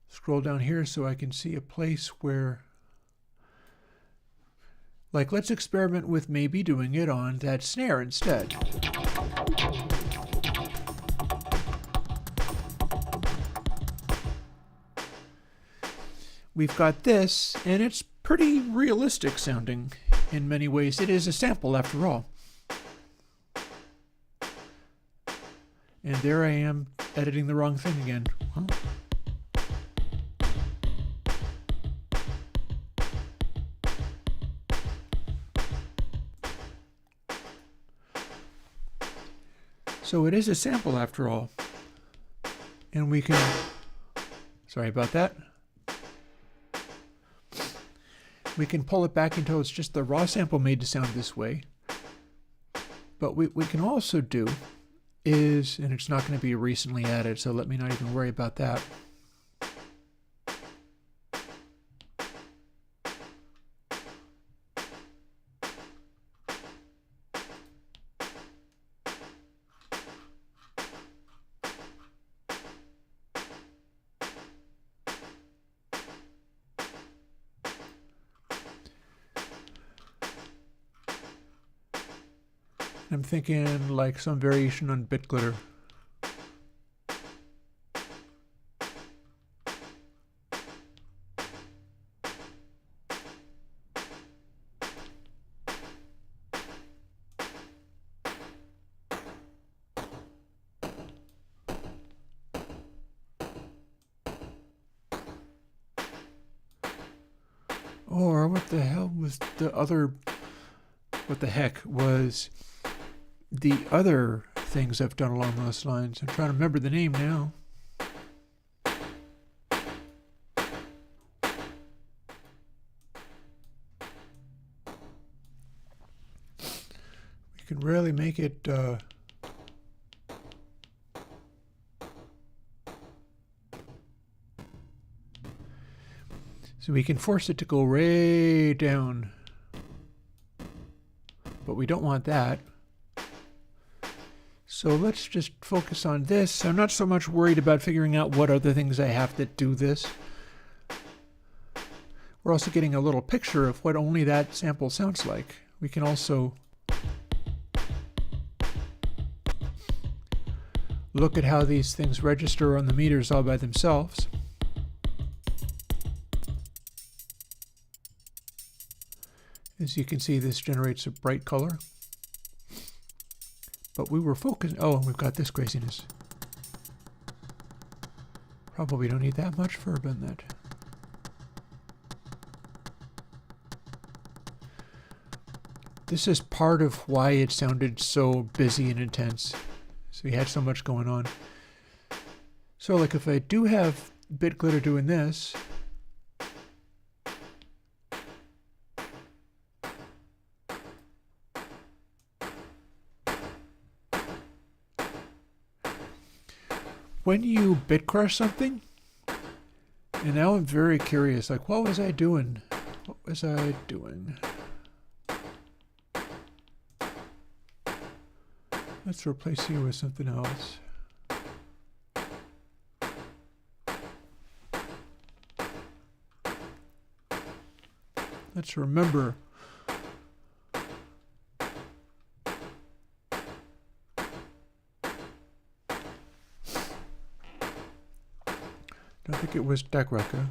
scroll down here so I can see a place where, like, let's experiment with maybe doing it on that snare instead. We've got this, and it's pretty realistic sounding in many ways. It is a sample after all. And there I am editing the wrong thing again. Huh? So it is a sample after all. And we can, sorry about that. We can pull it back until it's just the raw sample made to sound this way. But what we can also do is, and it's not going to be recently added, so let me not even worry about that. I'm thinking like some variation on bit glitter. Or what the hell was the other, what the heck was the other things I've done along those lines? I'm trying to remember the name now. We can really make it so we can force it to go way down, but we don't want that. So let's just focus on this. I'm not so much worried about figuring out what other things I have that do this. We're also getting a little picture of what only that sample sounds like. We can also look at how these things register on the meters all by themselves. As you can see, this generates a bright color. But we were focused. Oh, and we've got this craziness. Probably don't need that much verb in that. This is part of why it sounded so busy and intense. So we had so much going on. So like if I do have bit glitter doing this, when you bit crush something, and now I'm very curious, like what was I doing? What was I doing? Let's replace you with something else. Let's remember. I don't think it was Degreka.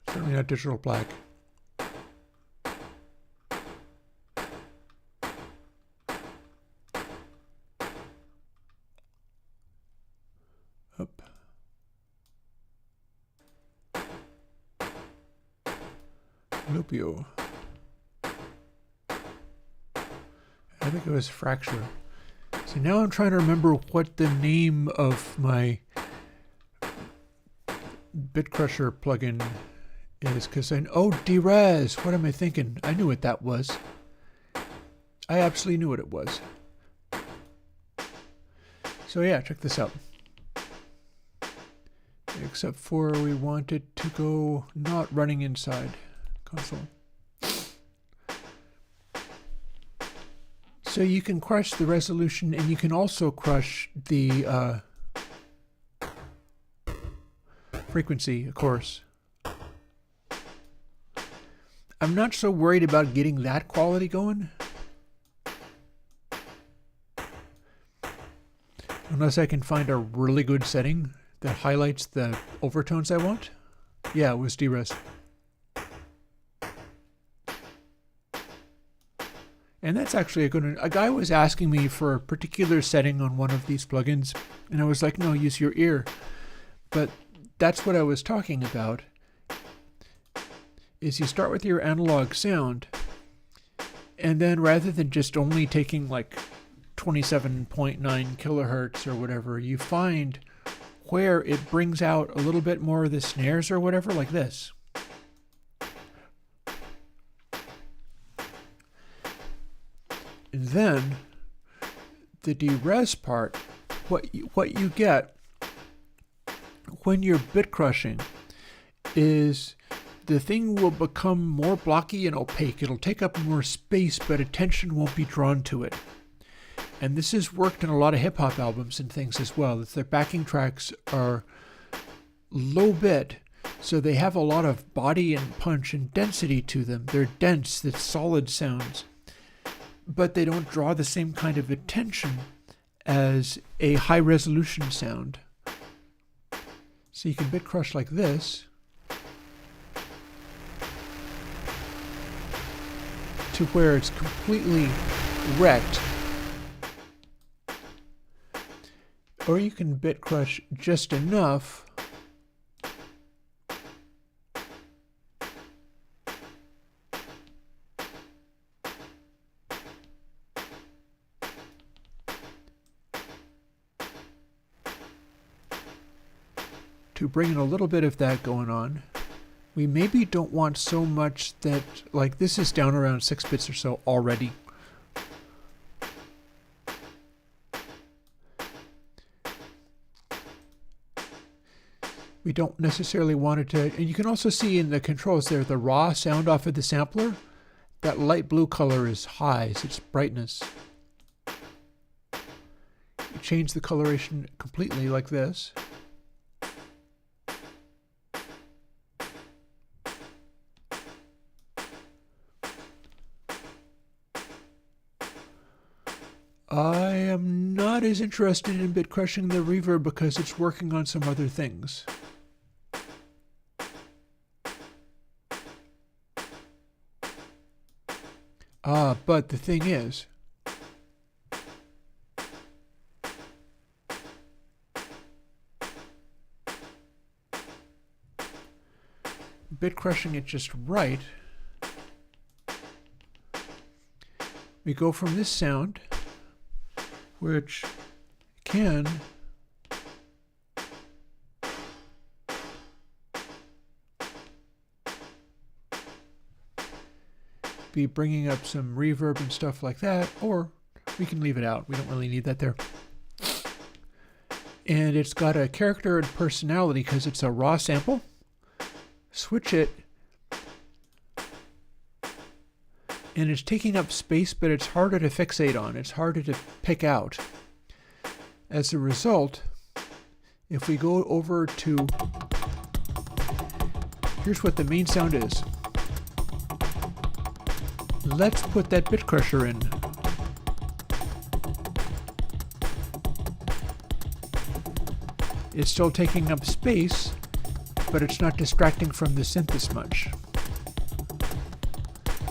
Certainly not digital black. Up. Lupio. I think it was Fracture. So now I'm trying to remember what the name of my Bit Crusher plugin is, because Derez. What am I thinking? I knew what that was. I absolutely knew what it was. So yeah, check this out. Except for we want it to go not running inside console. So you can crush the resolution, and you can also crush the frequency, of course. I'm not so worried about getting that quality going, unless I can find a really good setting that highlights the overtones I want. Yeah, it was Derez. And that's actually a good one. A guy was asking me for a particular setting on one of these plugins, and I was like, no, use your ear. But that's what I was talking about, is you start with your analog sound, and then rather than just only taking like 27.9 kilohertz or whatever, you find where it brings out a little bit more of the snares or whatever, like this. And then the Derez part, what you get when you're bit crushing is the thing will become more blocky and opaque. It'll take up more space, but attention won't be drawn to it. And this has worked in a lot of hip-hop albums and things as well. That their backing tracks are low bit, so they have a lot of body and punch and density to them. They're dense, that's solid sounds. but they don't draw the same kind of attention as a high resolution sound. So you can bit crush like this to where it's completely wrecked. Or you can bit crush just enough to bring in a little bit of that going on. We maybe don't want so much that, like, this is down around 6 bits or so already. We don't necessarily want it to, and you can also see in the controls there, the raw sound off of the sampler, that light blue color is high, so it's brightness. You change the coloration completely like this. I am not as interested in bit crushing the reverb because it's working on some other things. But the thing is, bit crushing it just right, we go from this sound, which can be bringing up some reverb and stuff like that, or we can leave it out. We don't really need that there. And it's got a character and personality because it's a raw sample. Switch it, and it's taking up space, but it's harder to fixate on. It's harder to pick out. As a result, if we go over to, here's what the main sound is. Let's put that bit crusher in. It's still taking up space, but it's not distracting from the synth as much.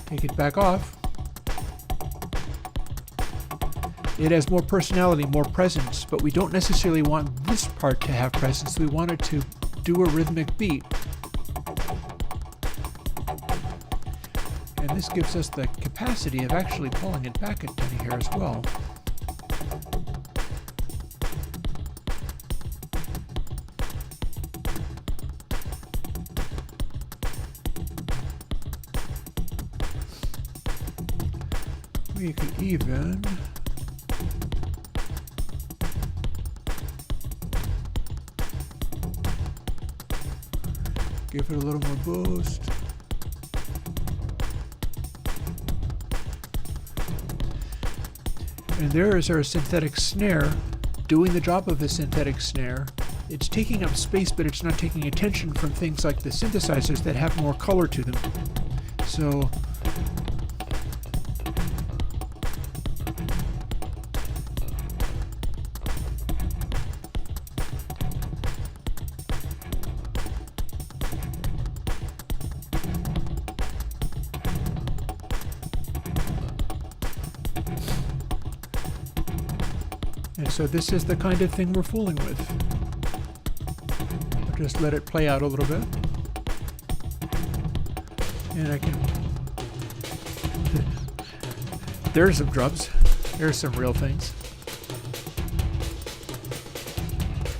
Take it back off. It has more personality, more presence, but we don't necessarily want this part to have presence. We want it to do a rhythmic beat. And this gives us the capacity of actually pulling it back a tiny hair as well. We could even give it a little more boost. And there is our synthetic snare doing the job of a synthetic snare. It's taking up space, but it's not taking attention from things like the synthesizers that have more color to them. So so this is the kind of thing we're fooling with. I'll just let it play out a little bit. And I can... There's some drums. There's some real things.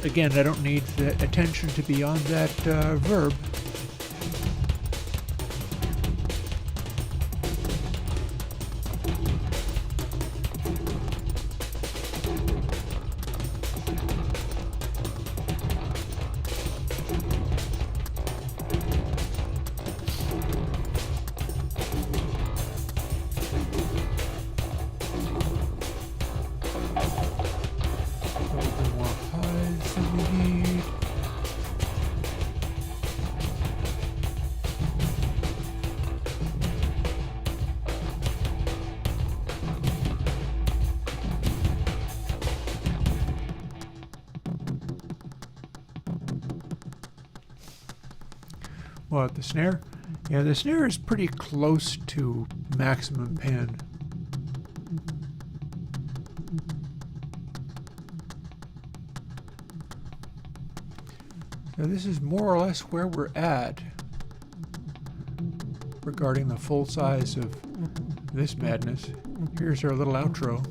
Again, I don't need the attention to be on that verb. What, the snare? Yeah, the snare is pretty close to maximum pan. So this is more or less where we're at regarding the full size of this madness. Here's our little outro.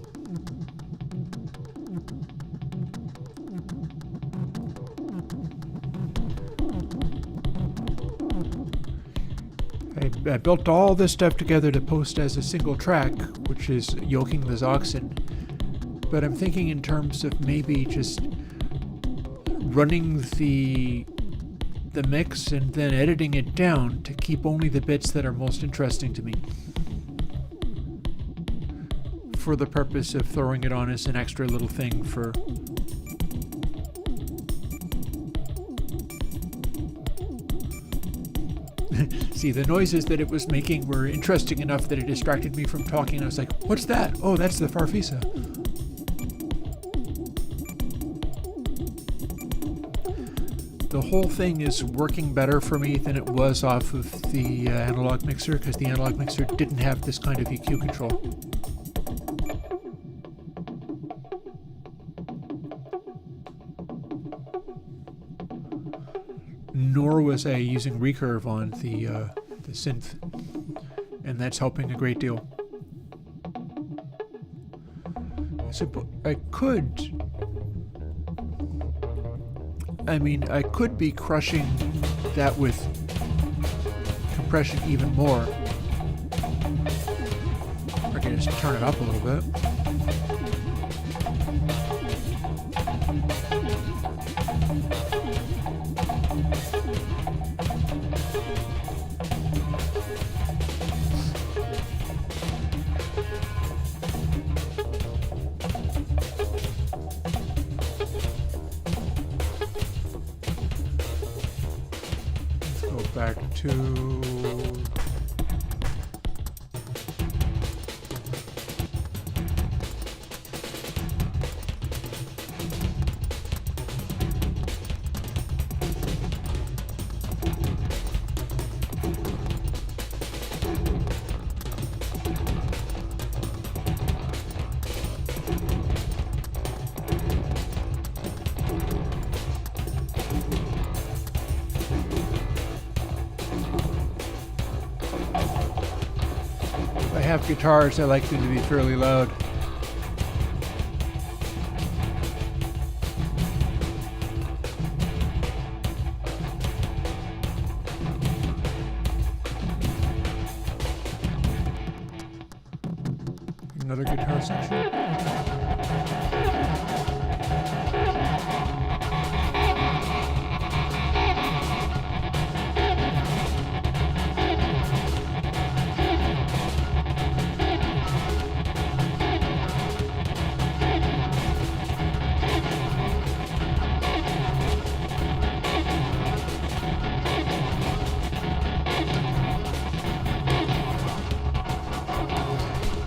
I built all this stuff together to post as a single track, which is Yoking the x0xen. But I'm thinking in terms of maybe just running the mix and then editing it down to keep only the bits that are most interesting to me, for the purpose of throwing it on as an extra little thing for see, the noises that it was making were interesting enough that it distracted me from talking. I was like, what's that? Oh, that's the Farfisa. The whole thing is working better for me than it was off of the analog mixer, because the analog mixer didn't have this kind of EQ control. Nor was I using recurve on the synth, and that's helping a great deal. So I could be crushing that with compression even more. I can just turn it up a little bit. Back to have guitars, I like them to be fairly loud. Another guitar section.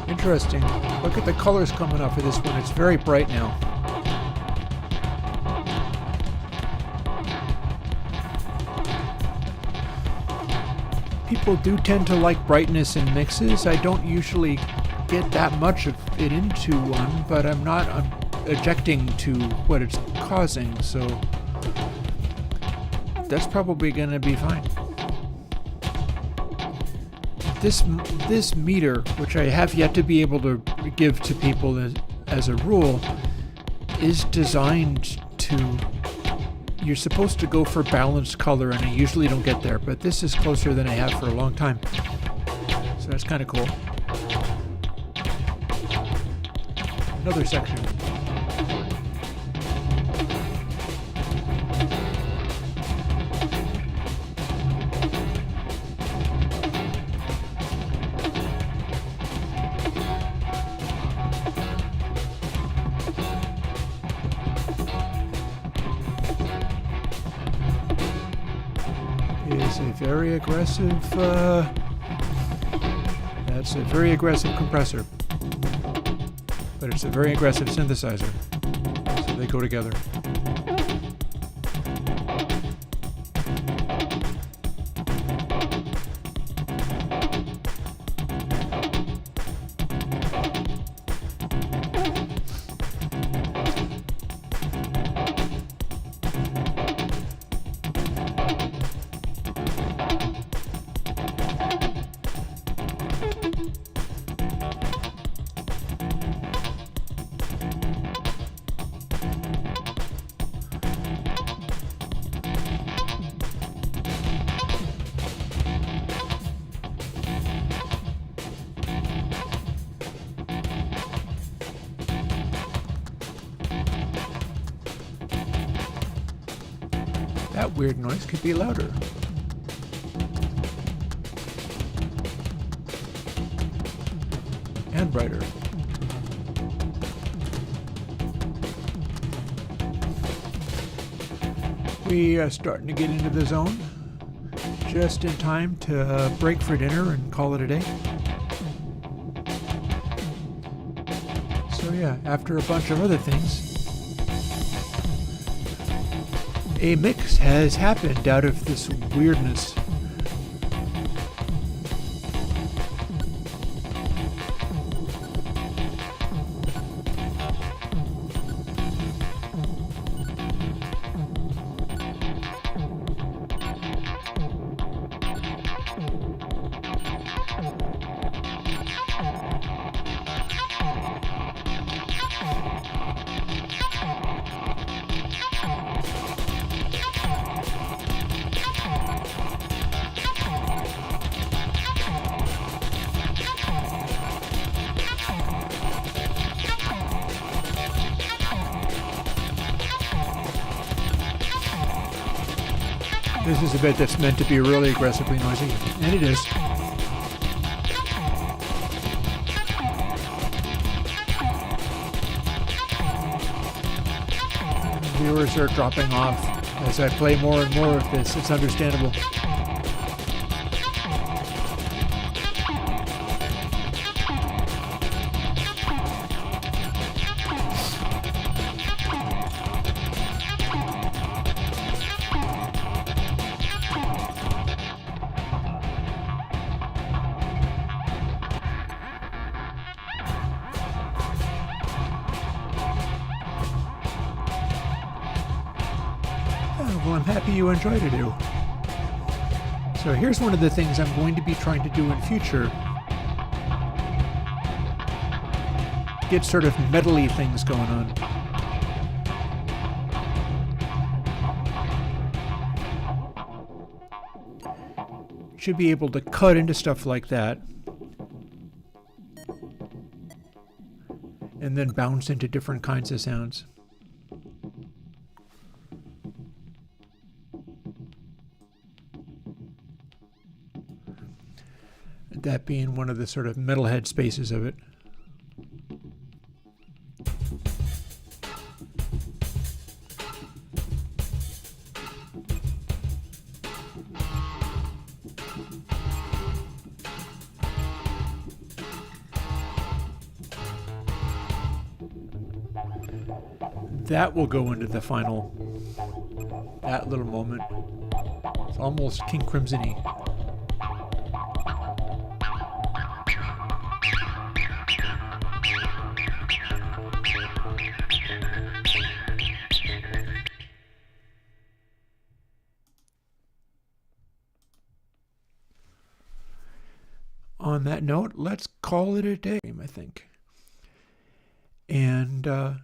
Interesting. Look at the colors coming up for this one. It's very bright now. People do tend to like brightness in mixes. I don't usually get that much of it into one, but I'm objecting to what it's causing, so that's probably going to be fine. This meter, which I have yet to be able to give to people as a rule, is designed to... You're supposed to go for balanced color, and I usually don't get there, but this is closer than I have for a long time. So that's kind of cool. Another section. Is a very aggressive, that's a very aggressive compressor, but it's a very aggressive synthesizer, so they go together. That weird noise could be louder. And brighter. We are starting to get into the zone. Just in time to break for dinner and call it a day. So yeah, after a bunch of other things, a mix has happened out of this weirdness. This is a bit that's meant to be really aggressively noisy, and it is. Viewers are dropping off as I play more and more of this. It's understandable. Well, I'm happy you enjoyed it. So here's one of the things I'm going to be trying to do in future. Get sort of metal-y things going on. Should be able to cut into stuff like that. And then bounce into different kinds of sounds. That being one of the sort of metalhead spaces of it. That will go into the final, that little moment. It's almost King Crimson-y. On that note, let's call it a day, I think. And, well,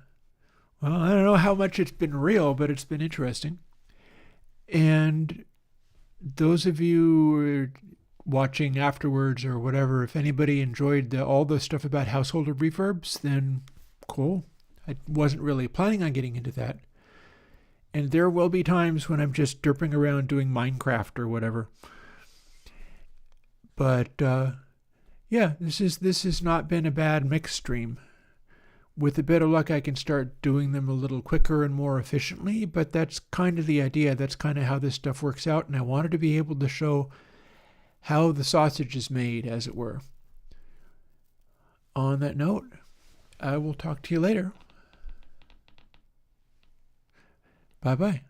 I don't know how much it's been real, but it's been interesting. And those of you who are watching afterwards or whatever, if anybody enjoyed all the stuff about household reverbs, then cool. I wasn't really planning on getting into that. And there will be times when I'm just derping around doing Minecraft or whatever. But, yeah, this has not been a bad mix stream. With a bit of luck, I can start doing them a little quicker and more efficiently, but that's kind of the idea. That's kind of how this stuff works out, and I wanted to be able to show how the sausage is made, as it were. On that note, I will talk to you later. Bye-bye.